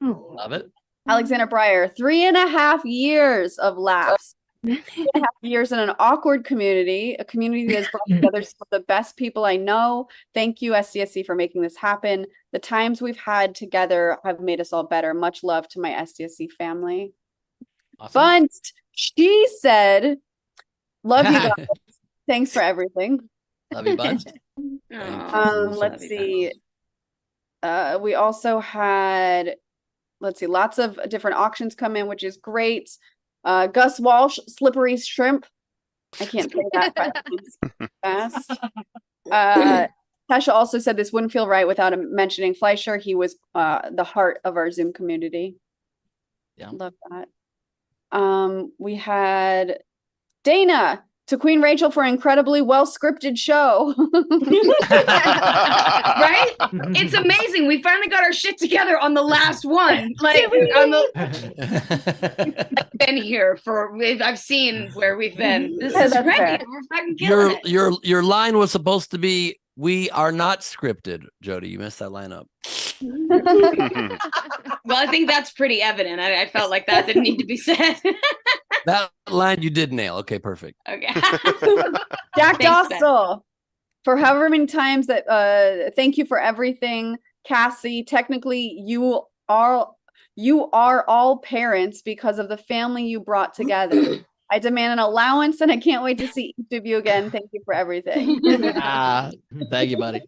Love it. Alexander Breyer, 3.5 years of laughs. 3.5 years in an awkward community, a community that has brought together some of the best people I know. Thank you, SDSC, for making this happen. The times we've had together have made us all better. Much love to my SDSC family. Awesome. Bunst, she said, love you guys. Thanks for everything. Love you, Bunst. Let's see. We also had, let's see, lots of different auctions come in, which is great. Gus Walsh, Slippery Shrimp. I can't say that fast. Tasha also said this wouldn't feel right without him mentioning Fleischer. He was the heart of our Zoom community. Yeah. Love that. We had Dana to Queen Rachel for an incredibly well scripted show. Right? It's amazing. We finally got our shit together on the last one. Like on the I've been here for I've seen where we've been. This is That's great. fair. We're fucking killing it. Your line was supposed to be, "We are not scripted." Jodie, you messed that line up. Well, I think that's pretty evident. I felt like that didn't need to be said. That line you did nail. Okay, perfect. Okay. Jack Thanks, Ben. Dostal for however many times that thank you for everything, Cassie. Technically, you are all parents because of the family you brought together. I demand an allowance, and I can't wait to see each of you again. Thank you for everything. Thank you, buddy.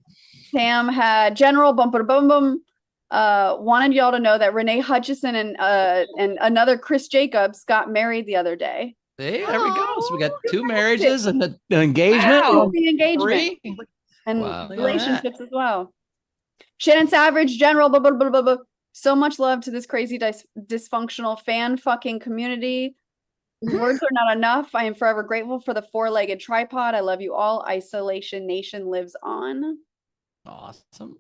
Sam had General Bumper Bum Bum wanted y'all to know that Renee Hutchison and another Chris Jacobs got married the other day. Hey, there we go. So we got 2 marriages and an engagement. Wow. The engagement 3. and Wow. relationships as well. Shannon Savage, General, blah, blah, blah, blah, blah. So much love to this crazy dysfunctional fan fucking community. Words are not enough. I am forever grateful for the 4-legged tripod. I love you all. Isolation Nation lives on. Awesome.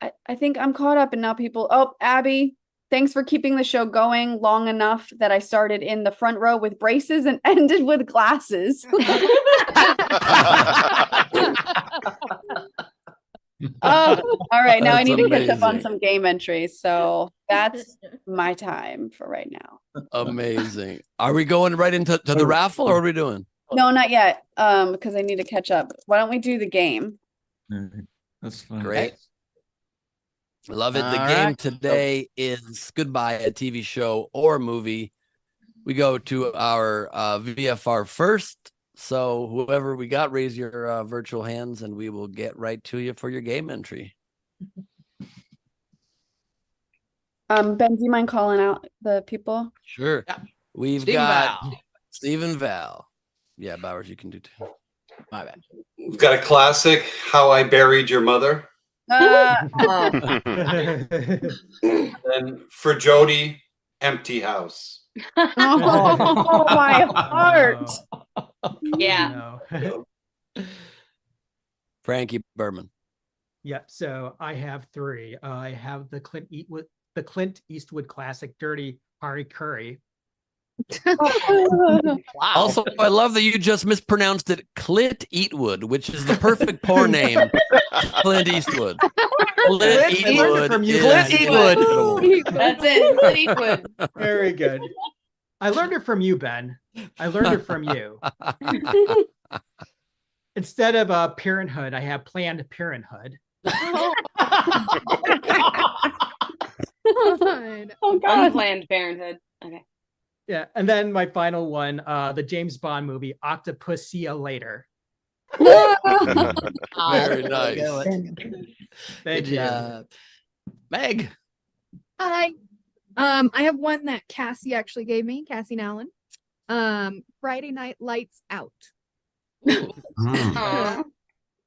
I think I'm caught up and now people. Oh, Abby, thanks for keeping the show going long enough that I started in the front row with braces and ended with glasses. Oh, all right. Now I need to catch up on some game entries. So that's my time for right now. Amazing. Are we going right into the raffle, or what are we doing? No, not yet. Because I need to catch up. Why don't we do the game? That's fun. Great. Love it. The All game right. today is Goodbye, a TV show or movie. We go to our VFR first. So whoever we got, raise your virtual hands and we will get right to you for your game entry. Ben, do you mind calling out the people? Sure. We've Steve got Val. Steve and Val. Yeah, Bowers, you can do too. My bad. We've got a classic, How I Buried Your Mother. And for Jodie, Empty House. Oh, my heart. Yeah. Frankie Berman. Yeah, so I have 3. I have the Clint Eastwood classic, Dirty Harry Curry. Wow. Also, I love that you just mispronounced it Clint Eastwood, which is the perfect porn name. Clint Eastwood. Clint Eastwood. From you. Clint Eastwood. That's it. Clint Eastwood. Very good. I learned it from you, Ben. I learned it from you. Instead of Parenthood, I have Planned Parenthood. Oh God. Unplanned Parenthood. Okay. Yeah, and then my final one, the James Bond movie, Octopus See Ya Later. Very nice. Thank you. Meg. Hi. I have one that Cassie actually gave me, Cassie Nallen. Friday Night Lights Out.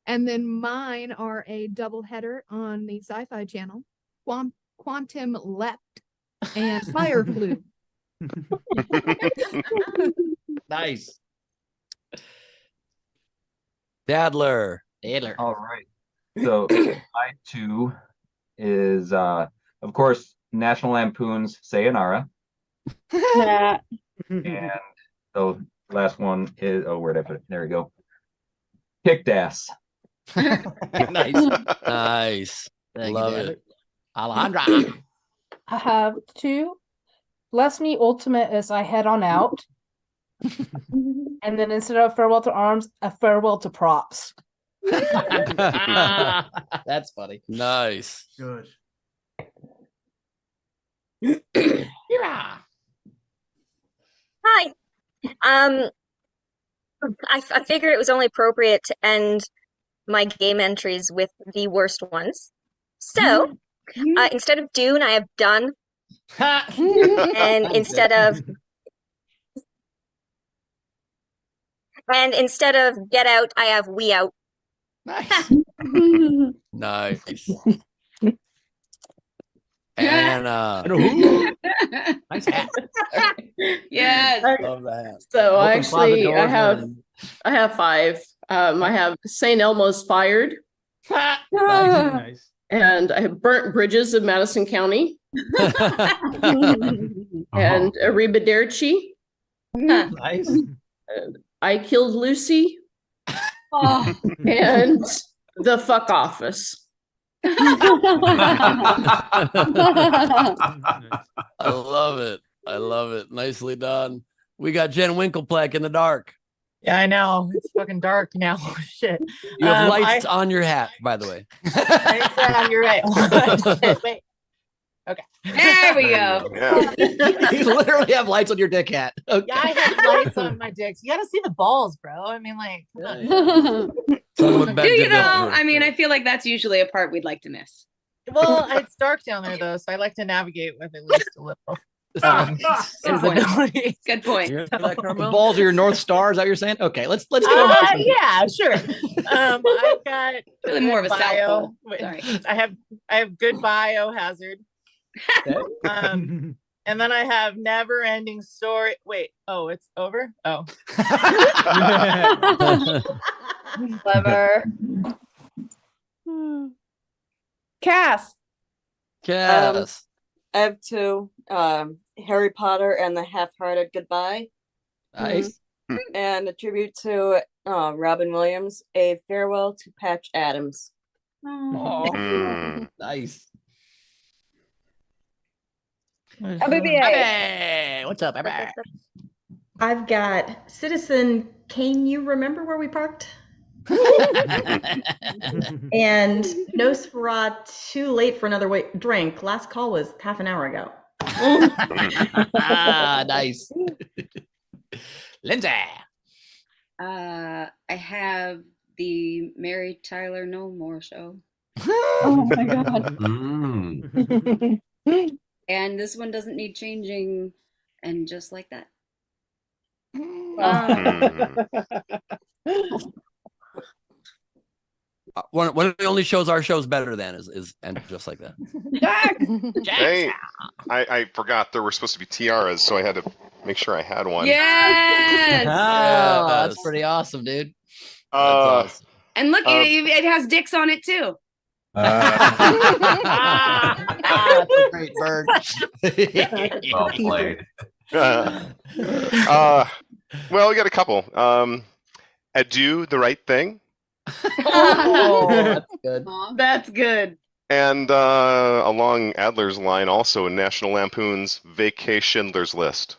And then mine are a double header on the Sci-Fi Channel, Quantum Leapt and Fire Flu. Nice. Dadler. All right. So I too is of course National Lampoon's Sayonara. Yeah. And the last one is where'd I put it? There we go. Kicked ass. Nice. Nice. Love it. Alejandra. I have 2. Bless Me Ultimate is I Head On Out. And then instead of Farewell to Arms, a Farewell to Props. That's funny. Nice. Good. Yeah. Hi. I figured it was only appropriate to end my game entries with the worst ones. So, instead of Dune, I have Done. And instead of And instead of get out, I have we out. Nice. Nice. And nice hat. Yes. Love that. So Open actually, closet doors I have 5. I have St. Elmo's fired, Nice. and I have burnt bridges of Madison County, and Arrivederci. Nice. I killed Lucy, Oh. and the fuck office. I love it. I love it. Nicely done. We got Jen Winkleplack in the dark. Yeah, I know. It's fucking dark now. Shit. You have lights on your hat, by the way. Yeah, you're right. Shit, wait. Okay. There we go. Yeah. You literally have lights on your dick hat. Okay. Yeah, I have lights on my dicks. You gotta see the balls, bro. I mean, like, Do you know? I mean, I feel like that's usually a part we'd like to miss. well, it's dark down there though, so I like to navigate with at least a little. Good point. Visibility. Good point. The balls are your North Star, is that what you're saying? Okay, let's go. Yeah, sure. I've got Really more of a bio. South Pole. Wait, Sorry. I have good biohazard. And then I have never ending story. Wait, oh, it's over? Oh. Clever. Cass. Cass. I have 2. Harry Potter and the Half-Hearted Goodbye. Nice. And a tribute to Robin Williams, A Farewell to Patch Adams. Nice. BBA. What's up, baby? I've got Citizen. Can you remember where we parked? And Nosferatu, too late for another drink. Last call was half an hour ago. Nice. Lindsay. I have the Mary Tyler No More show. Oh my god. And this one doesn't need changing, and just like that. One of the only shows our show's better than is and just like that. Hey, I forgot there were supposed to be tiaras, so I had to make sure I had one. Yes. Oh, that's pretty awesome, dude. That's awesome. And look, it has dicks on it too. That's a great bird. Well played. Well, we got a couple. Do the Right Thing. Oh, that's good. That's good. And along Adler's line, also National Lampoon's Vacation Schindler's List.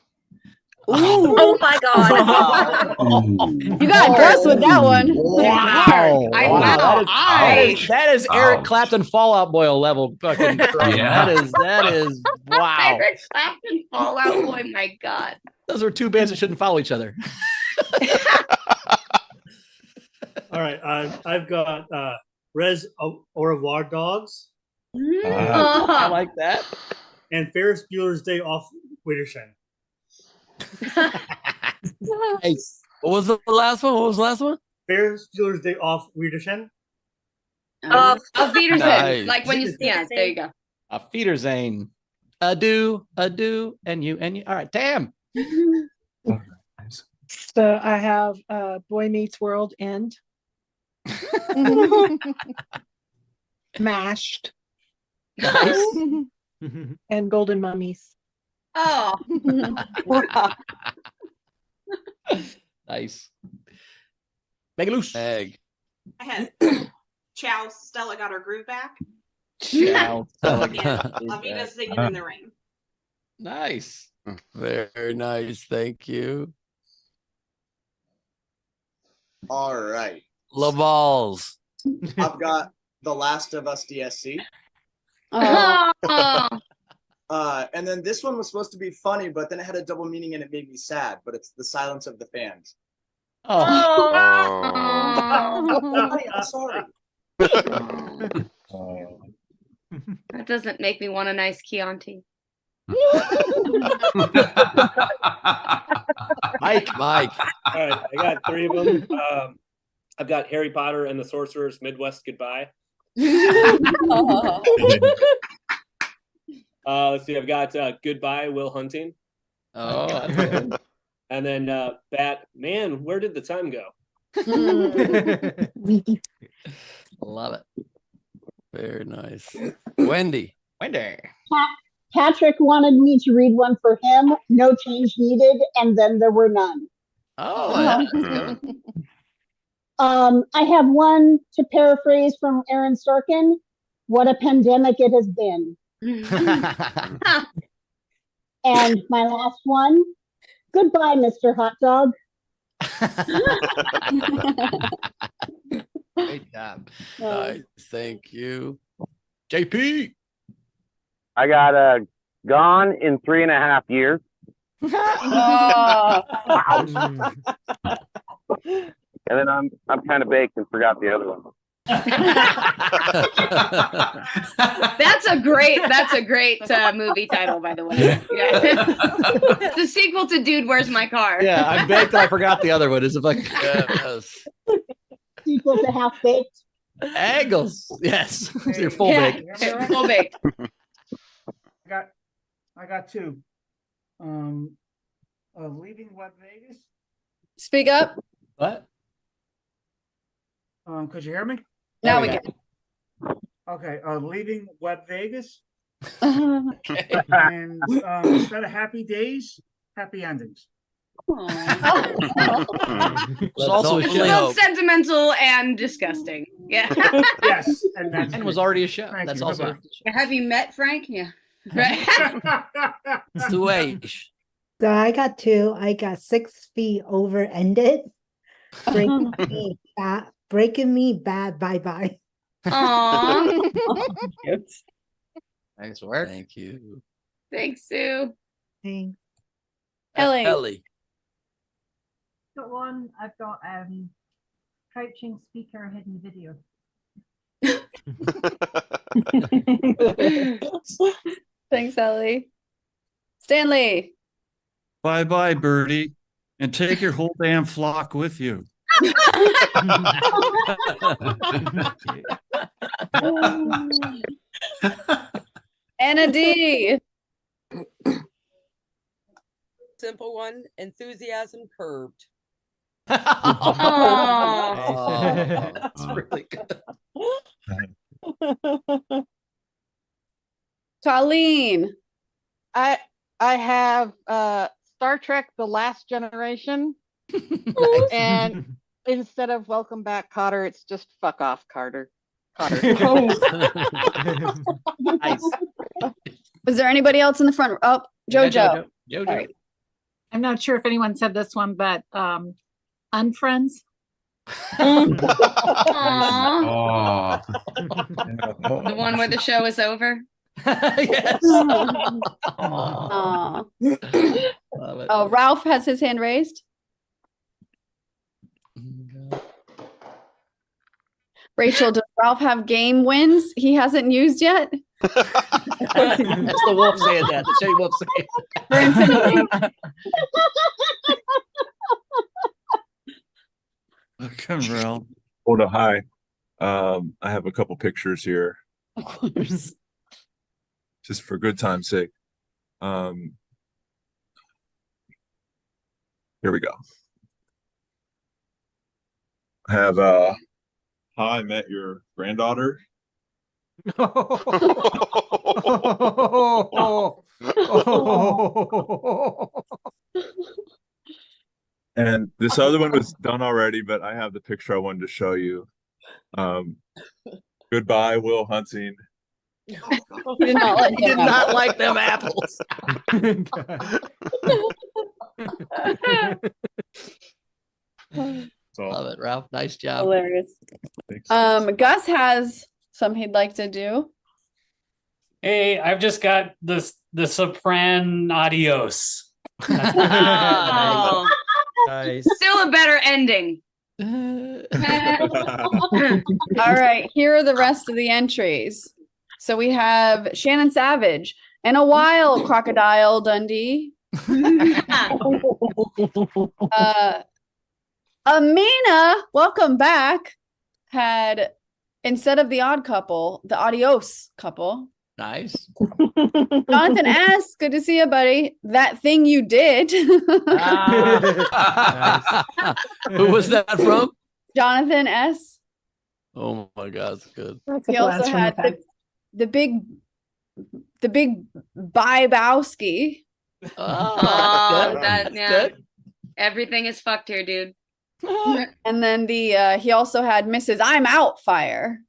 Ooh. Oh my god. You got aggressive with that one. Wow. That is Eric Ouch. Clapton Fallout Boy level fucking Yeah. That is wow. Eric Clapton Fallout Boy, my god. Those are 2 bands that shouldn't follow each other. All right, I've got Res Au Revoir Dogs. I like that. And Ferris Bueller's Day Off Wiedersehen. Nice. What was the last one? Ferris Bueller's Day Off Wiedersehen. Auf Wiedersehen. Nice. Like when you, yeah, there you go. A Wiedersehen. Adieu, and you. All right, damn. So I have Boy Meets World End. Mashed. Nice. And Golden Mummies. Oh. Nice. Make it loose. Egg. I had Ciao, Stella got her groove back. Ciao. And Avina singing in the rain. Nice. Very nice. Thank you. All right. Laval's. I've got The Last of Us SDSC. Oh. And then this one was supposed to be funny, but then it had a double meaning and it made me sad. But it's The Silence of the Fans. Oh. I'm sorry. That doesn't make me want a nice Chianti. Mike. All right, I got 3 of them. I've got Harry Potter and the Sorcerer's Midwest Goodbye. Let's see, I've got Goodbye, Will Hunting. Oh. And then Man, where did the time go? Love it. Very nice. Wendy. Patrick wanted me to read one for him. No change needed, and then there were none. Oh, I have one to paraphrase from Aaron Sorkin. What a pandemic it has been. And my last one. Goodbye, Mr. Hot Dog. Great job. Nice. Thank you. JP. I got Gone in 3.5 years. And then I'm kind of baked and forgot the other one. That's a great movie title, by the way. Yeah. It's the sequel to Dude, Where's My Car? Yeah, I'm baked. I forgot the other one. Is it like Sequel to Half Baked. Angles? Yes, you're full baked. Full baked. I got 2. Leaving Web Vegas. Speak up. What? Could you hear me? Now we can. Okay. Leaving Web Vegas. Okay. And instead of happy days, happy endings. It's also It's both sentimental and disgusting. Yeah. Yes, and was already a show. That's you. also. Have you met Frank? Yeah. Right. Sweet. So I got 2. I got 6 feet over ended. Breaking me bad. Bye bye. Aww. Nice work. Thank you. Thanks, Sue. Thanks. Ellie. Got one. I've got crouching speaker hidden video. Thanks, Ellie. Stanley. Bye bye, Birdie, and take your whole damn flock with you. Anna D. Simple one. Enthusiasm curbed. That's really good. Colleen. I have Star Trek: The Last Generation, and instead of "Welcome Back, Cotter," it's just "Fuck off, Carter." Cotter. Nice. Was there anybody else in the front? Oh, JoJo. JoJo. All right. I'm not sure if anyone said this one, but Unfriends. Aww. The one where the show is over. Yes. Aw. Oh, Ralph has his hand raised. Rachel, does Ralph have game wins he hasn't used yet? That's the wolf saying that. The shady wolf saying that. Come, Ralph. Oh, no, hi. I have a couple pictures here. Of course. Just for good time's sake. Here we go. I have How I Met Your Granddaughter. And this other one was done already, but I have the picture I wanted to show you. Goodbye, Will Hunting. He did not like them apples. Love it, Ralph. Nice job. Hilarious. Gus has some he'd like to do. Hey, I've just got the Sopran Adios. Oh. Nice. Still a better ending. All right, here are the rest of the entries. So we have Shannon Savage. In a while, Crocodile Dundee. Amina, welcome back. Had instead of the odd couple, the adios couple. Nice. Jonathan S., good to see you, buddy. That thing you did. Who was that from? Jonathan S. Oh my God, that's good. He also had the big Bybowski. Oh, that yeah. Everything is fucked here, dude. And then he also had Mrs. I'm Out Fire.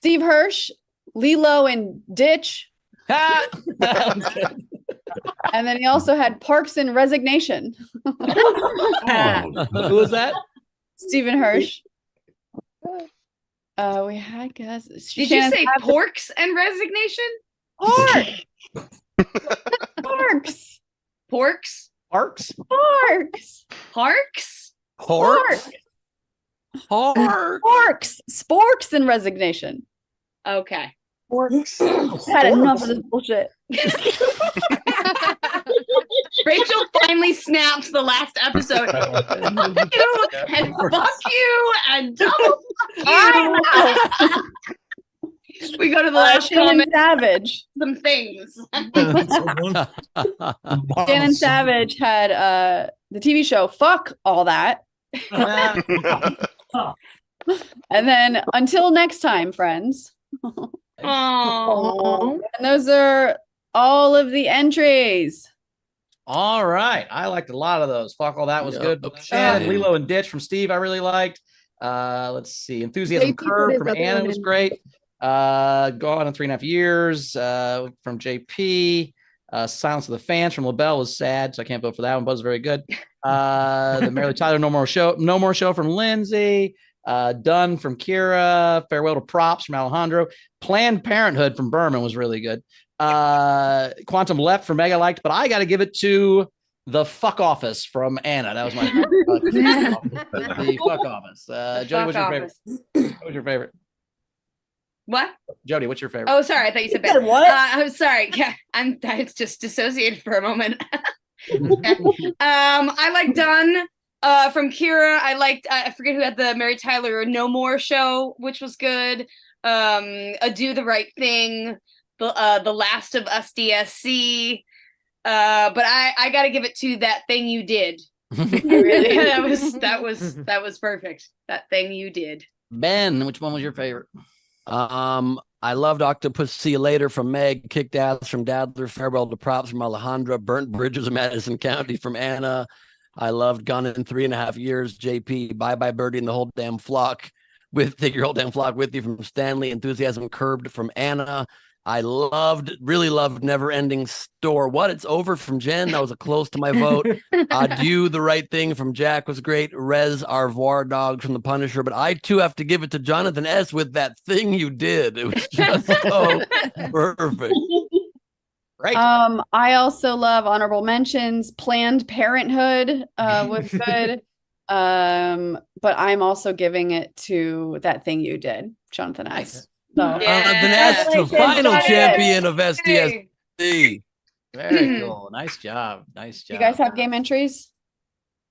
Steve Hirsch, Lilo and Ditch. And then he also had Parks and Resignation. Who was that? Stephen Hirsch. We had guys. Did you say Porks and Resignation? Parks. Porks. Parks. Parks. Parks. Porks. Porks. Sporks and Resignation. Okay. Porks. Had enough of this bullshit. Rachel finally snaps the last episode. Fuck you and fuck you and double fuck you. We go to the last comment. Savage. Some things. Shannon Savage had the TV show Fuck All That. And then until next time, friends. Oh. And those are all of the entries. All right. I liked a lot of those. Fuck All That was good. Shannon, Lilo and Ditch from Steve, I really liked. Let's see. Enthusiasm Curve from Anna was great. Gone in 3.5 years from JP. Silence of the Fans from LaBelle was sad, so I can't vote for that one, but it was very good. The Mary Tyler No More Show from Lindsay. Done from Kira. Farewell to Props from Alejandro. Planned Parenthood from Berman was really good. Quantum Left from Meg I liked, but I got to give it to The Fuck Office from Anna. That was my The Fuck Office. Jodie, what's your favorite? What was your favorite? What? Jodie, what's your favorite? Oh, sorry. I thought you said better. What? I'm sorry. Yeah, I just dissociated for a moment. I like Done from Kira. I liked, I forget who had the Mary Tyler No More show, which was good. A Do the Right Thing, the Last of SDSC. But I got to give it to That Thing You Did. Really, that was perfect. That Thing You Did. Ben, which one was your favorite? I loved Octopus See You Later from Meg, Kicked Ass from Dadler, Farewell to Props from Alejandra, Burnt Bridges of Madison County from Anna. I loved Gone in 3.5 years, JP, Bye Bye Birdie and the Whole Damn Flock Take Your Whole Damn Flock With You from Stanley, Enthusiasm Curbed from Anna. I really loved Never Ending Store. What? It's Over from Jen. That was a close to my vote. Do the Right Thing from Jack was great. Res Arvoir Dog from The Punisher. But I too have to give it to Jonathan S. with That Thing You Did. It was just so perfect. Right. I also love honorable mentions. Planned Parenthood was good. But I'm also giving it to That Thing You Did, Jonathan S. So, Jonathan S, the final champion of SDSC. Very cool. Nice job. Nice job. You guys have game entries?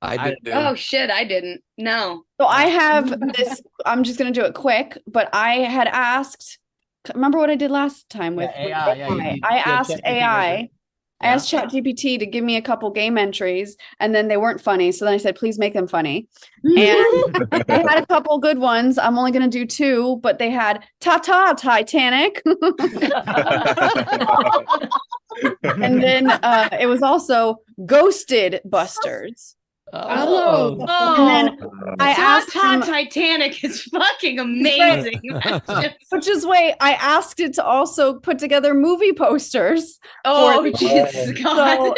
I did. Oh shit, I didn't. No. So I have this. I'm just gonna do it quick. But I had asked. Remember what I did last time with AI? AI? I asked AI. I asked ChatGPT to give me a couple game entries, and then they weren't funny. So then I said, please make them funny. And they had a couple good ones. I'm only going to do 2, but they had Ta-Ta Titanic. And then it was also Ghosted Busters. Oh. And then I asked him, Titanic is fucking amazing. Which is why I asked it to also put together movie posters. Oh, Jesus God. So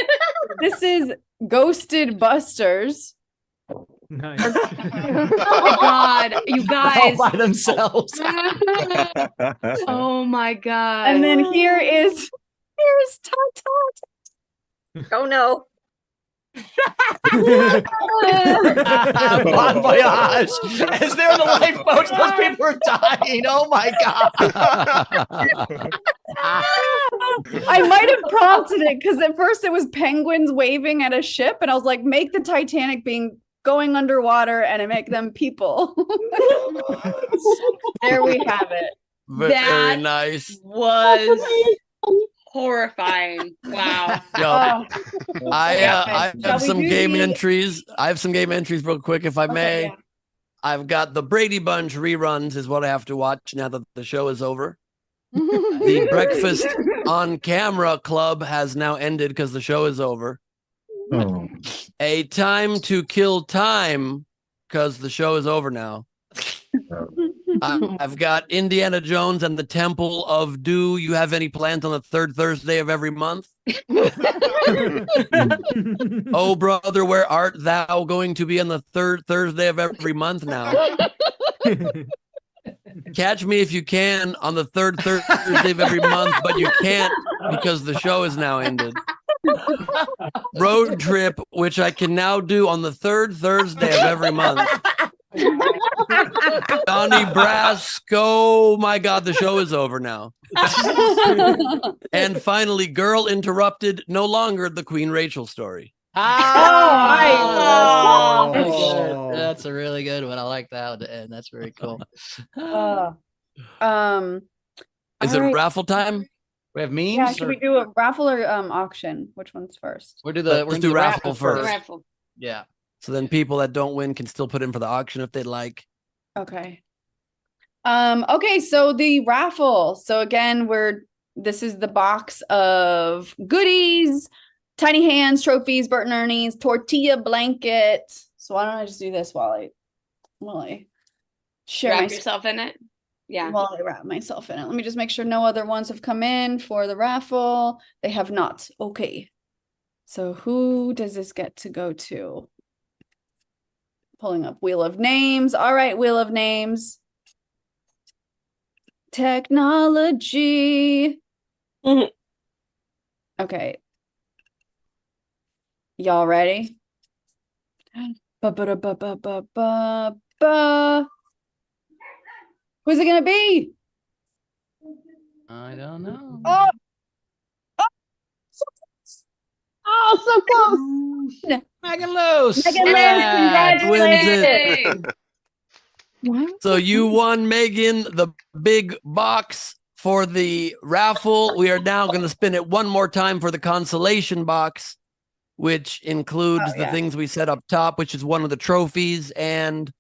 this is Ghosted Busters. Nice. Oh God, you guys. All by themselves. Oh my God. And then here's Ta-Ta. Oh no. Bon voyage. As they're in the lifeboats, those people are dying. Oh my god. I might have prompted it because at first it was penguins waving at a ship, and I was like, make the Titanic being going underwater and make them people. There we have it. Very nice. Was horrifying. Wow. I have some game entries. I have some game entries real quick, if I may. yeah. I've got the Brady Bunch reruns is what I have to watch now that the show is over. The Breakfast on Camera Club has now ended because the show is over. Oh. A Time to Kill Time because the show is over now. I've got Indiana Jones and the Temple of Do You Have Any Plans on the third Thursday of every month? Oh, brother, where art thou going to be on the third Thursday of every month now? Catch Me If You Can on the third Thursday of every month, but you can't because the show is now ended. Road Trip, which I can now do on the third Thursday of every month. Donnie Brasco, oh my God, the show is over now. And finally, Girl Interrupted, no longer the Queen Rachel story. That's a really good one. I like that one to end. That's very cool. Is it raffle time? We have memes. Yeah, should we do a raffle or auction? Which one's first? Let's do raffle first. Raffle. Yeah. So then people that don't win can still put in for the auction if they'd like. Okay. Okay, so the raffle. So again, this is the box of goodies, tiny hands, trophies, Bert and Ernie's, tortilla blanket. So why don't I just do this while I share Wrap yourself in it. Yeah. While I wrap myself in it. Let me just make sure no other ones have come in for the raffle. They have not. Okay. So who does this get to go to? Pulling up Wheel of Names. All right, Wheel of Names. Technology. Okay. Y'all ready? Ba-ba-da-ba-ba-ba-ba. Who's it gonna be? I don't know. Oh, so close. Megan Luce. Megan Luce, congratulations. So you won, Megan, the big box for the raffle. We are now going to spin it one more time for the consolation box, which includes the things we said up top, which is one of the trophies and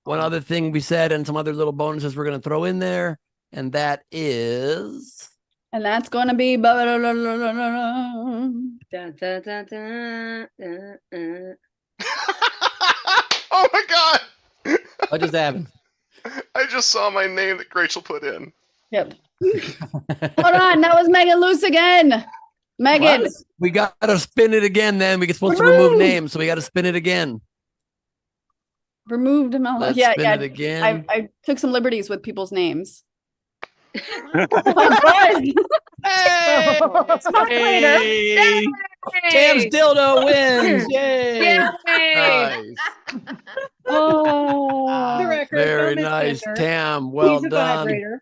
one other thing we said and some other little bonuses we're going to throw in there. And that is... And that's going to be... Oh my God. What just happened? I just saw my name that Rachel put in. Yep. Hold on. That was Megan Luce again. Megan. What? We got to spin it again then. We're supposed to remove names, so we got to spin it again. Removed him. Let's Yeah, spin yeah. it again. I took some liberties with people's names. Hey. Tam's dildo wins. Yay. Nice. Oh, Very nice, Tam. Well done.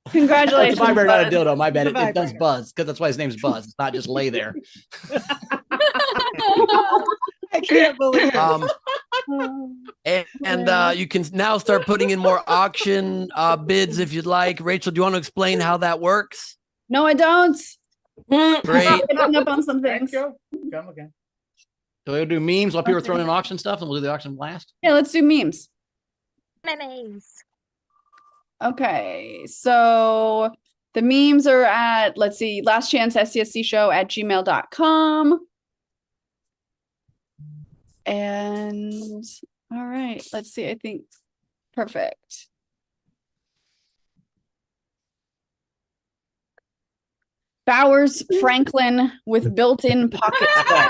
Congratulations. It's a vibrator, not a Buzz. dildo. My bad. It's a It does buzz because that's why his name's Buzz. It's not just lay there. I can't believe it. And you can now start putting in more auction bids if you'd like. Rachel, do you want to explain how that works? No, I don't. Great. Picking up on some things. Come again. So we'll do memes while people are throwing in auction stuff, and we'll do the auction last. Yeah, let's do memes. Memes. Okay, so the memes are at, let's see, last chance SDSC show at gmail.com. And all right, let's see. I think perfect. Bowers Franklin with built-in pocket square.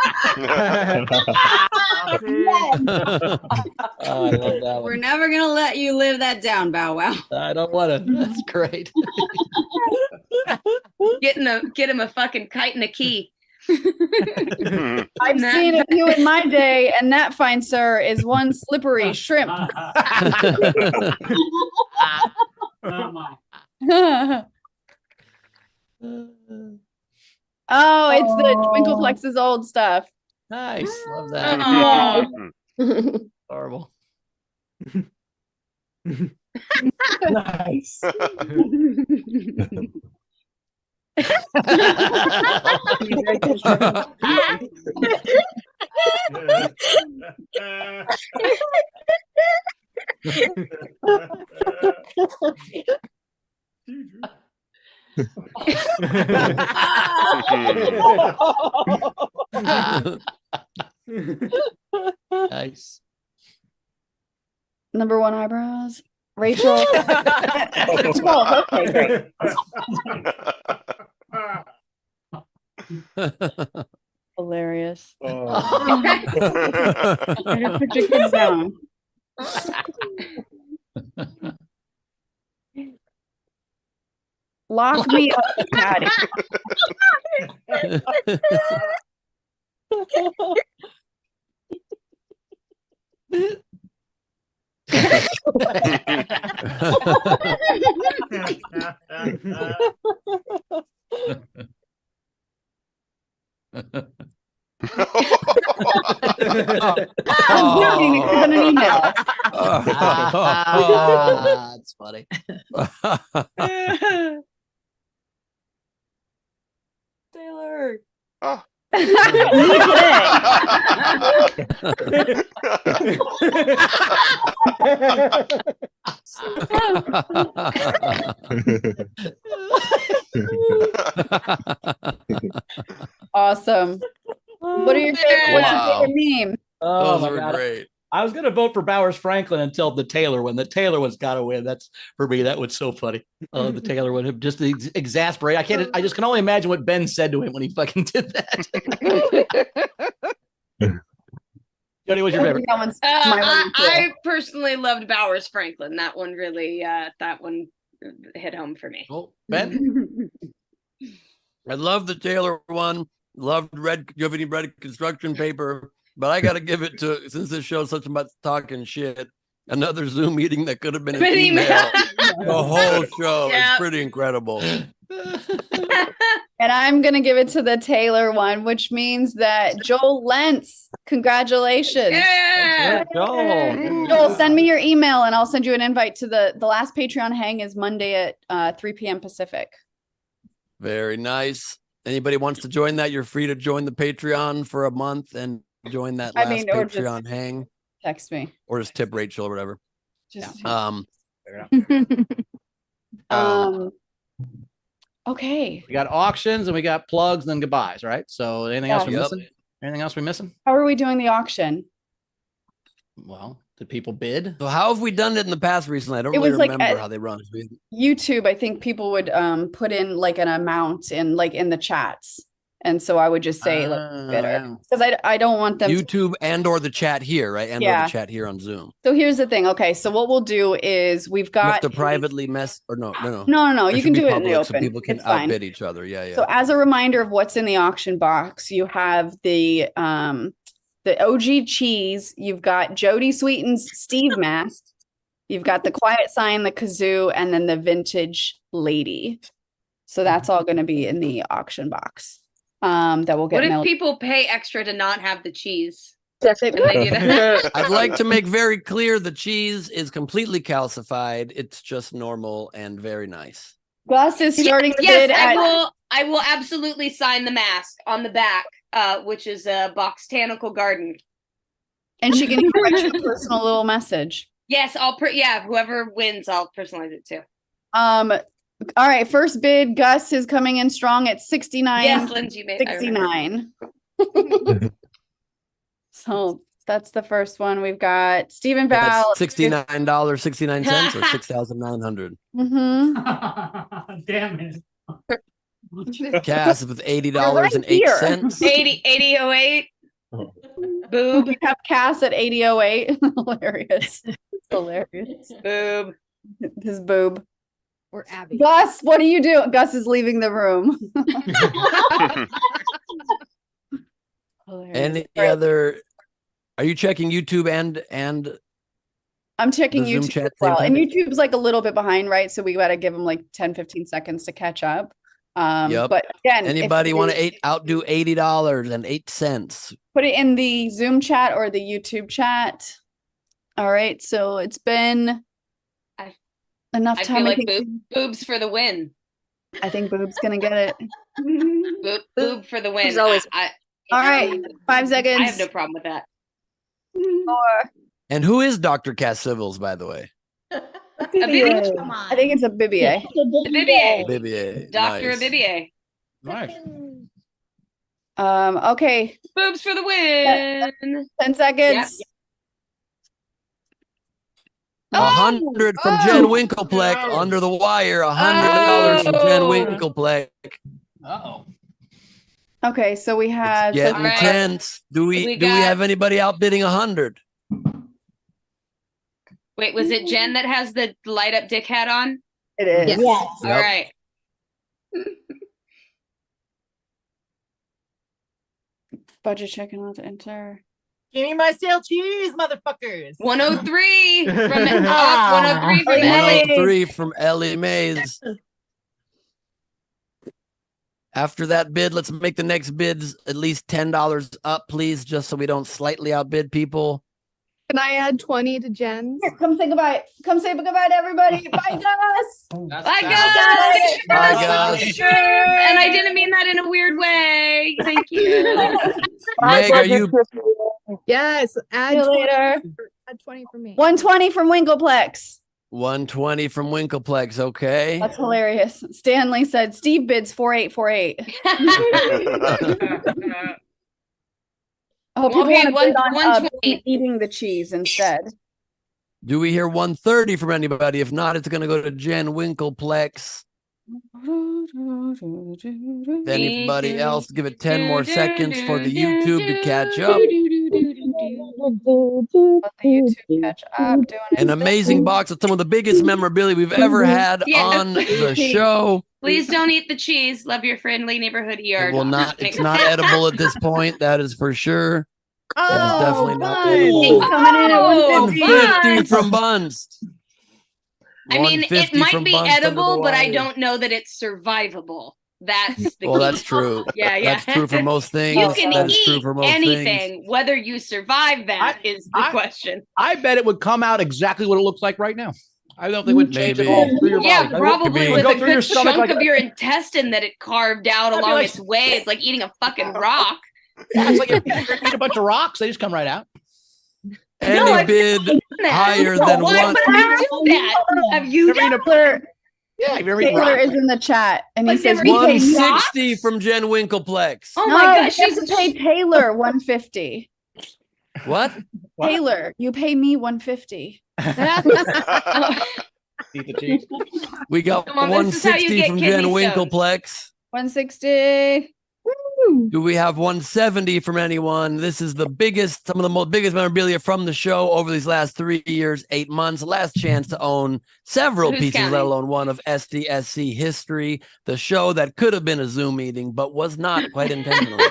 Oh, I love that We're one. never gonna let you live that down, Bow Wow. I don't want to. That's great. Get him a fucking kite and a key. I've seen a few in my day, and that, fine sir, is one slippery shrimp. Oh Oh, it's the Twinkleplex's old stuff. Nice. Love that. Horrible. Nice. Nice. Number one eyebrows. Rachel. 12. Okay, great. Hilarious. I just put your kids down. Lock me up, Patty. I'm looking at an email. That's funny. Taylor. Oh. Awesome. What are your favorite, favorite meme? Oh, Those my were God. great. I was gonna vote for Bowers Franklin until the Taylor one. The Taylor one's got to win. That's for me. That was so funny. The Taylor one just exasperate. I can't. I just can only imagine what Ben said to him when he fucking did that. Jodie, what's your favorite? I personally loved Bowers Franklin. That one really, that one hit home for me. Oh, Ben. I love the Taylor one. Loved red. Do you have any red construction paper? But I got to give it to, since this show's such about talking shit, another Zoom meeting that could have been an email. The whole show is pretty incredible. And I'm going to give it to the Taylor one, which means that Joel Lentz, congratulations. Yeah. Joel, send me your email and I'll send you an invite to the last Patreon hang is Monday at 3 p.m. Pacific. Very nice. Anybody wants to join that, you're free to join the Patreon for a month and join that last Patreon hang. Text me. Or just tip Rachel or whatever. Just okay. We got auctions and we got plugs and then goodbyes, right? So anything else we're missing? Anything else we're missing? How are we doing the auction? Well, did people bid? So how have we done it in the past recently? I don't really remember how they run. YouTube, I think people would put in like an amount in the chats. And so I would just say bidder because I don't want them YouTube and or the chat here, right? And or the chat here on Zoom. So here's the thing. Okay, so what we'll do is we've got you have to privately mess or no. You can do it in the open. So people can outbid each other. Yeah. So as a reminder of what's in the auction box, you have the OG cheese. You've got Jodie Sweetin's Steve mask. You've got the quiet sign, the kazoo, and then the vintage lady. So that's all going to be in the auction box. That will get. What if people pay extra to not have the cheese? I'd like to make very clear the cheese is completely calcified. It's just normal and very nice. Gus is starting to yes, bid I will absolutely sign the mask on the back, which is a Botanical Garden. And she can write you a personal little message. Yes, whoever wins, I'll personalize it too. All right, first bid, Gus is coming in strong at 69. Yes, Lindsay, 69. So that's the first one. We've got Stephen Val. $69.69 or 6,900. Damn it. Cass with $80.08. 80.08. Boob. We have Cass at 80.08. Hilarious. Hilarious. Boob. His boob. Or Abby. Gus, what are you doing? Gus is leaving the room. Any other? Are you checking YouTube and I'm checking the Zoom YouTube chat as well. same And time? YouTube's like a little bit behind, right? So we got to give them like 10, 15 seconds to catch up. Yep. But again, Anybody if want you to outdo $80.08? put it in the Zoom chat or the YouTube chat. All right. So it's been enough I time. feel like boobs for the win. I think Boob's gonna get it. Boob for the win. Boob's always- All right, 5 seconds. I have no problem with that. 4. And who is Dr. Cass Civils, by the way? Abibier. I think it's a Bibier. Abibier. Bibier. Dr. Nice. Abibier. Nice. Okay. Boobs for the win. 10 seconds. 100 from Jen Winklepleck under the wire. $100 from Jen Winklepleck. Uh-oh. Okay, so we have Getting tense. Do we have anybody outbidding 100? Wait, was it Jen that has the light up dick hat on? It is. Yes. Yes. All right. Budget checking out to enter. Give me my stale cheese, motherfuckers. 103 from 103 from Ellie. 103 from Ellie Mays. After that bid, let's make the next bids at least $10 up, please, just so we don't slightly outbid people. Can I add 20 to Jen's? Here, come say goodbye. Come say goodbye to everybody. Bye, Gus. Bye, Gus. Bye, Gus. And I didn't mean that in a weird way. Thank you. Meg, are you? Yes. Add See you 20 later. Add 20 for me. 120 from Winkleplex. 120 from Winkleplex, okay. That's hilarious. Stanley said Steve bids 4848. Oh, people Okay, want to bid on 120. eating the cheese instead. Do we hear 130 from anybody? If not, it's going to go to Jen Winkleplex. If anybody else, give it 10 more seconds for the YouTube to catch up. Let the YouTube catch up. Doing it. An amazing box of some of the biggest memorabilia we've ever had on the show. Please don't eat the cheese. Love your friendly neighborhood ER. It will not. It's not edible at this point. That is for sure. That is definitely not edible. Coming in at 150 from Buns. I mean, it 150 might from be Buns under the edible, but I wire. don't know that it's survivable. That's the Well, key. that's true. Yeah. That's true for most things. You can That is eat true for most anything. things. Whether you survive that is the question. I bet it would come out exactly what it looks like right now. I don't think it would change Maybe. at all through your Yeah, body. probably It would with go a through your good stomach chunk like of your intestine that it carved out That'd be along like- its way. It's like eating a fucking rock. Yeah, it's like you eat a bunch of rocks; they just come right out. Any I've bid that. higher No, than why one. would I do that? Have you done Taylor, Yeah, have you ever eaten Taylor rock? is in the chat and he Like says never eaten 160 from Jen Winkleplex. Oh no, my gosh, you have to pay Taylor 150. What? Taylor, you pay me 150. Eat the cheese. We got Come on, this is how you 160 get from kidney Jen stones. Winkleplex. 160. Do we have 170 from anyone? This is the biggest, some of the most biggest memorabilia from the show over these last 3 years, 8 months. Last chance to own several Who's pieces, let counting? alone one of SDSC history. The show that could have been a Zoom meeting, but was not quite intentionally.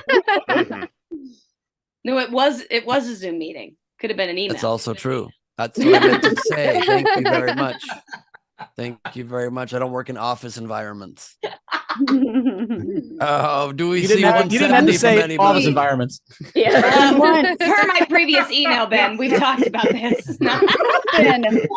No, it was a Zoom meeting. Could have been an email. That's also true. That's what I meant to say. Thank you very much. Thank you very much. I don't work in office environments. Oh, do we You see didn't have to 170 from say office anybody? environments. Yeah. Per my previous email, Ben, we've talked about this. Been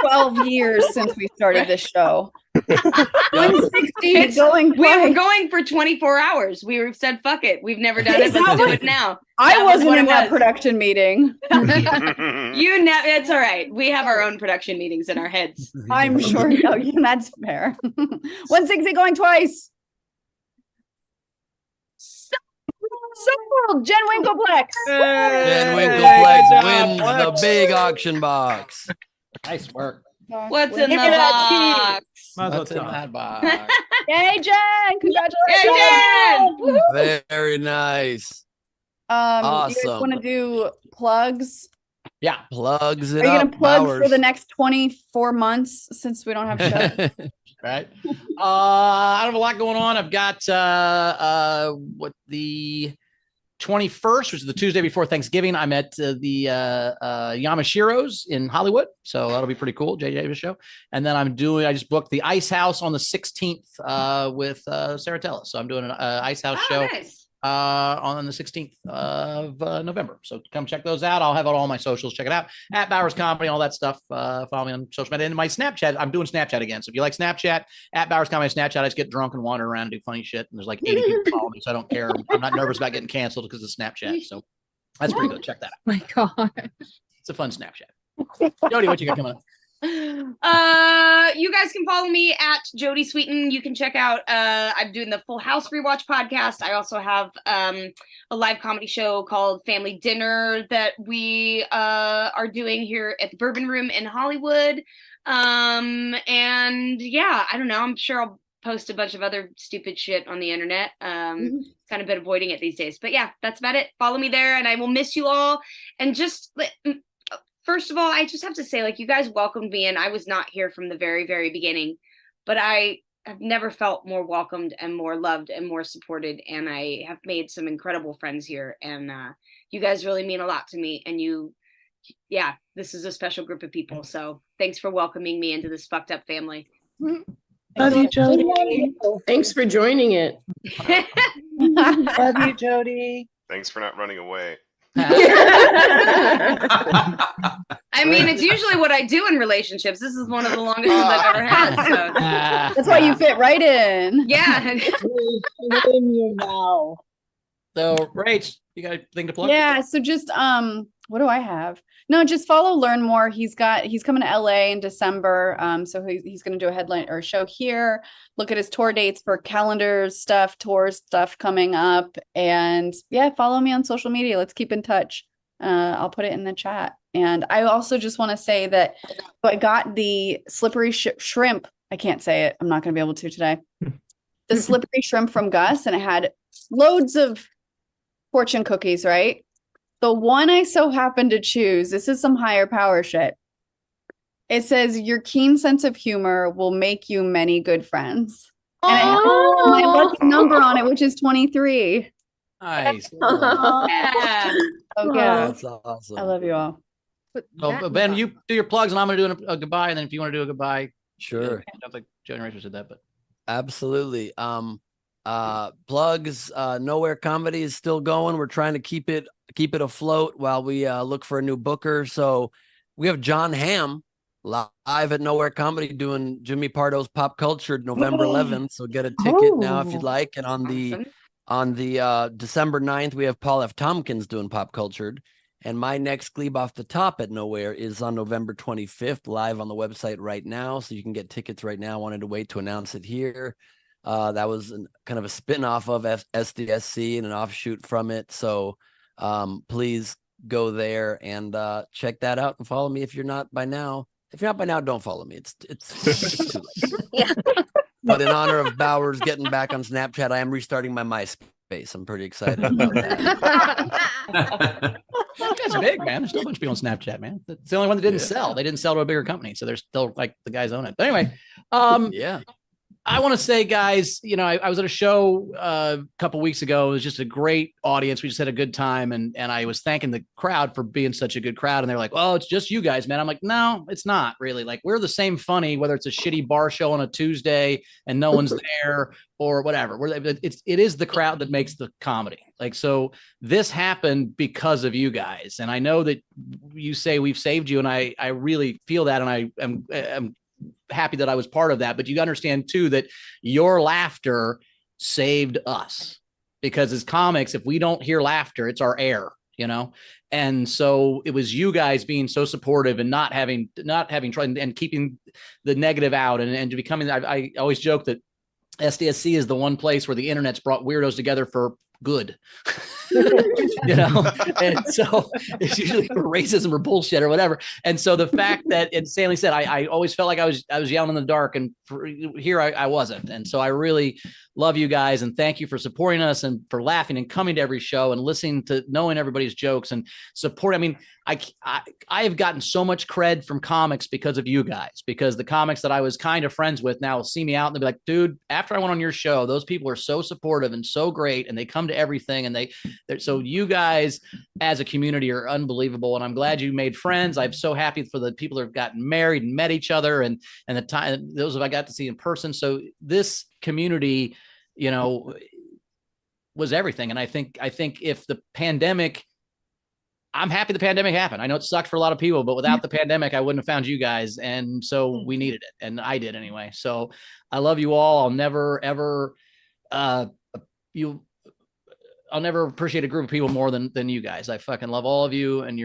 12 years since we started this show. 160 going We were quick. going for 24 hours. We were said, fuck it. We've never done it. Let's do it now. I That was wasn't what in it that was. production meeting. It's all right. We have our own production meetings in our heads. I'm sure. No, that's fair. 160 going twice. Sold. Jen Winkleplex. Jen Winkleplex wins the big auction box. Nice work. What's in Give the me that box? What's in that box? Yay, Jen! Congratulations. Hey, Jen! Woohoo. Very nice. You guys Awesome. want to do plugs? Yeah. Plugs Are it you up. gonna plug for Bowers. the next 24 months since we don't have shows? Right. I have a lot going on. I've got what the 21st, which is the Tuesday before Thanksgiving, I'm at the Yamashiro's in Hollywood. So that'll be pretty cool. Jay Davis show. And then I just booked the Ice House on the 16th with Sarah Tella. So I'm doing an Ice House show. Nice. On the 16th of November. So come check those out. I'll have it all on my socials. Check it out at Bowers Comedy, all that stuff. Follow me on social media. And my Snapchat, I'm doing Snapchat again. So if you like Snapchat, at Bowers Comedy Snapchat, I just get drunk and wander around and do funny shit. And there's like 80 people following me, so I don't care. I'm not nervous about getting canceled because of Snapchat. So that's pretty good. Check that out. My God. It's a fun Snapchat. Jodie, what you got coming up? You guys can follow me at Jodie Sweetin. You can check out I'm doing the Full House Rewatch podcast. I also have a live comedy show called Family Dinner that we are doing here at the Bourbon Room in Hollywood. And yeah, I don't know, I'm sure I'll post a bunch of other stupid shit on the internet. Kind of been avoiding it these days, but yeah, that's about it. Follow me there, and I will miss you all. And just first of all, I just have to say, like, you guys welcomed me, and I was not here from the very, very beginning, but I have never felt more welcomed and more loved and more supported. And I have made some incredible friends here, and you guys really mean a lot to me. And yeah, this is a special group of people. So thanks for welcoming me into this fucked up family. Love you, Jodie. Thanks for joining it. Love you, Jodie. Thanks for not running away. I mean, it's usually what I do in relationships. This is one of the longest ones I've ever had. So that's why you fit right in. Yeah. In you now. So, Rach, you got anything to plug? Yeah. So just what do I have? No, just follow Learn More. He's coming to LA in December. So he's going to do a headline or a show here. Look at his tour dates for calendars stuff, tours stuff coming up. And yeah, follow me on social media. Let's keep in touch. I'll put it in the chat. And I also just want to say that I got the slippery shrimp. I can't say it. I'm not going to be able to today. The slippery shrimp from Gus, and it had loads of fortune cookies, right? The one I so happened to choose, this is some higher power shit. It says, your keen sense of humor will make you many good friends. And it has my lucky number on it, which is 23. Nice. Yeah. Okay. That's awesome. I love you all. So, Ben, you do your plugs, and I'm going to do a goodbye. And then if you want to do a goodbye, sure. I don't think Jody Rachel said that, but absolutely. Plugs. Nowhere Comedy is still going. We're trying to keep it afloat while we look for a new booker. So we have John Hamm live at Nowhere Comedy doing Jimmy Pardo's Pop Culture November 11th. So get a ticket now if you'd like. And on the December 9th, we have Paul F. Tompkins doing Pop Cultured. And my next Gleib Off the Top at Nowhere is on November 25th, live on the website right now. So you can get tickets right now. I wanted to wait to announce it here. That was kind of a spin-off of SDSC and an offshoot from it. So please go there and check that out and follow me if you're not by now. If you're not by now, don't follow me. It's too late. Yeah. But in honor of Bowers getting back on Snapchat, I am restarting my MySpace. I'm pretty excited about that. That's big, man. There's still a bunch of people on Snapchat, man. It's the only one that didn't sell. They didn't sell to a bigger company, so they're still like the guys own it. But anyway, yeah. I want to say, guys, you know, I was at a show a couple weeks ago. It was just a great audience. We just had a good time. And I was thanking the crowd for being such a good crowd. And they're like, oh, it's just you guys, man. I'm like, no, it's not really. Like, we're the same funny, whether it's a shitty bar show on a Tuesday and no one's there or whatever. It is the crowd that makes the comedy. Like, so this happened because of you guys. And I know that you say we've saved you. And I really feel that. And I am happy that I was part of that, but you understand too that your laughter saved us, because as comics, if we don't hear laughter, it's our air, you know. And so it was you guys being so supportive and not having tried and keeping the negative out and to becoming. I always joke that SDSC is the one place where the internet's brought weirdos together for good. You know, and so it's usually for racism or bullshit or whatever. And so the fact that, and Stanley said, I always felt like I was yelling in the dark, and here I wasn't. And so I really love you guys and thank you for supporting us and for laughing and coming to every show and listening to knowing everybody's jokes and support. I mean, I have gotten so much cred from comics because of you guys, because the comics that I was kind of friends with now will see me out and they'll be like, dude, after I went on your show, those people are so supportive and so great. And they come to everything. And so you guys as a community are unbelievable. And I'm glad you made friends. I'm so happy for the people that have gotten married and met each other and the time, those I got to see in person. So this community, you know, was everything. And I think if the pandemic, I'm happy the pandemic happened. I know it sucked for a lot of people, but without the pandemic, I wouldn't have found you guys. And so we needed it. And I did anyway. So I love you all. I'll never, ever, I'll never appreciate a group of people more than you guys. I fucking love all of you. And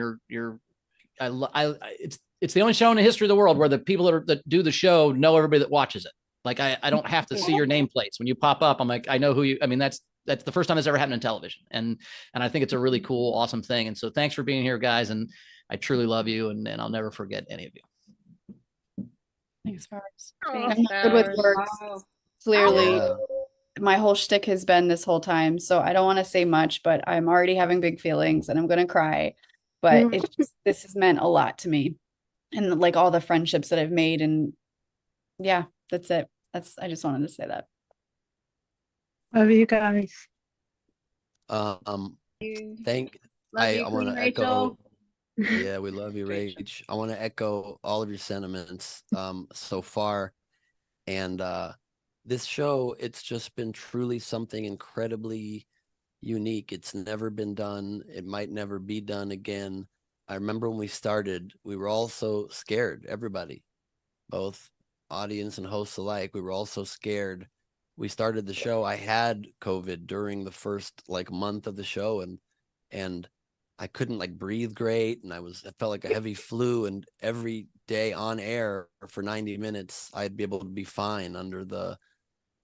it's the only show in the history of the world where the people that do the show know everybody that watches it. Like I don't have to see your nameplates when you pop up. I'm like, I know who you, I mean, that's the first time that's ever happened in television. And I think it's a really cool, awesome thing. And so thanks for being here, guys. And I truly love you. And I'll never forget any of you. Thanks, Barbs. I'm not good with words. Wow. Clearly, my whole shtick has been this whole time. So I don't want to say much, but I'm already having big feelings and I'm going to cry. But this has meant a lot to me. And like all the friendships that I've made. And yeah, that's it. I just wanted to say that. Love you guys. I want to echo. Yeah, we love you, Rach. I want to echo all of your sentiments so far. And this show, it's just been truly something incredibly unique. It's never been done. It might never be done again. I remember when we started, we were all so scared, everybody, both audience and hosts alike. We were all so scared. We started the show. I had COVID during the first month of the show, and I couldn't breathe great, and I felt like a heavy flu. And every day on air for 90 minutes, I'd be able to be fine under the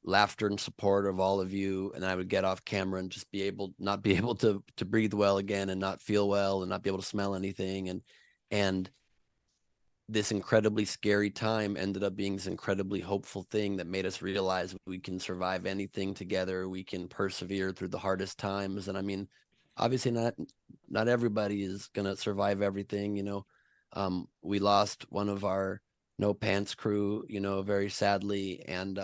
laughter and support of all of you. And I would get off camera and just not be able to breathe well again, and not feel well, and not be able to smell anything. And this incredibly scary time ended up being this incredibly hopeful thing that made us realize we can survive anything together. We can persevere through the hardest times. And I mean, obviously not everybody is going to survive everything, we lost one of our No Pants crew, very sadly, and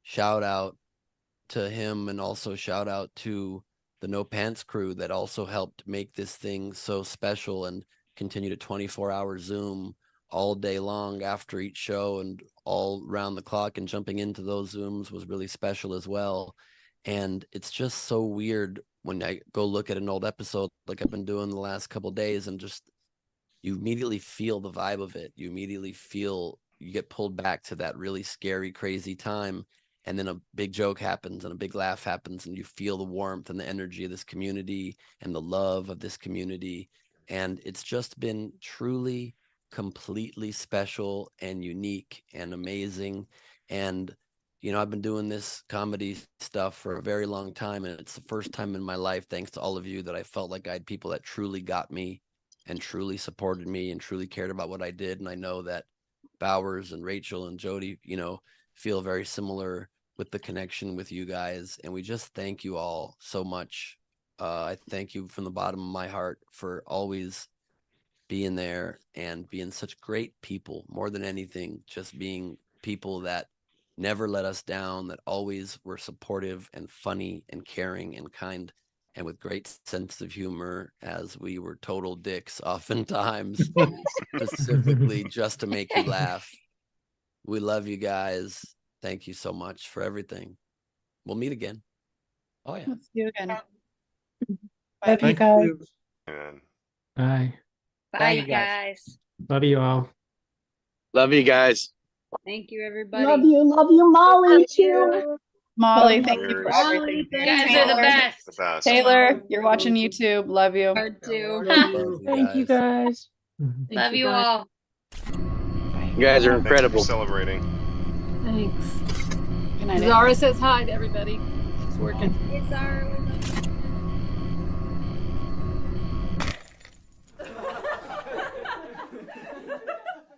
shout out to him, and also shout out to the No Pants crew that also helped make this thing so special and continue to 24-hour Zoom all day long after each show and all around the clock, and jumping into those Zooms was really special as well. And it's just so weird when I go look at an old episode like I've been doing the last couple of days, and just you immediately feel the vibe of it. You immediately feel, you get pulled back to that really scary, crazy time. And then a big joke happens and a big laugh happens, and you feel the warmth and the energy of this community and the love of this community. And it's just been truly, completely special and unique and amazing. And, I've been doing this comedy stuff for a very long time, and it's the first time in my life, thanks to all of you, that I felt like I had people that truly got me and truly supported me and truly cared about what I did. And I know that Bowers and Rachel and Jodie, feel very similar with the connection with you guys. And we just thank you all so much. I thank you from the bottom of my heart for always being there and being such great people. More than anything, just being people that never let us down, that always were supportive and funny and caring and kind, and with great sense of humor, as we were total dicks oftentimes, specifically just to make you laugh. We love you guys. Thank you so much for everything. We'll meet again. Oh yeah. Let's see you again. Love you guys. Bye. Bye, guys. Love you all. Love you guys. Thank you, everybody. Love you, Molly, too. Molly, thank you for everything. You guys are the best. Taylor, you're watching YouTube. Love you. Thank you guys. Love you all. You guys are incredible. Celebrating. Thanks. Good night. Zara says hi to everybody. She's working. Hey, Zara.